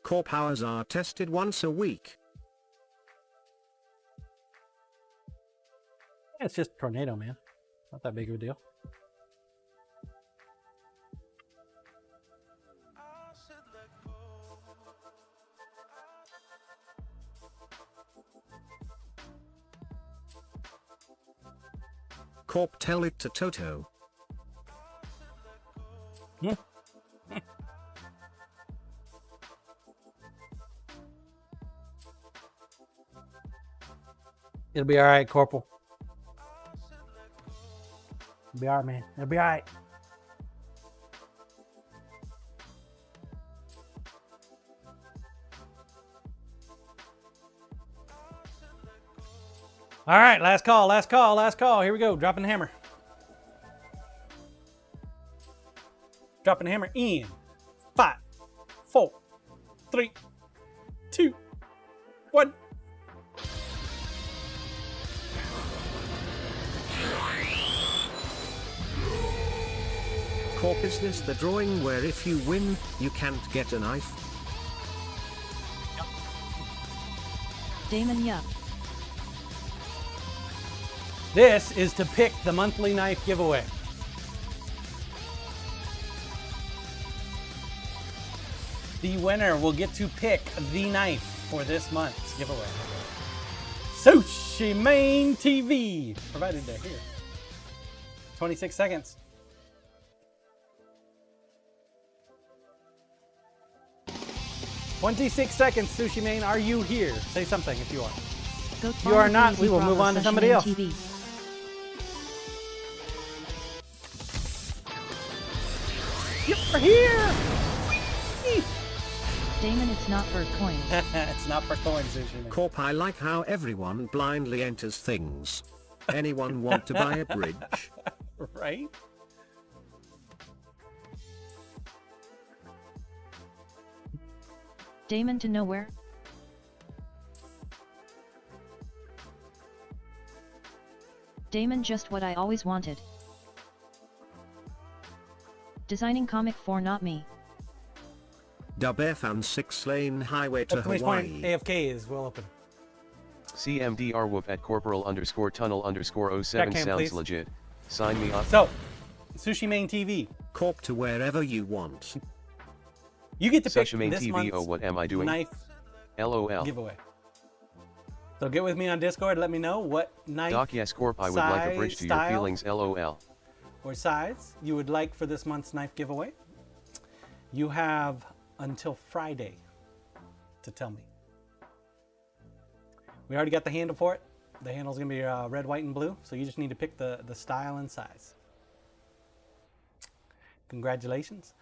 S6: Corp hours are tested once a week.
S2: Yeah, it's just a tornado, man. Not that big of a deal.
S6: Corp, tell it to Toto.
S2: It'll be all right, Corporal. It'll be all right, man. It'll be all right. All right, last call, last call, last call. Here we go. Dropping the hammer. Dropping the hammer in 5, 4, 3, 2, 1.
S6: Corp, is this the drawing where if you win, you can't get a knife?
S4: Damon, yup.
S2: This is to pick the monthly knife giveaway. The winner will get to pick the knife for this month's giveaway. Sushi Main TV, provided they're here. 26 seconds. Sushi Main, are you here? Say something if you are.
S4: Goat
S2: You are
S4: Farmer
S2: not.
S4: Bluesy
S2: We will
S4: Bravo
S2: move on to
S4: Sushi
S2: somebody
S4: Man
S2: else.
S4: TV.
S2: You're here!
S4: Damon, it's not for coins.
S2: It's not for coins, Sushi Man.
S6: Corp, I like how everyone blindly enters things. Anyone want to buy a bridge?
S2: Right?
S4: Damon to nowhere. Damon, just what I always wanted. Designing comic for not me.
S6: Dub found 6-lane highway to Hawaii.
S2: AFK is well open.
S3: CMDR whoop at corporal_tunnel_07
S2: Cam,
S3: sounds
S2: please.
S3: legit. Sign me up.
S2: So, Sushi Main TV.
S6: Corp to wherever you want.
S2: You get to pick
S3: Sushi Main
S2: this
S3: TV,
S2: month's
S3: oh what am I doing?
S2: knife
S3: LOL.
S2: giveaway. So get with me on Discord. Let me know what knife
S3: Doc yes Corp, I would like a bridge to your
S2: style,
S3: feelings LOL.
S2: or size you would like for this month's knife giveaway. You have until Friday to tell me. We already got the handle for it. The handle's gonna be red, white, and blue. So you just need to pick the style and size. Congratulations.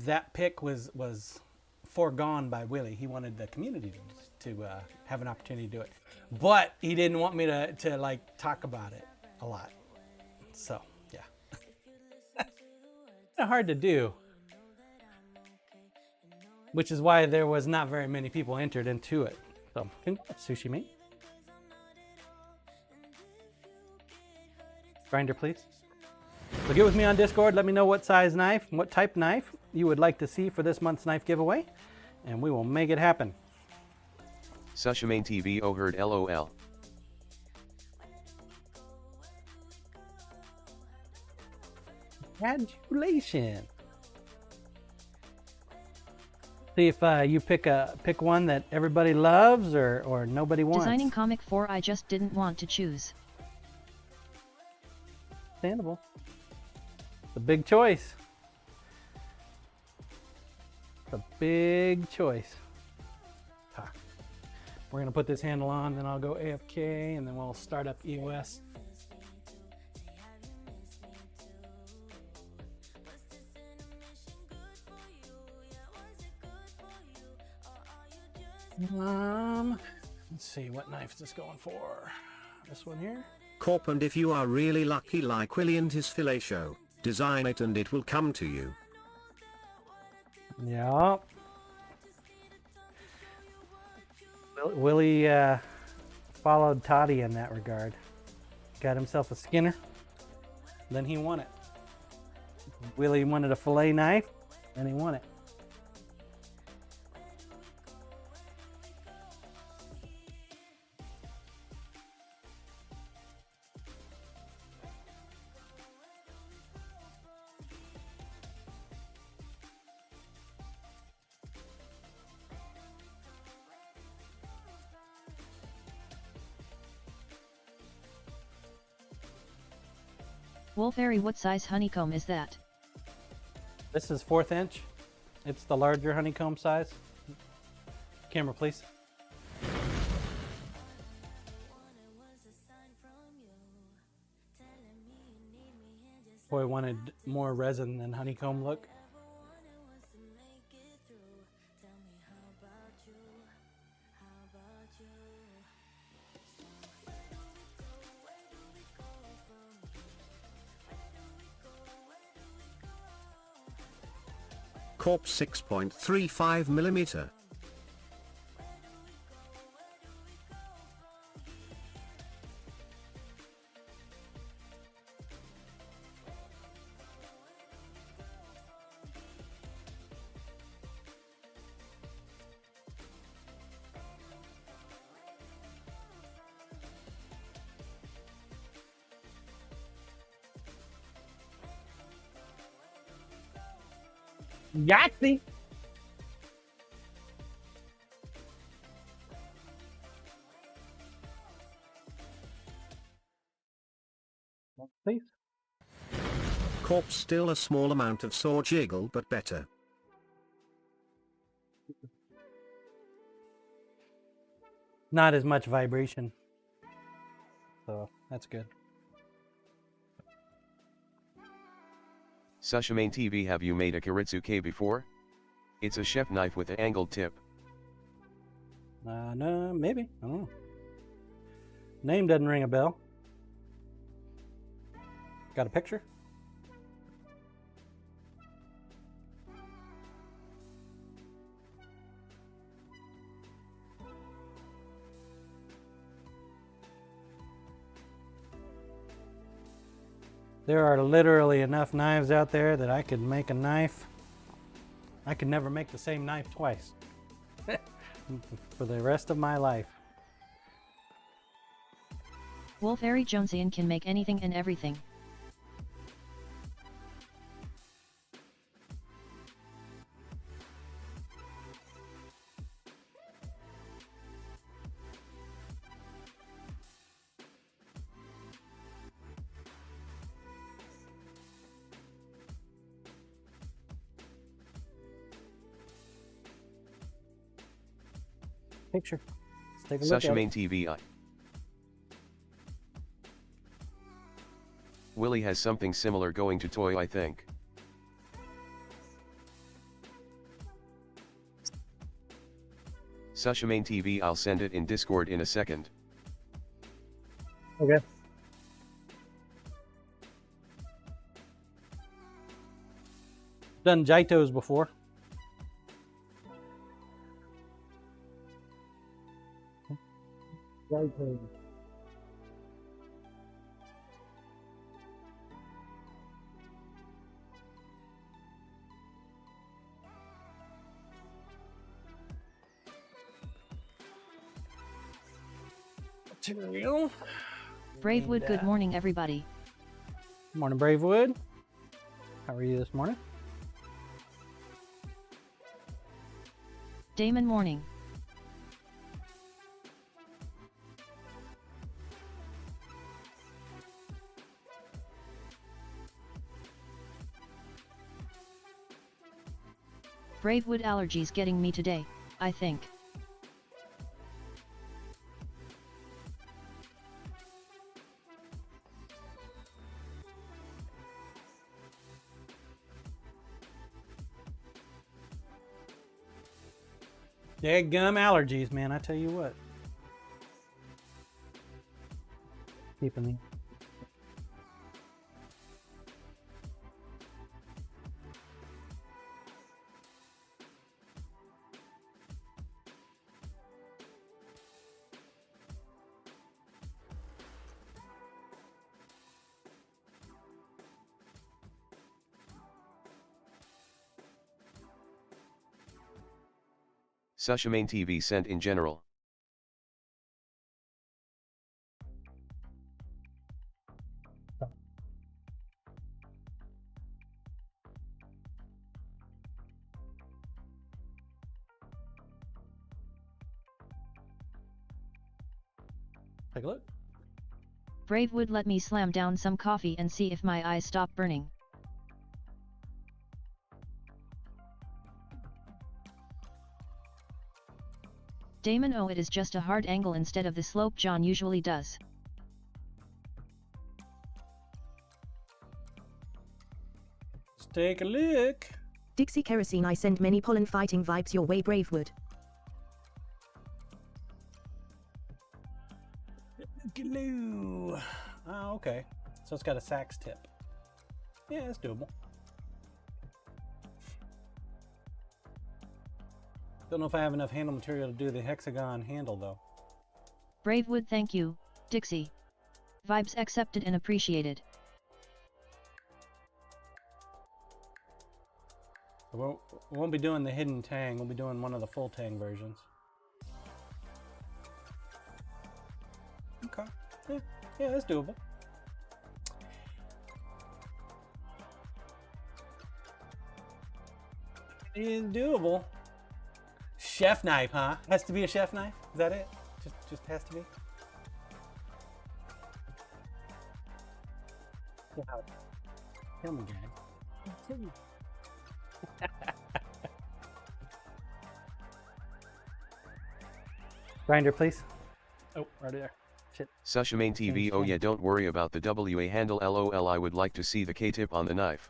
S2: That pick was foregone by Willie. He wanted the community to have an opportunity to do it, but he didn't want me to like talk about it a lot. So yeah, hard to do, which is why there was not very many people entered into it. So congrats, Sushi Mate. Grinder, please. So get with me on Discord. Let me know what size knife, what type knife you would like to see for this month's knife giveaway, and we will make it happen.
S3: Sushi Main TV, oh heard LOL.
S2: Congratulations. See if you pick one that everybody loves or nobody wants.
S4: Designing comic for I just didn't want to choose.
S2: Understandable. It's a big choice. It's a big choice. We're gonna put this handle on, then I'll go AFK, and then we'll start up EOS. Let's see, what knife is this going for? This one here?
S6: Corp, and if you are really lucky like Willie and his fillet show, design it and it will come to you.
S2: Yeah. Willie followed Toddy in that regard. Got himself a Skinner, then he won it. Willie wanted a fillet knife, and he won it.
S4: Wolfberry, what size honeycomb is that?
S2: This is 1/4 inch. It's the larger honeycomb size. Camera, please. Boy wanted more resin than honeycomb look.
S6: Corp 6.35 millimeter.
S2: Yahtzee! Please.
S6: Corpse still a small amount of saw jiggle but better.
S2: Not as much vibration. So that's good.
S3: Sushimane TV, have you made a Kiritsuke before? It's a chef knife with an angled tip.
S2: No, maybe. I don't know. Name doesn't ring a bell. Got a picture? There are literally enough knives out there that I could make a knife. I could never make the same knife twice for the rest of my life.
S4: Wolfberry Jonesian can make anything and everything.
S2: Picture. Let's take a look at
S3: Sushimane
S2: it.
S3: TV. Willie has something similar going to toy, I think. Sushimane TV, I'll send it in Discord in a second.
S1: Okay.
S2: Done Jaitos before. Material.
S4: Bravewood, good morning everybody.
S2: Morning, Bravewood. How are you this morning?
S4: Damon, morning. Bravewood allergies getting me today, I think.
S2: Gum allergies, man, I tell you what. Keeping the
S3: Sushimane TV sent in general.
S2: take a look.
S4: Bravewood, let me slam down some coffee and see if my eyes stop burning. Damon, oh, it is just a hard angle instead of the slope John usually does.
S2: Let's take a look.
S9: Dixie Kerosene, I send many pollen fighting vibes your way, Bravewood.
S2: Glue. Oh, okay. So it's got a sax tip. Yeah, it's doable. Don't know if I have enough handle material to do the hexagon handle though.
S4: Bravewood, thank you, Dixie. Vibes accepted and appreciated.
S2: We won't be doing the hidden tang, we'll be doing one of the full tang versions. Okay. Yeah, that's doable. It's doable. Chef knife, huh? Has to be a chef knife? Is that it? Just has to be? Wow. Tell me, Dad. Tell me.
S1: Grinder, please.
S2: Oh, right there. Shit.
S3: Sushimane TV. Oh yeah, don't worry about the WA handle. LOL. I would like to see the K-tip on the knife.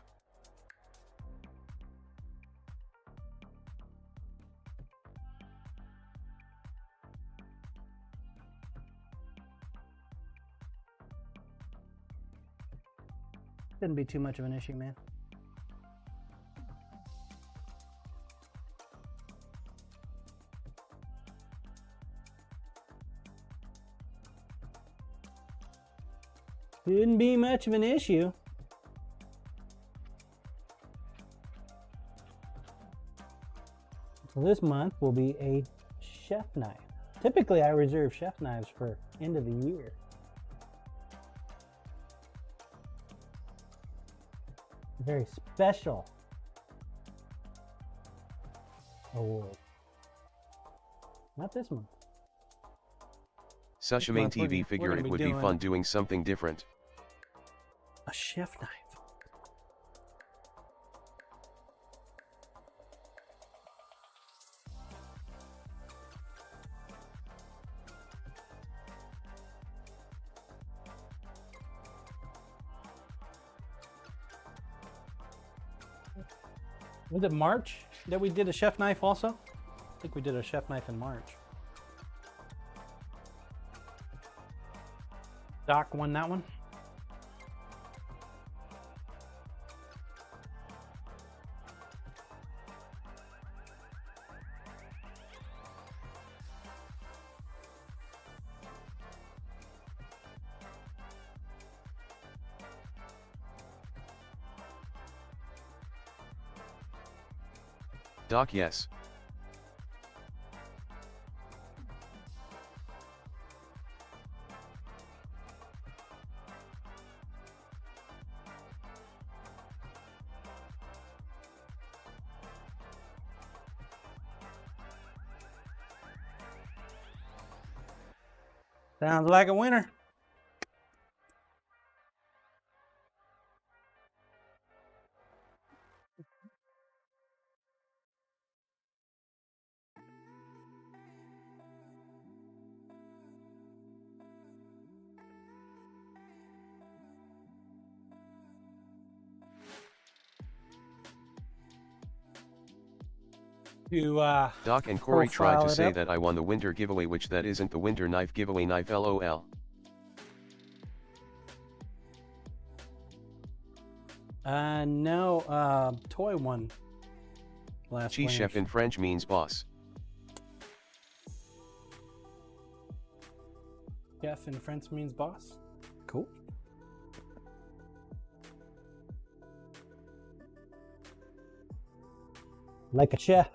S1: Shouldn't be too much of an issue, man.
S2: Shouldn't be much of an issue. So this month will be a chef knife. Typically, I reserve chef knives for end of the year. Very special award. Not this month.
S3: Sushimane TV. Figure it would be fun doing something different.
S2: A chef knife. Was it March that we did a chef knife also? I think we did a chef knife in March. Doc won that one.
S3: Doc, yes.
S2: Sounds like a winner.
S3: Doc and Corey tried
S2: profile
S3: to
S2: it
S3: say
S2: up.
S3: that I won the winter giveaway, which that isn't the winter knife giveaway. Knife LOL.
S2: No, toy one. Last
S3: Cheese chef in French means boss.
S2: Chef in French means boss. Cool. Like a chef.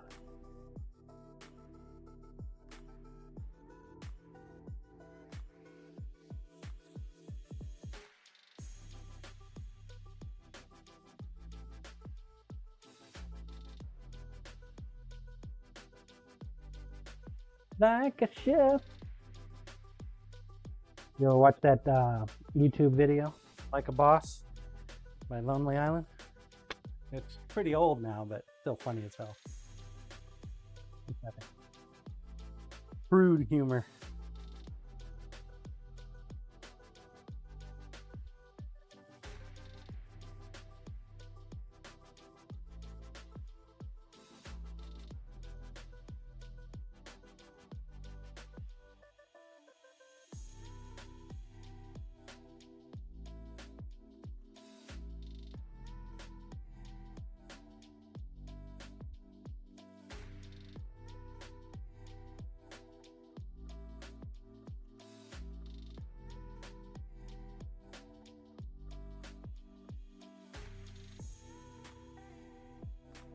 S2: Like a chef. You ever watch that YouTube video, Like a Boss, by Lonely Island? It's pretty old now, but still funny as hell. Crude humor.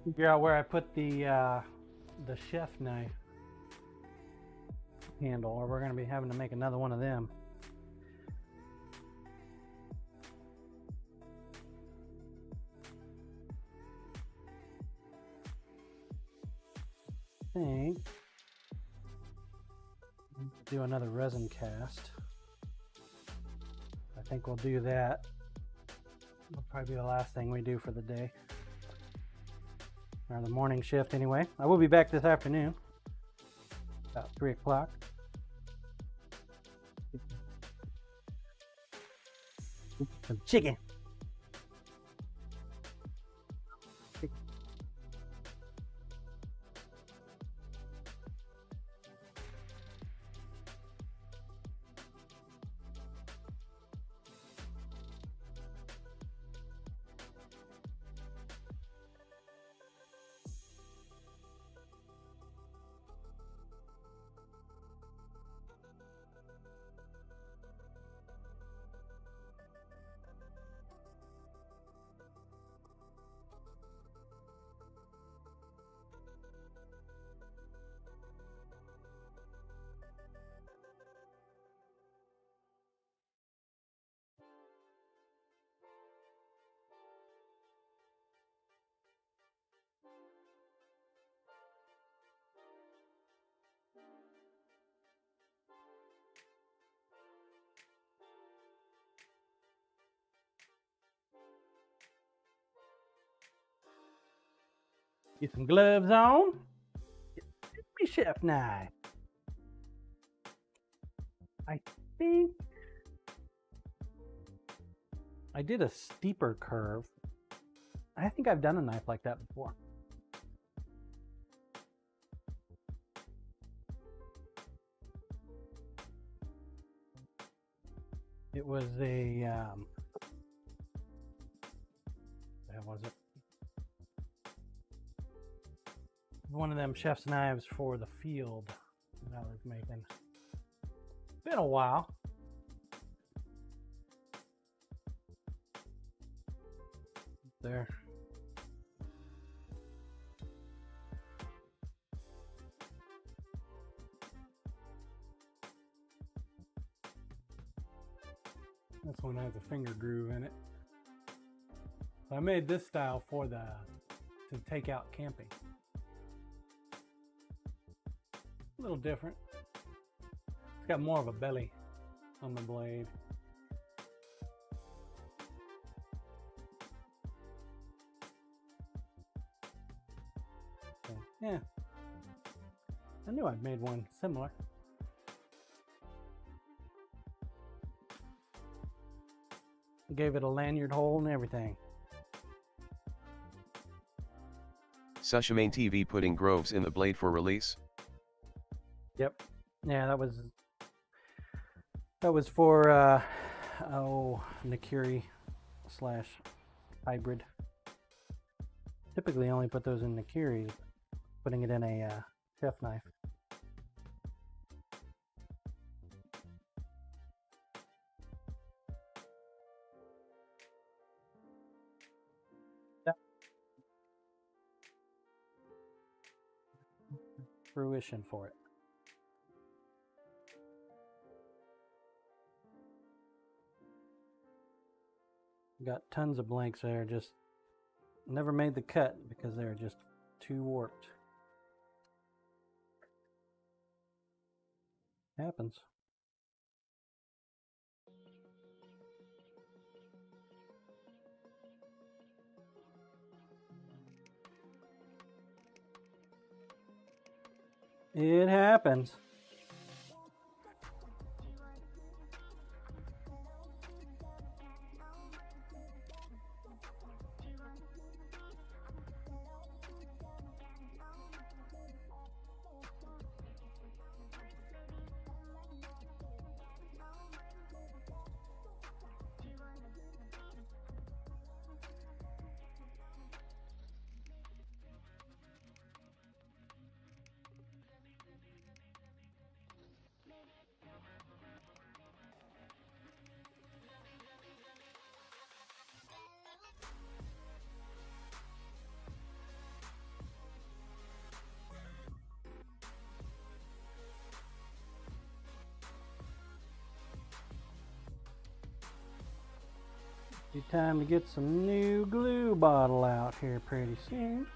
S2: Figure out where I put the chef knife handle, or we're going to be having to make another one of them. think do another resin cast. I think we'll do that. It'll probably be the last thing we do for the day. Or the morning shift anyway. I will be back this afternoon. About 3 o'clock. Some chicken. Get some gloves on. Get my chef knife. I think I did a steeper curve. I think I've done a knife like that before. It was a, what was it? One of them chef's knives for the field that I was making. Been a while. There. This one has a finger groove in it. So I made this style for to take out camping. A little different. It's got more of a belly on the blade. So, yeah. I knew I'd made one similar. Gave it a lanyard hole and everything.
S3: Sushimane TV putting groves in the blade for release.
S2: Yep. Yeah, that was for Nakiri / hybrid. Typically only put those in Nakiri, putting it in a chef knife. Yep. Fruition for it. Got tons of blanks there, just never made the cut because they're just too warped. Happens. It happens. Be time to get some new glue bottle out here pretty soon.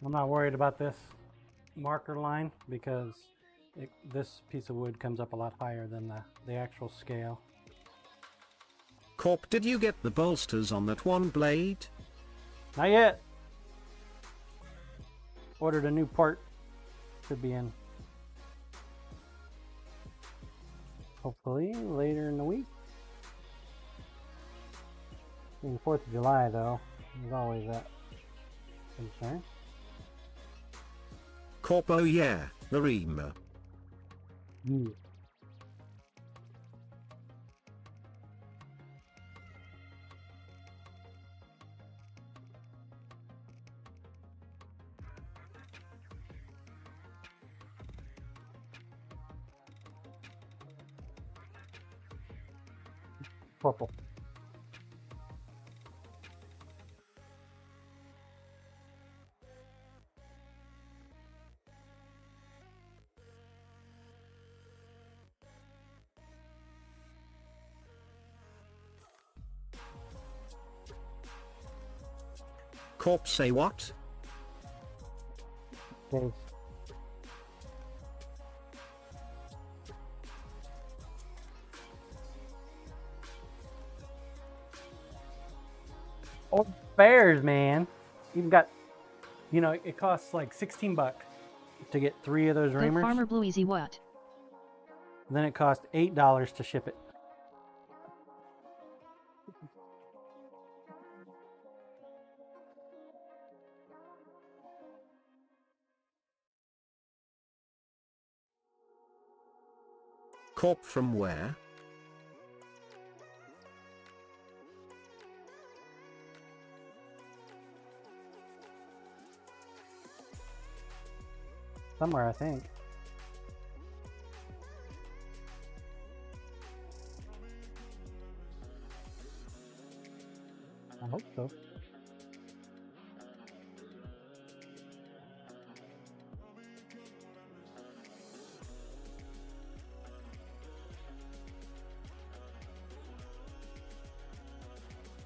S2: I'm not worried about this marker line because this piece of wood comes up a lot higher than the actual scale.
S6: Corp, did you get the bolsters on that one blade?
S2: Not yet. Ordered a new part. Should be in hopefully later in the week. Being 4th of July though, there's always that concern.
S6: Corp, oh yeah, the reamer.
S2: Purple.
S6: Corp, say what?
S2: Okay. Oh, bears, man. Even got, you know, it costs like 16 bucks to get 3 of those
S4: Go
S2: reamers.
S4: Farmer Blue Easy what?
S2: Then it cost $8 to ship it.
S6: Corp, from where?
S2: Somewhere, I think. I hope so.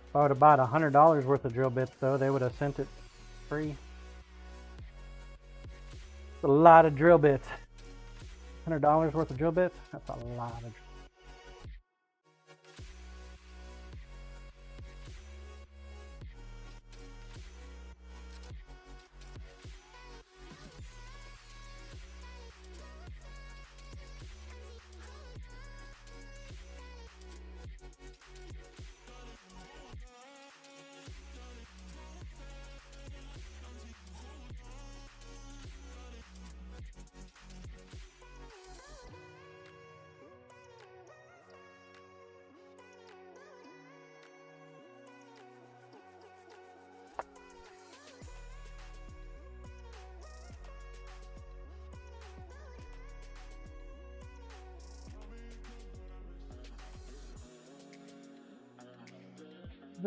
S2: If I would have bought $100 worth of drill bits, though, they would have sent it free. It's a lot of drill bits. $100 worth of drill bits? That's a lot of drill.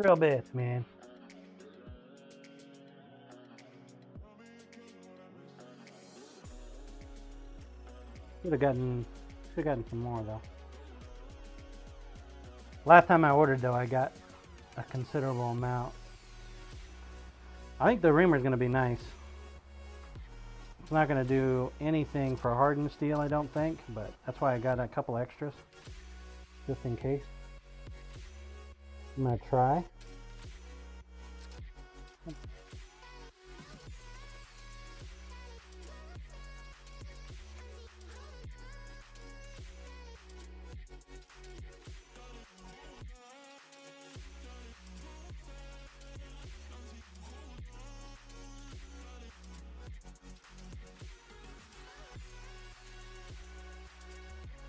S2: Drill bits, man. Should have gotten some more though. Last time I ordered though, I got a considerable amount. I think the reamer is going to be nice. It's not going to do anything for hardened steel, I don't think, but that's why I got a couple extras just in case. I'm going to try.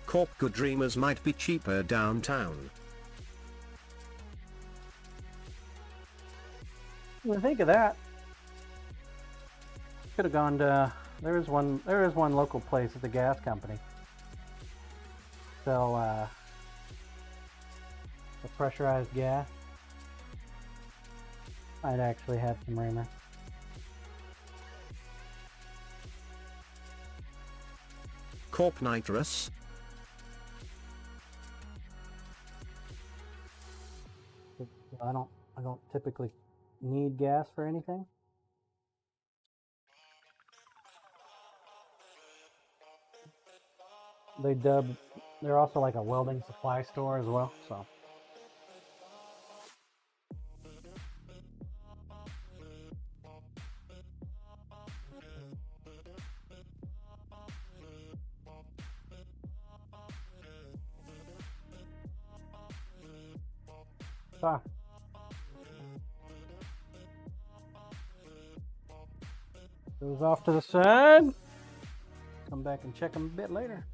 S6: Corp, good dreamers might be cheaper downtown.
S2: What do you think of that? Could have gone to. There is one local place at the gas company. Sell the pressurized gas. I'd actually have some reamer.
S6: Corp, nitrous.
S2: I don't typically need gas for anything.
S1: They're also like a welding supply store as well. So ah. Goes off to the side. Come back and check them a bit later.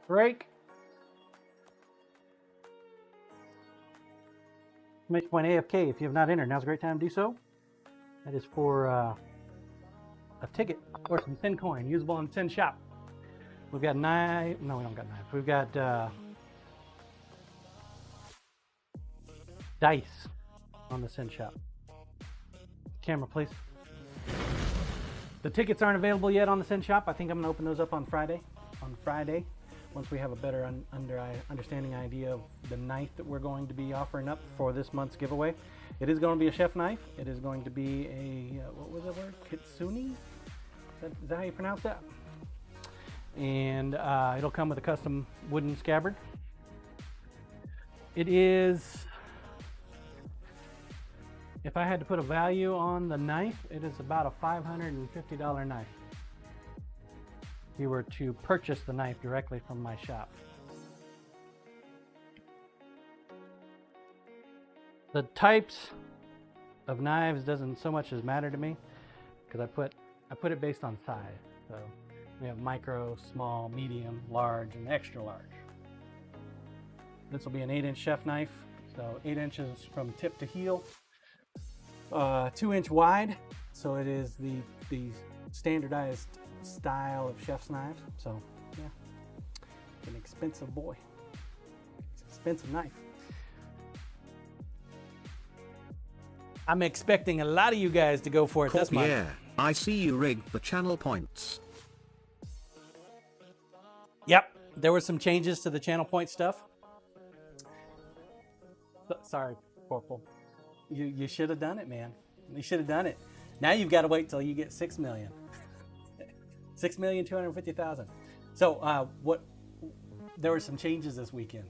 S1: Break. Exclamation point AFK. If you have not entered, now's a great time to do so. That is for a ticket or some thin coin usable in the tin shop. We've got knives. No, we don't got knives. We've got dice on the tin shop. Camera, please. The tickets aren't available yet on the Sin Shop. I think I'm going to open those up on Friday. Once we have a better understanding idea of the knife that we're going to be offering up for this month's giveaway. It is going to be a chef knife. It is going to be a, what was that word? Kitsune? Is that how you pronounce that? And it'll come with a custom wooden scabbard. It is, if I had to put a value on the knife, it is about a $550 knife. If you were to purchase the knife directly from my shop. The types of knives doesn't so much as matter to me because I put it based on size. So we have micro, small, medium, large, and extra large. This will be an 8-inch chef knife, so 8 inches from tip to heel, 2-inch wide. So it is the standardized style of chef's knives. So yeah, it's an expensive boy. It's an expensive knife. I'm expecting a lot of you guys to go for it this month.
S6: Yeah, I see you rigged the channel points.
S2: Yep, there were some changes to the channel point stuff. Sorry, Corporal. You should have done it, man. You should have done it. Now you've got to wait till you get 6 million. 6,250,000. So there were some changes this weekend.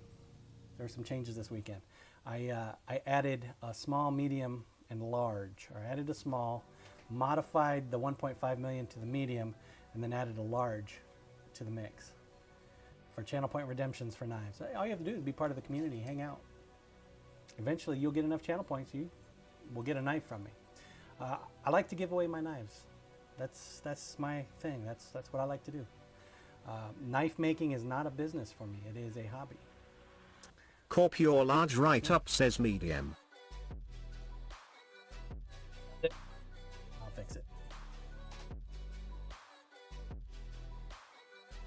S2: I added a small, medium, and large. Or I added a small, modified the 1.5 million to the medium, and then added a large to the mix for channel point redemptions for knives. All you have to do is be part of the community, hang out. Eventually, you'll get enough channel points, you will get a knife from me. I like to give away my knives. That's my thing. That's what I like to do. Knife making is not a business for me. It is a hobby.
S6: Corp, your large write-up says medium.
S2: I'll fix it.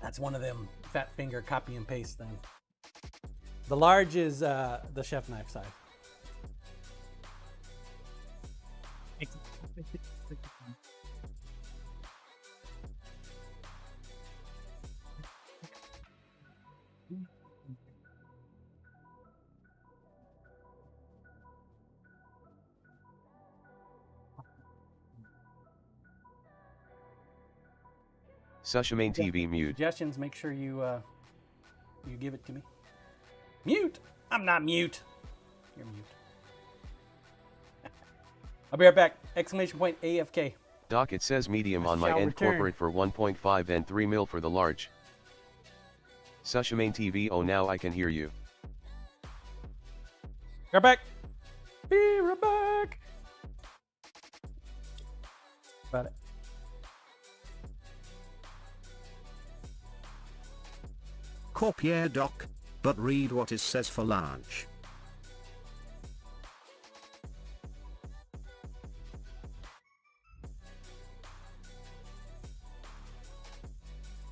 S2: That's one of them fat finger copy and paste things. The large is the chef knife size.
S3: Sushimane TV mute.
S2: Suggestions, make sure you give it to me. Mute? I'm not mute. You're mute. I'll be right back. Exclamation point AFK.
S3: Doc, it says medium on my
S2: Shall
S3: end,
S2: return.
S3: corporate for 1.5 and 3 mil for the large. Sushimane TV, oh now I can hear you.
S2: Right back. Be right back. Got it.
S6: Corp, yeah, Doc, but read what it says for large.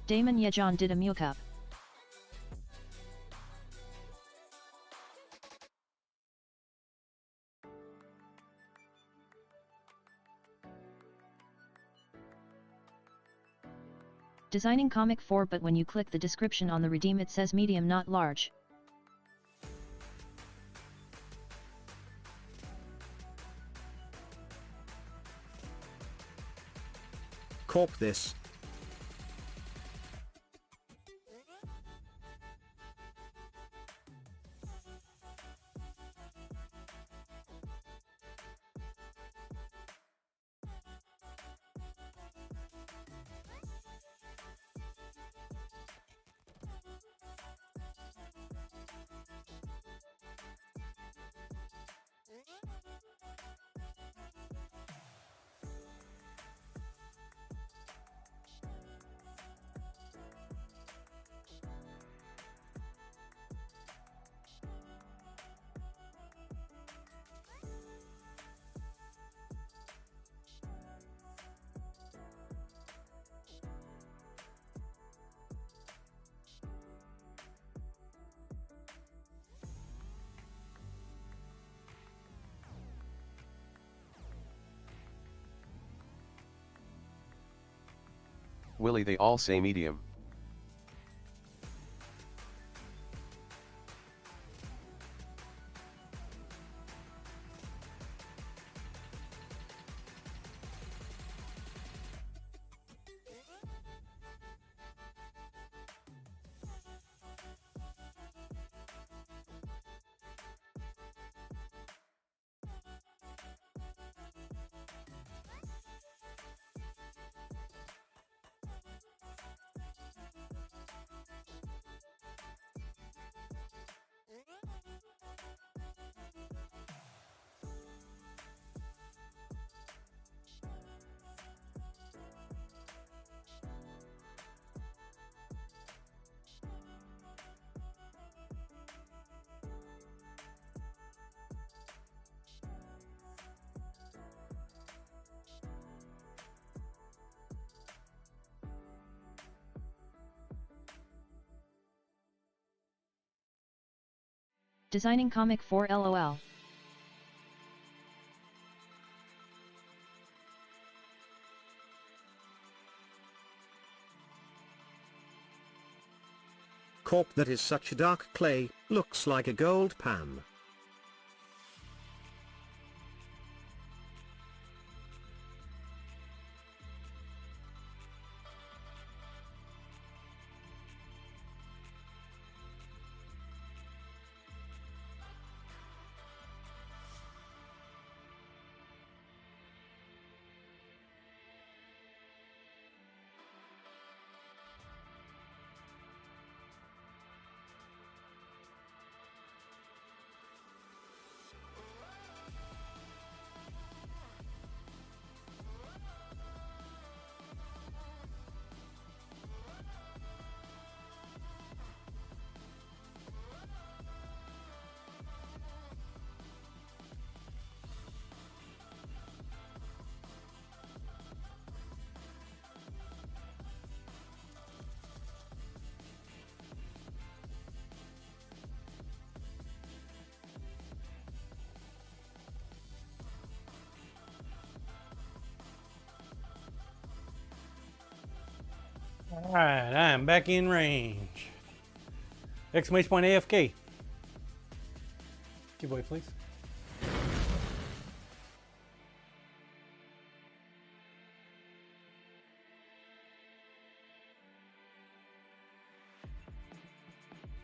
S4: Damon Yejon did a mukap. Designing comic 4, but when you click the description on the redeem it says medium not large.
S6: Corp this.
S3: Willie, they all say medium.
S4: Designing comic 4 LOL.
S6: Corp that is such dark clay, looks like a gold pan.
S2: Alright, I'm back in range. Exclamation point AFK. Giveaway, please.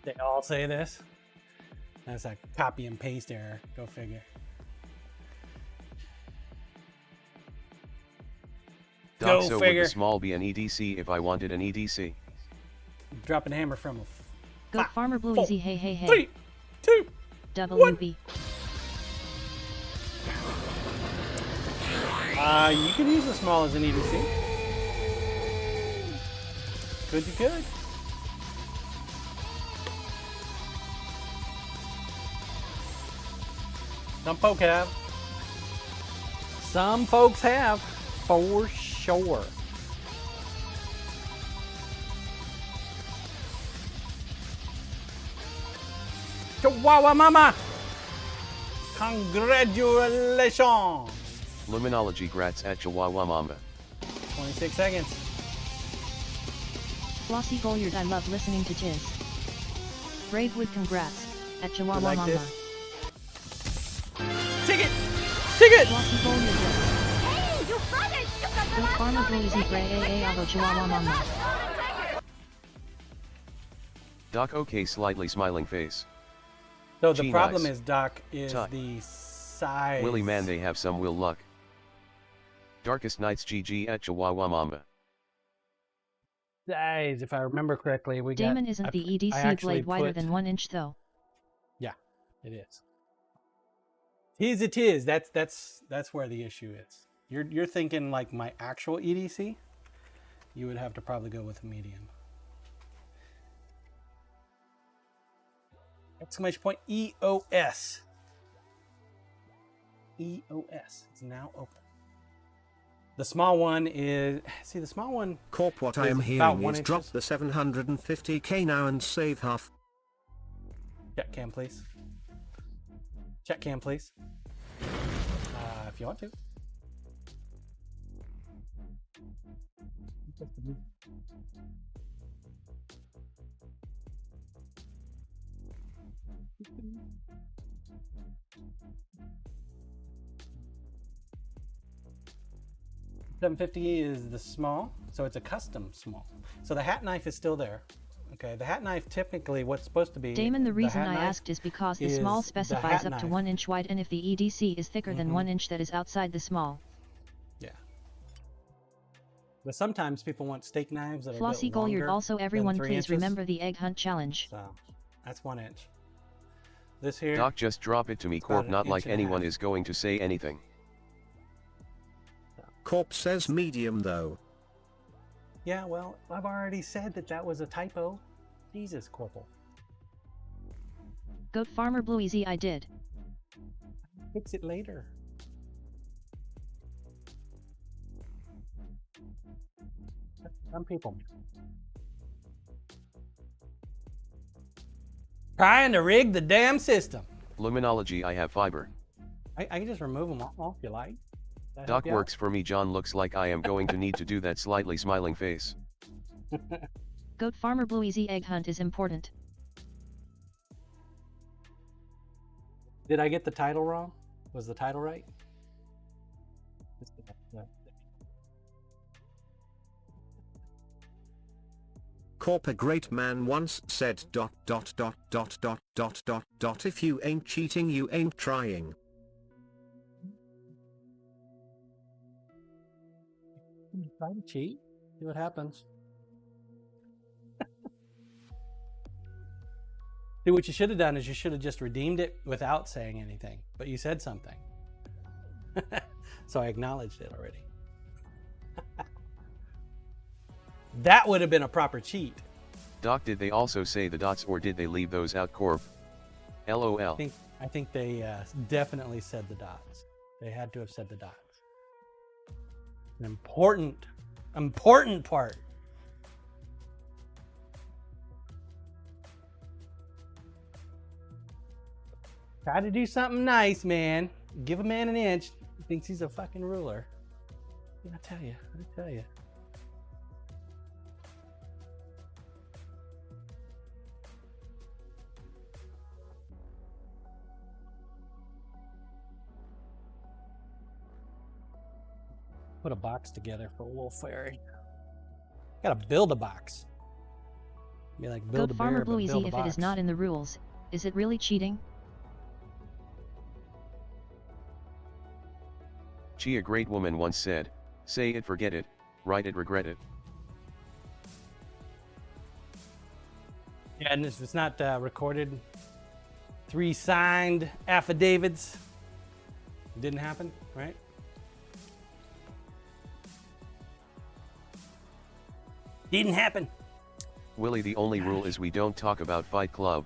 S2: They all say this. That's a copy and paste error. Go figure.
S3: Doc, so would
S2: figure.
S3: the small be an EDC if I wanted an EDC?
S2: Dropping a hammer from a
S4: Go Farmer Blue Easy, hey hey hey.
S2: 3, 2,
S4: WB.
S2: You can use the small as an EDC. Could you could? Some folk have. Some folks have, for sure. Chihuahua Mama! Congratulations!
S3: Luminology grats at Chihuahua Mama.
S2: 26 seconds.
S4: Flossy Goliard, I love listening to Tiz. Bravewood, congrats. At Chihuahua
S2: like
S4: Mama.
S2: this? Ticket! Ticket!
S4: Flossy Goliard, yes.
S5: Hey, you brothers! You got the
S4: Go
S5: last
S4: Farmer
S5: one!
S4: Bluesy Bray Avo Chihuahua Mama.
S3: Doc okay slightly smiling face.
S2: So the
S3: Gee,
S2: problem
S3: nice.
S2: is, Doc, is
S3: Tuck.
S2: the size.
S3: Willie man they have some will luck. Darkest nights GG at Chihuahua Mamba.
S2: Size, if I remember correctly, we got...
S4: Damon, isn't the EDC
S2: actually
S4: blade wider
S2: put-
S4: than 1 inch though?
S2: Yeah, it is. Tis it is. That's where the issue is. You're thinking like my actual EDC. You would have to probably go with a medium. Exclamation point EOS. EOS is now open. The small one is, see, the small one.
S6: Corp, what I
S2: is
S6: am
S2: about
S6: hearing
S2: 1
S6: is
S2: inches.
S6: drop the 750k now and save half.
S2: Chat cam, please. Chat cam, please. If you want to. $750 is the small, so it's a custom small. So the hat knife is still there. Okay, the hat knife typically what's supposed to be.
S4: Damon, the reason
S2: hat
S4: I
S2: knife
S4: asked is because the
S2: is
S4: small
S2: the
S4: specifies
S2: hat
S4: up to
S2: knife.
S4: 1 inch wide, and if the EDC is thicker than 1 inch, that is outside the small.
S2: Yeah. But sometimes people want steak knives that
S4: Flossy
S2: are a bit longer
S4: Goliard, also
S2: than
S4: everyone
S2: 3
S4: please
S2: inches.
S4: remember the egg hunt challenge.
S2: So that's 1 inch. This here.
S3: Doc just drop it to me Corp,
S2: about
S3: not
S2: an
S3: like
S2: inch and a
S3: anyone
S2: half.
S3: is going to say anything.
S6: Corp says medium though.
S2: Yeah, well, I've already said that was a typo. Jesus, Corporal.
S4: Goat Farmer Bluezy, I did.
S2: Fix it later. Some people. Trying to rig the damn system.
S3: Luminology I have fiber.
S2: I can just remove them off if you like. That
S3: Doc
S2: help you out?
S3: works for me John looks like I am going to need to do that slightly smiling face.
S4: Goat Farmer Bluezy, egg hunt is important.
S2: Did I get the title wrong? Was the title right?
S6: Corp, a great man once said ... if you ain't cheating you ain't trying.
S2: Try to cheat. See what happens. See, what you should have done is you should have just redeemed it without saying anything. But you said something. So I acknowledged it already. That would have been a proper cheat.
S3: Doc, did they also say the dots or did they leave those out Corp? LOL.
S2: I think they definitely said the dots. They had to have said the dots. An important part. Try to do something nice, man. Give a man an inch. He thinks he's a fucking ruler. I tell you. Put a box together for a wolf fairy. Gotta build a box. Be like build
S4: Goat
S2: a
S4: Farmer
S2: bear, but build
S4: Bluezy,
S2: a
S4: if it is
S2: box.
S4: not in the rules, is it really cheating?
S3: She, a great woman, once said, say it, forget it, write it, regret it.
S2: Yeah, and if it's not recorded, 3 signed affidavits. Didn't happen, right? Didn't happen.
S3: Willie, the only rule is we don't talk about Fight Club.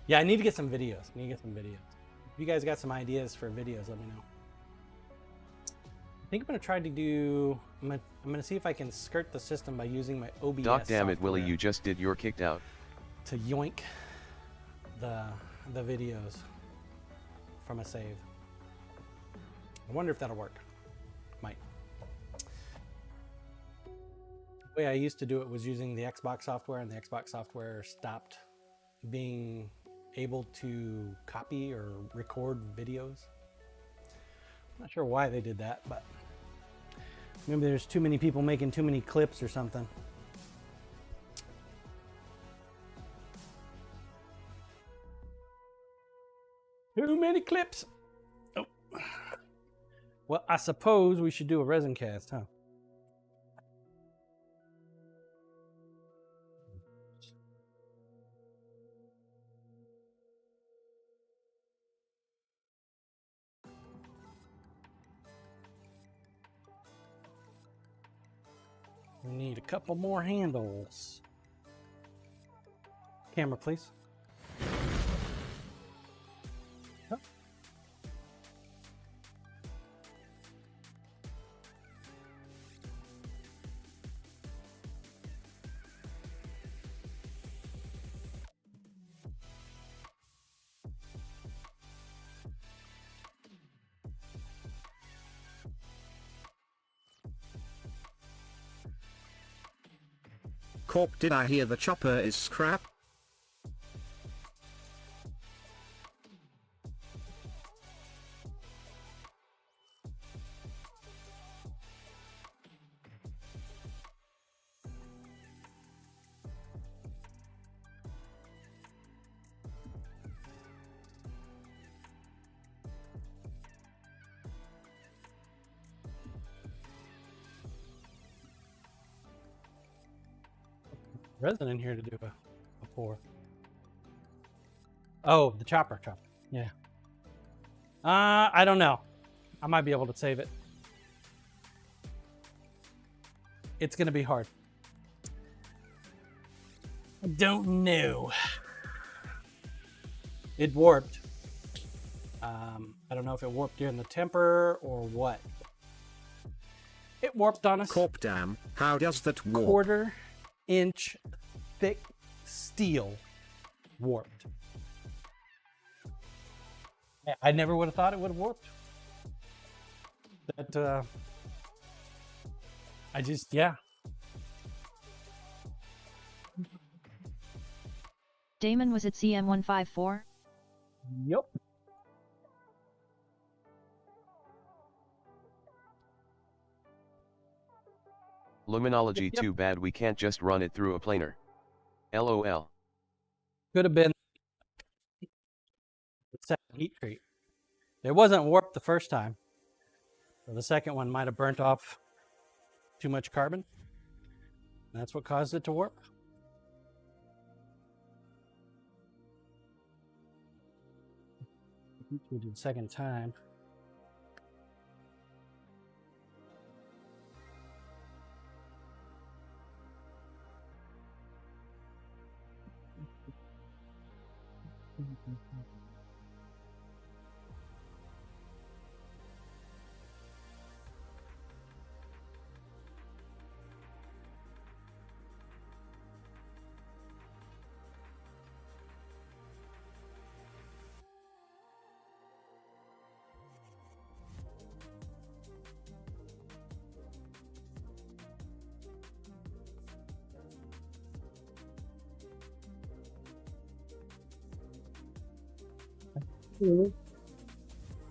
S2: Yeah, I need to get some videos. If you guys got some ideas for videos, let me know. I think I'm gonna try to do. I'm gonna see if I can skirt the system by using my OBS.
S3: Doc, damn it, Willie,
S2: software
S3: you just did your kicked out.
S2: to yoink the videos from a save. I wonder if that'll work. Might. The way I used to do it was using the Xbox software, and the Xbox software stopped being able to copy or record videos. I'm not sure why they did that, but maybe there's too many people making too many clips or something. Too many clips. Oh. Well, I suppose we should do a resin cast, huh? We need a couple more handles. Camera, please. Huh?
S6: Corp, did I hear the chopper is scrap?
S2: Resin in here to do a pour. Oh, the chopper. Yeah. I don't know. I might be able to save it. It's going to be hard. I don't know. It warped. I don't know if it warped during the temper or what. It warped on us.
S6: Corp, damn, how does that warp?
S2: 1/4 inch thick steel warped. I never would have thought it would have warped. That I just, yeah.
S4: Damon was at CM154?
S2: Yep.
S3: Luminology, too bad we can't just run it through a planer. LOL.
S2: Could have been the second heat treat. It wasn't warped the first time. So the second one might have burnt off too much carbon. That's what caused it to warp. Heat treated the second time.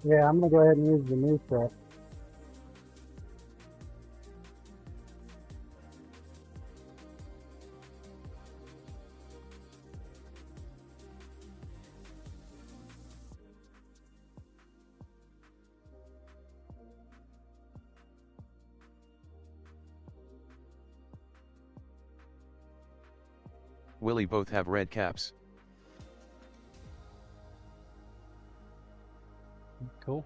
S1: Yeah, I'm gonna go ahead and use the new set.
S3: Willie both have red caps.
S2: Cool.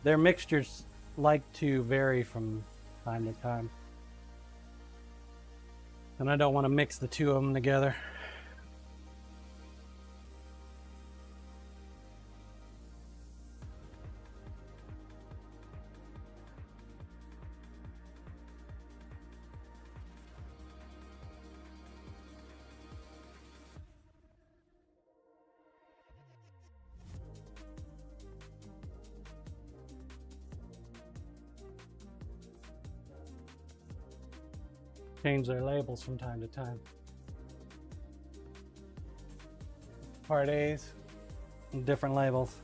S2: Their mixtures like to vary from time to time. And I don't want to mix the two of them together. change their labels from time to time. Part A's, and different labels.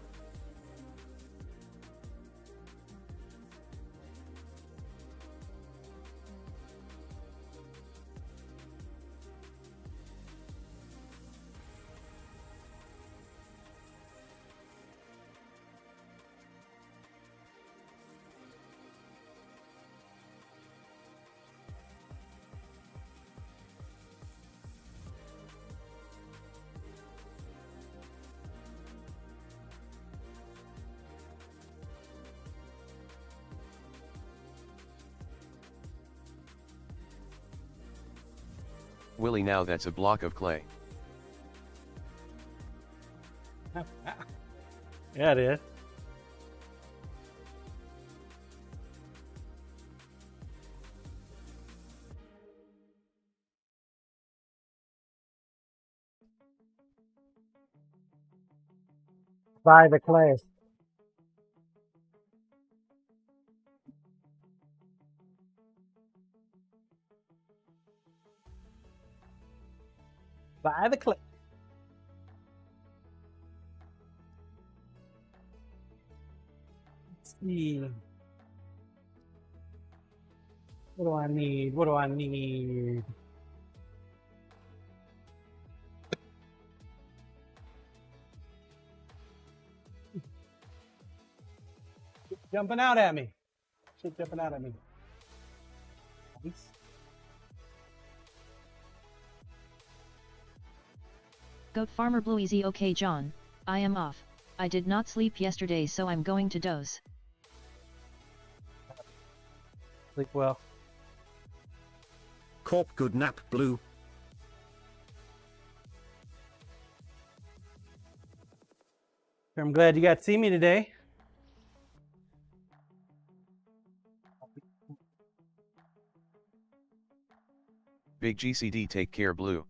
S3: Willie, now that's a block of clay.
S2: Yeah, it is.
S1: Buy the clay.
S2: Buy the clay. Let's see. What do I need? What do I need? Jumping out at me. Shit jumping out at me. Nice.
S4: Goat Farmer Blue Easy. Okay John, I am off. I did not sleep yesterday so I'm going to doze.
S2: Sleep well.
S6: Corp good nap Blue.
S2: I'm glad you got to see me today.
S3: Big GCD, take care Blue.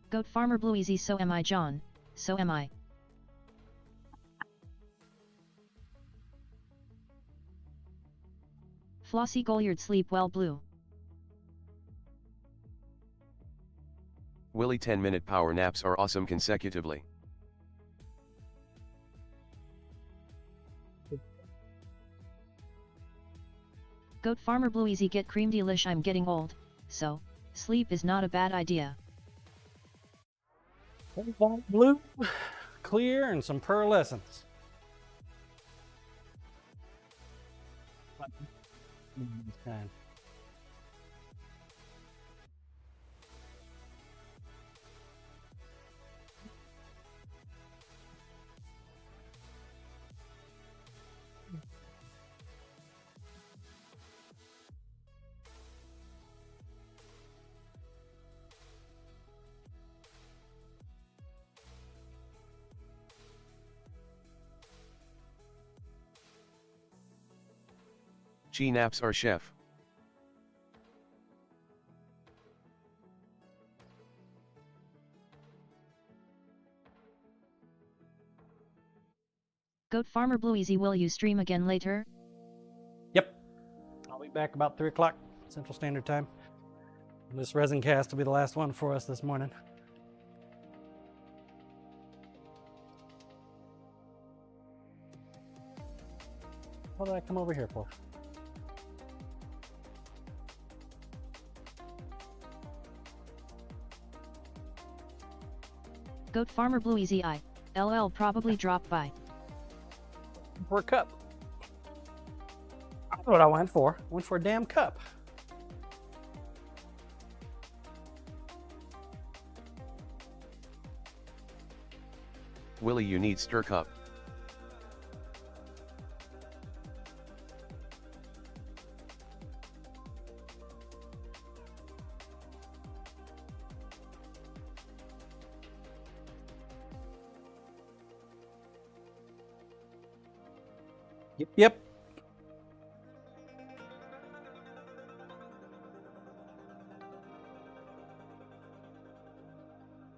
S4: Goat Farmer Blue Easy. So am I John, so am I. Flossie Goliard. Sleep well Blue.
S3: Willie, 10-minute power naps are awesome consecutively.
S4: Goat Farmer Blue Easy. Get cream delish. I'm getting old, so sleep is not a bad idea.
S2: Blue, clear, and some pearlescence. Kind.
S3: Chi naps are chef.
S4: Goat Farmer Blue Easy. Will you stream again later?
S2: Yep. I'll be back about 3 o'clock Central Standard Time. This resin cast will be the last one for us this morning. What did I come over here for?
S4: Goat Farmer Blue Easy. LL probably dropped by.
S2: For a cup. That's what I went for. I went for a damn cup.
S3: Willie, you need stir cup.
S2: Yep.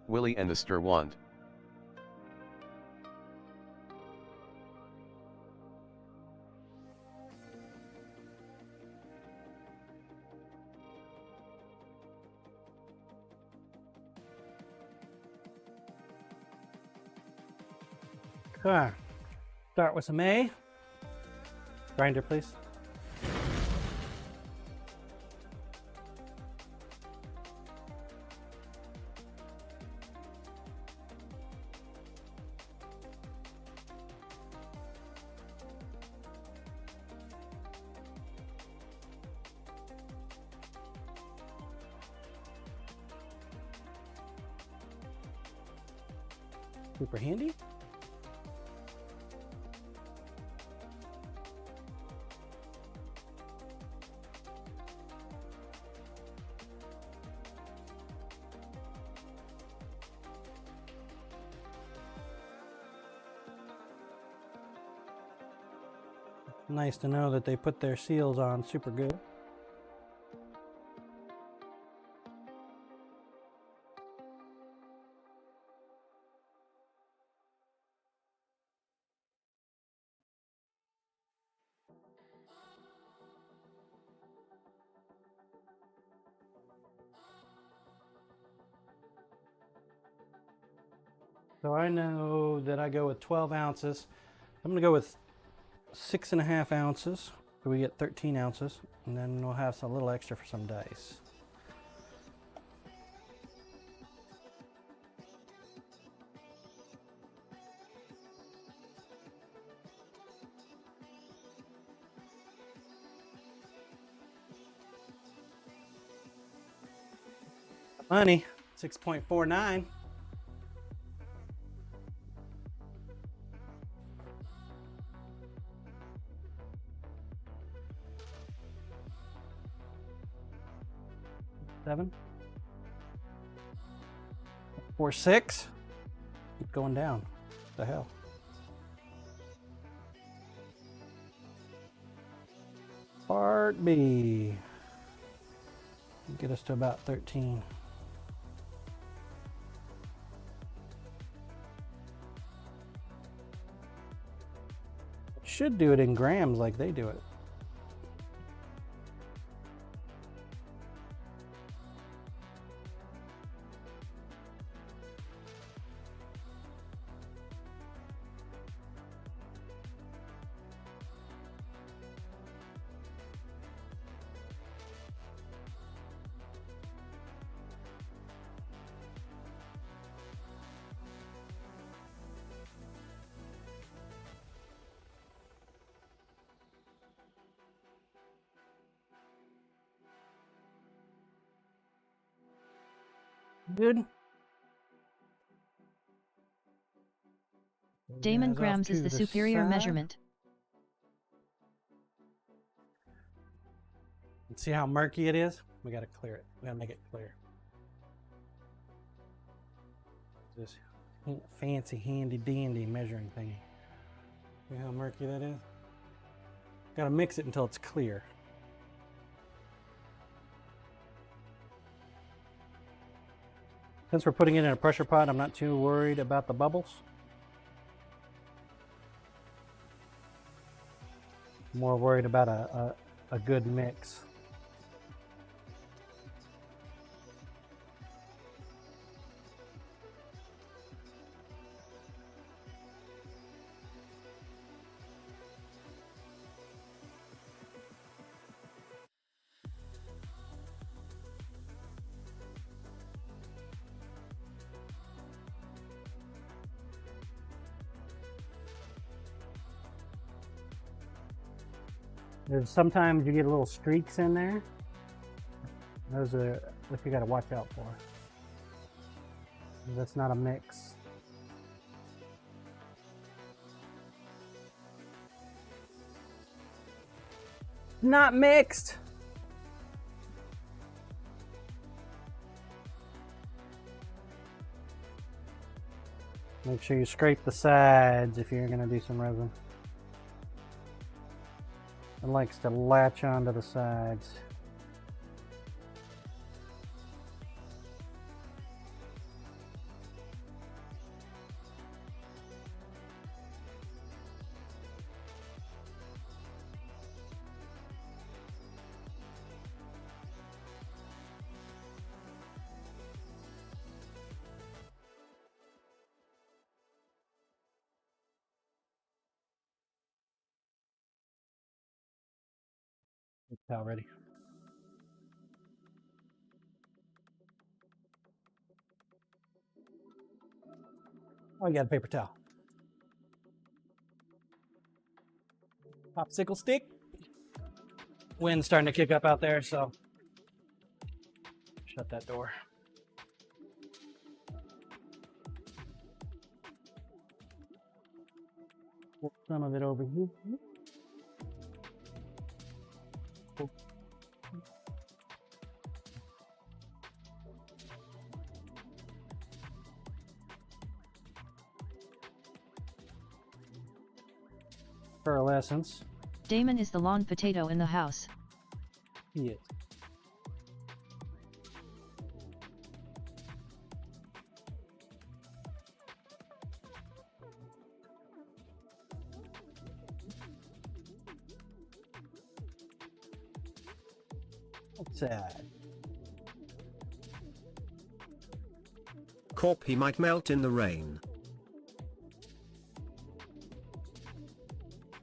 S3: Willie and the stir wand.
S2: Okay. Start with some A. Grinder, please. Super handy. Nice to know that they put their seals on super good. So I know that I go with 12 ounces. I'm gonna go with 6.5 ounces. So we get 13 ounces, and then we'll have some little extra for some dice. Money, 6.49. Seven. 4.6. Keep going down. What the hell? Part B. Get us to about 13. Should do it in grams like they do it. Good.
S4: Damon
S2: Guys off
S4: grams is
S2: to
S4: the superior
S2: side.
S4: measurement.
S2: See how murky it is? We gotta clear it. We gotta make it clear. This fancy handy dandy measuring thingy. See how murky that is? Gotta mix it until it's clear. Since we're putting it in a pressure pot, I'm not too worried about the bubbles. More worried about a good mix. There's sometimes you get little streaks in there. Those are what you got to watch out for. That's not a mix. Not mixed. Make sure you scrape the sides if you're going to do some resin. It likes to latch onto the sides. Paper towel ready. Oh, you got a paper towel. Popsicle stick. Wind's starting to kick up out there, so shut that door. Put some of it over here. Pearlescence.
S4: Damon is the lawn potato in the house.
S2: He is. What's that?
S6: Corp, he might melt in the rain.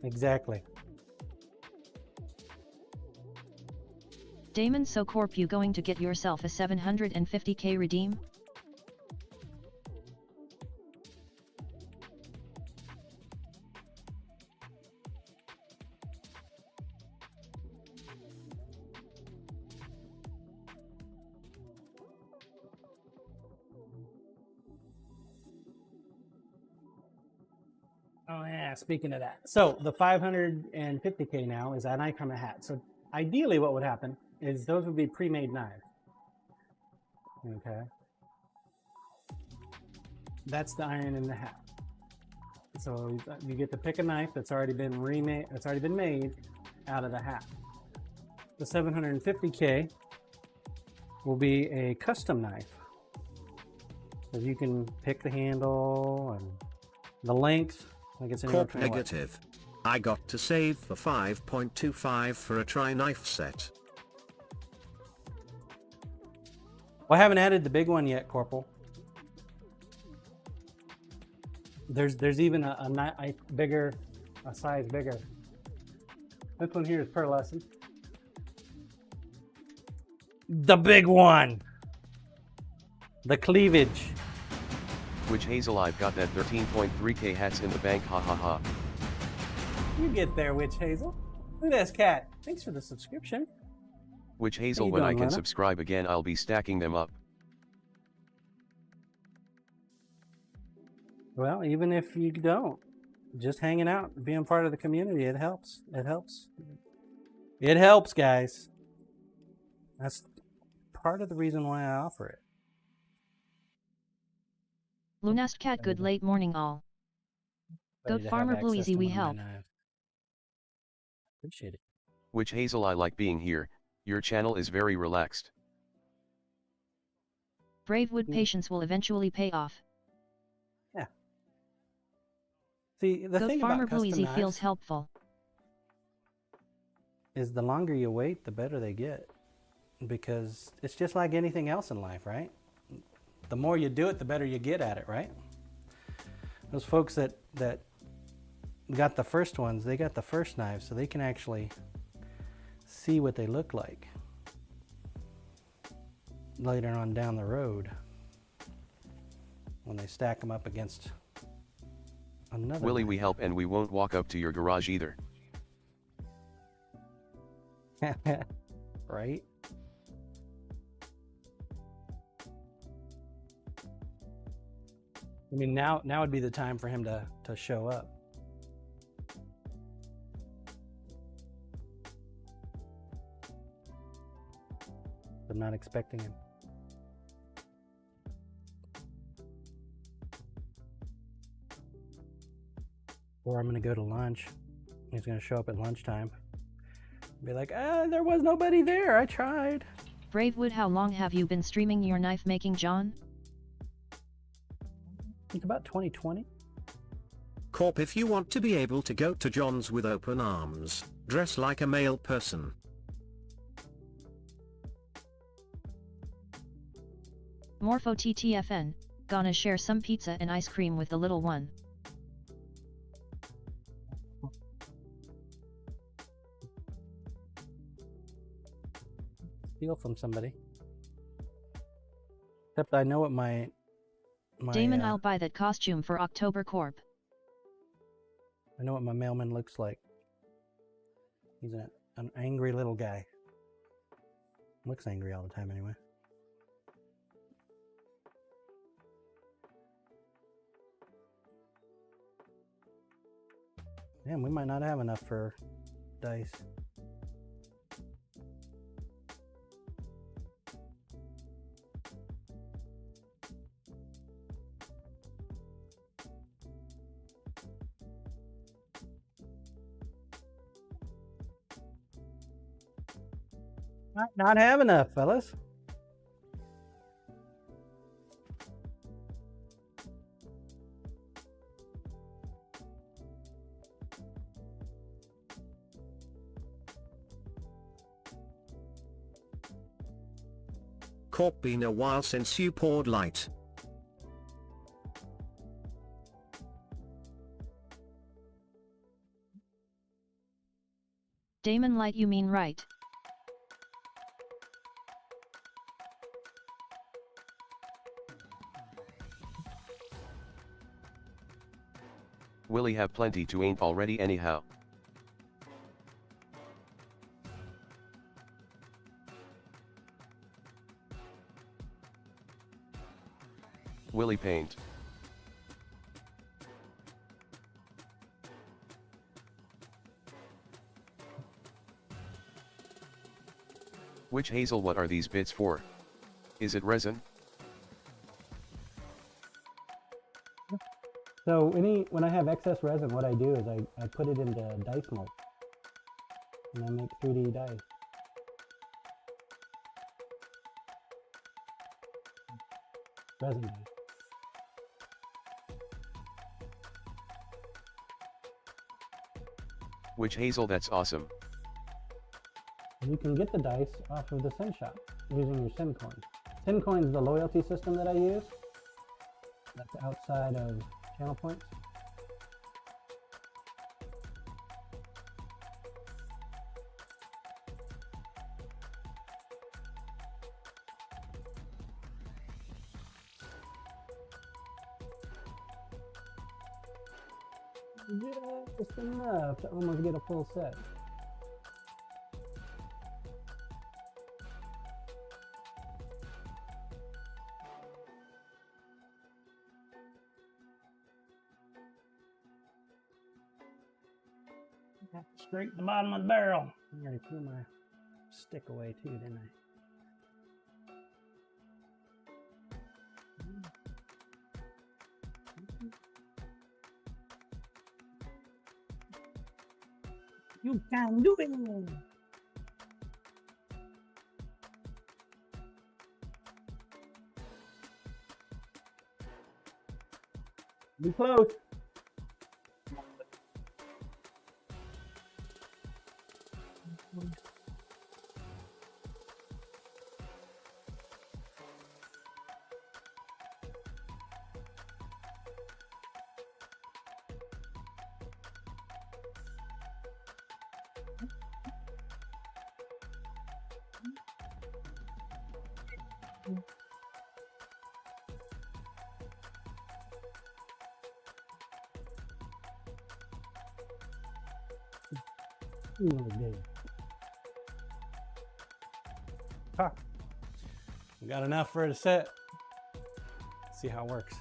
S2: Exactly.
S4: Damon, so Corp, you going to get yourself a 750k redeem?
S2: Oh yeah, speaking of that. So the 550k now is a knife from a hat. So ideally what would happen is those would be pre-made knives. Okay. That's the iron in the hat. So you get to pick a knife that's already been remade, that's already been made out of the hat. The 750k will be a custom knife. So you can pick the handle and the length. Like it's
S6: Corp negative. I got to save for 5.25 for a tri-knife set.
S2: Well, I haven't added the big one yet, Corporal. There's even a size bigger. This one here is pearlescent. The big one. The cleavage.
S3: Which Hazel, I've got that 13.3k hats in the bank, ha ha ha.
S2: You get there, Witch Hazel. Look at this cat. Thanks for the subscription.
S3: Which Hazel,
S2: you
S3: when
S2: doing,
S3: I can
S2: Lena?
S3: subscribe again, I'll be stacking them up.
S2: Well, even if you don't, just hanging out, being part of the community, it helps. It helps. It helps, guys. That's part of the reason why I offer it.
S4: Lunast cat, good late morning all.
S2: Ready
S4: Goat
S2: to
S4: farmer
S2: have access
S4: Blueasy,
S2: to
S4: we
S2: one of my
S4: help.
S2: knives. Appreciate it.
S3: Which Hazel, I like being here, your channel is very relaxed.
S4: Brave wood patience will eventually pay off.
S2: Yeah. See, the
S4: Goat
S2: thing
S4: farmer
S2: about custom
S4: Blueasy
S2: knives
S4: feels helpful.
S2: is the longer you wait, the better they get. Because it's just like anything else in life, right? The more you do it, the better you get at it, right? Those folks that got the first ones, they got the first knives, so they can actually see what they look like later on down the road when they stack them up against another
S3: Willie,
S2: knife.
S3: we help and we won't walk up to your garage either.
S2: Right? I mean, now would be the time for him to show up. I'm not expecting him. Or I'm gonna go to lunch. He's gonna show up at lunchtime. Be like, there was nobody there. I tried.
S4: Bravewood, how long have you been streaming your knife making, John?
S2: I think about 2020.
S6: Corp, if you want to be able to go to John's with open arms, dress like a male person.
S4: Morpho TTFN, gonna share some pizza and ice cream with the little one.
S2: steal from somebody. Except I know what my
S4: Damon, I'll buy that costume for October Corp.
S2: I know what my mailman looks like. He's an angry little guy. Looks angry all the time anyway. Damn, we might not have enough for dice. Might not have enough, fellas.
S6: Corp, been a while since you poured light.
S4: Damon Light, you mean right.
S3: Willie have plenty to ain't already anyhow. Willie paint. Which Hazel, what are these bits for? Is it resin?
S2: So when I have excess resin, what I do is I put it into dice mold. And I make 3D dice. Resin dice.
S3: Which Hazel, that's awesome.
S2: You can get the dice off of the Sim shop using your Sim coin. Sim coin is the loyalty system that I use. That's outside of channel points. Just enough to almost get a full set. Scrape the bottom of the barrel. I already threw my stick away too, didn't I? You can do it! Be close. Huh. We got enough for it to set. See how it works.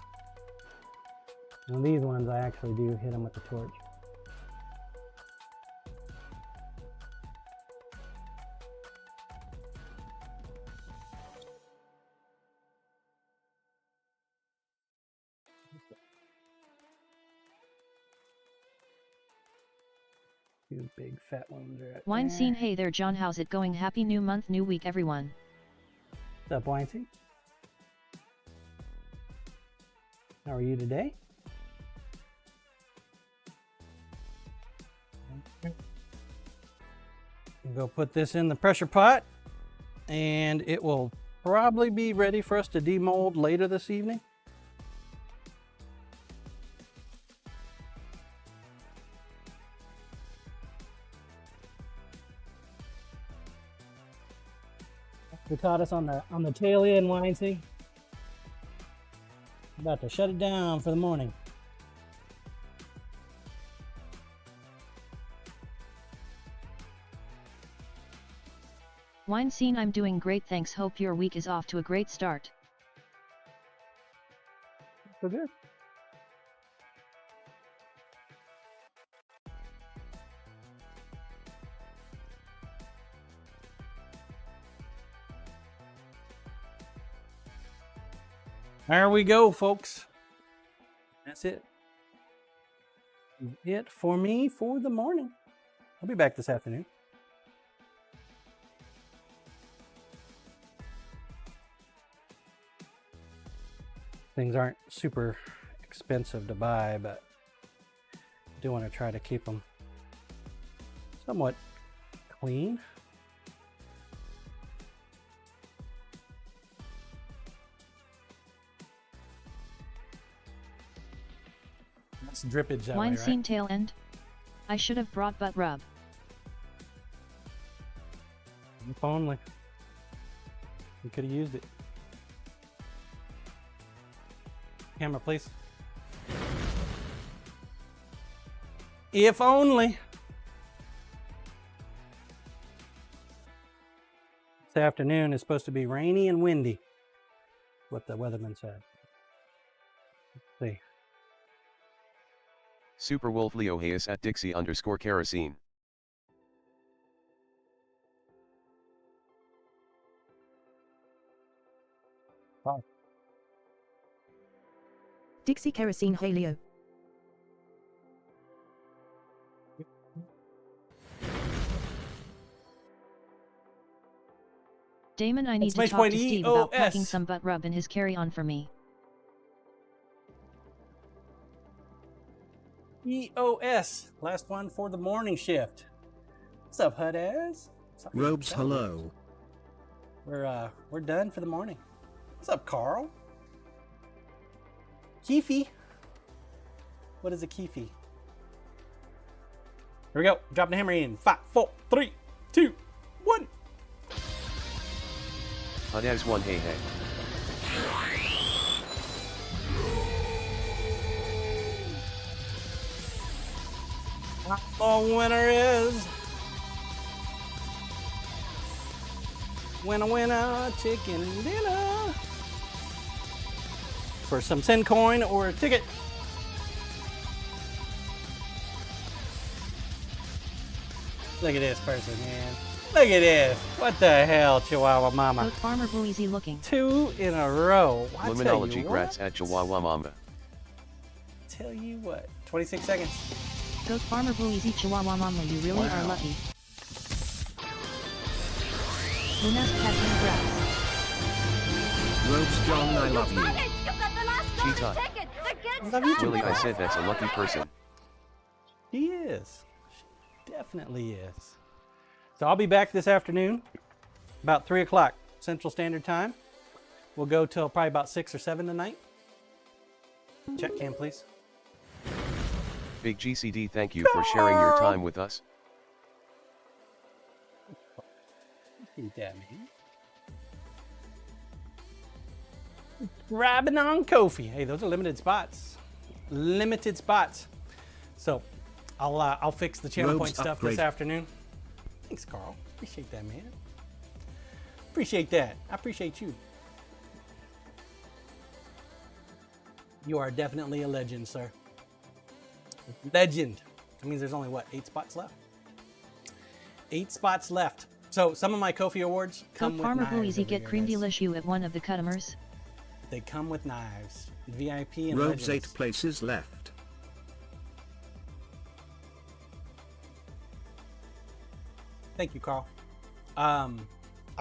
S2: And these ones I actually do hit them with the torch. Two big fat ones are at
S4: Wine
S2: there.
S4: scene. Hey there, John. How's it going? Happy new month, new week, everyone.
S2: What's up, Weinstein? How are you today? Go put this in the pressure pot, and it will probably be ready for us to demold later this evening. who caught us on the tail end, Windsy. About to shut it down for the morning.
S4: Wine scene, I'm doing great, thanks. Hope your week is off to a great start.
S2: So good. There we go, folks. That's it. It for me for the morning. I'll be back this afternoon. Things aren't super expensive to buy, but I do want to try to keep them somewhat clean. That's drippage that
S4: Wine
S2: way,
S4: scene
S2: right?
S4: tail end. I should have brought butt rub.
S2: If only. We could have used it. Camera, please. If only. This afternoon is supposed to be rainy and windy. What the weatherman said. Let's see.
S3: Super Wolf Leo Hayes at Dixie_kerosene.
S2: Wow.
S9: Dixie kerosene Halio.
S4: Damon, I need to talk to Steve about packing some butt rub in his carry-on for me.
S2: EOS, last one for the morning shift. What's up, Hudaz?
S6: Robes, hello.
S2: We're done for the morning. What's up, Carl? Keefy. What is a Keefy? Here we go. Drop the hammer in. 5, 4, 3, 2, 1.
S3: Hudaz 1 hey hey.
S2: The winner is winner chicken dinner for some Sin coin or a ticket. Look at this person, man. Look at this. What the hell, Chihuahua Mama?
S4: Goat farmer Blue easy looking.
S2: 2 in a row. I tell you
S3: Luminology grats at Chihuahua Mamba.
S2: Tell you what. 26 seconds.
S4: Goat farmer Blue easy Chihuahua mama, you really are lucky. Luna's catching grass.
S6: Robes John, I love you.
S3: Cheetah. Willie, I said that's a lucky person.
S2: She is. She definitely is. So I'll be back this afternoon, about 3 o'clock Central Standard Time. We'll go till probably about 6 or 7 tonight. Check cam, please.
S3: Big GCD, thank you for sharing your time with us.
S2: Eat that, man. Grabbing on Kofi. Hey, those are limited spots. Limited spots. So I'll fix the channel point stuff this afternoon. Thanks, Carl. Appreciate that, man. Appreciate that. I appreciate you. You are definitely a legend, sir. Legend. That means there's only, what, 8 spots left? 8 spots left. So some of my Kofi awards come with
S4: Farmer
S2: knives.
S4: Blue easy
S2: every
S4: get
S2: year,
S4: cream
S2: guys.
S4: delish you at one of the customers.
S2: They come with knives. VIP and
S6: Robes,
S2: legends.
S6: 8 places left.
S2: Thank you, Carl. I'll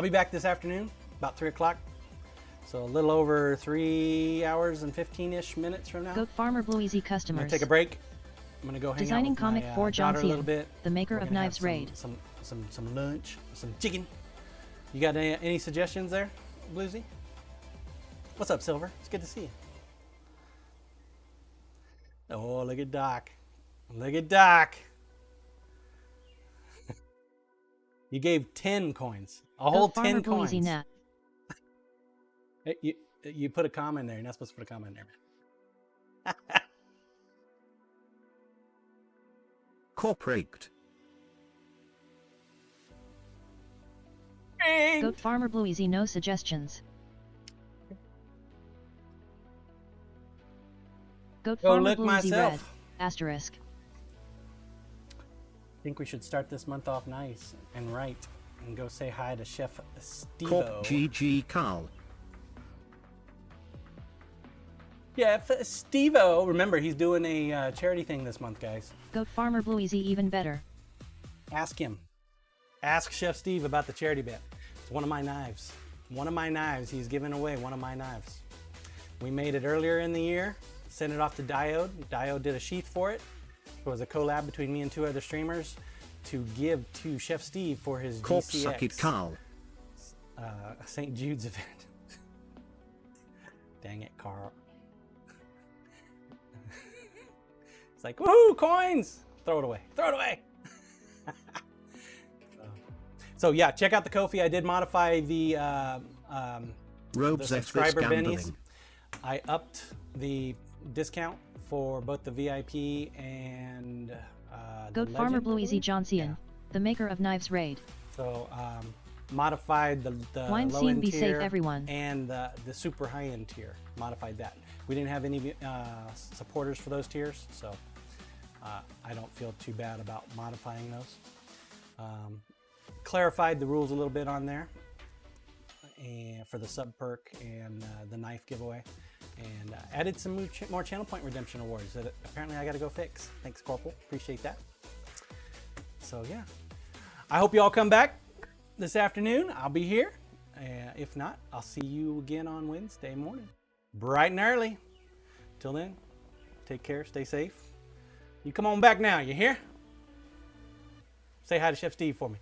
S2: be back this afternoon, about 3 o'clock. So a little over 3 hours and 15-ish minutes from now.
S4: Goat farmer Blue easy
S2: I'm
S4: customers.
S2: gonna take a break. I'm gonna go hang
S4: Designing
S2: out with
S4: comic
S2: my,
S4: for John
S2: daughter a little
S4: Cena,
S2: bit.
S4: the maker
S2: We're
S4: of
S2: gonna have
S4: Knives Raid.
S2: Some lunch, some chicken. You got any suggestions there, Bluesy? What's up, Silver? It's good to see you. Oh, look at Doc. Look at Doc. You gave 10 coins. A whole
S4: Goat farmer
S2: 10
S4: Blue easy
S2: coins.
S4: nat.
S2: You put a comma in there. You're not supposed to put a comma in there, man.
S6: Corporate.
S4: Goat Farmer Bluezy, no suggestions. Goat
S2: Go
S4: Farmer
S2: lick
S4: Bluezy red.
S2: myself.
S4: Asterisk.
S2: I think we should start this month off nice and right and go say hi to Chef Stevo.
S6: Corp GG Carl.
S2: Yeah, Stevo. Remember, he's doing a charity thing this month, guys.
S4: Goat Farmer Bluezy, even better.
S2: Ask him. Ask Chef Steve about the charity bit. It's one of my knives. One of my knives. He's giving away one of my knives. We made it earlier in the year. Sent it off to Diode. Diode did a sheath for it. It was a collab between me and 2 other streamers to give to Chef Steve for his
S6: Corp
S2: GCX,
S6: suck it Carl.
S2: St. Jude's event. Dang it, Carl. It's like, woohoo, coins! Throw it away. Throw it away! So yeah, check out the Ko-fi. I did modify the subscriber bennies. I upped the discount for both the VIP and
S4: Goat Farmer Bluezy Johnson, the maker of Knives Raid.
S2: So modified the
S4: Wine
S2: low
S4: scene,
S2: end
S4: be
S2: tier
S4: safe, everyone.
S2: and the super high end tier. Modified that. We didn't have any supporters for those tiers, so I don't feel too bad about modifying those. Clarified the rules a little bit on there, and for the sub perk and the knife giveaway, and added some more channel point redemption awards that apparently I got to go fix. Thanks, Corporal. Appreciate that. So yeah, I hope you all come back this afternoon. I'll be here. If not, I'll see you again on Wednesday morning, bright and early. Till then, take care, stay safe. You come on back now. You hear? Say hi to Chef Steve for me.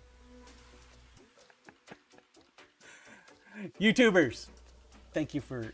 S2: YouTubers, thank you for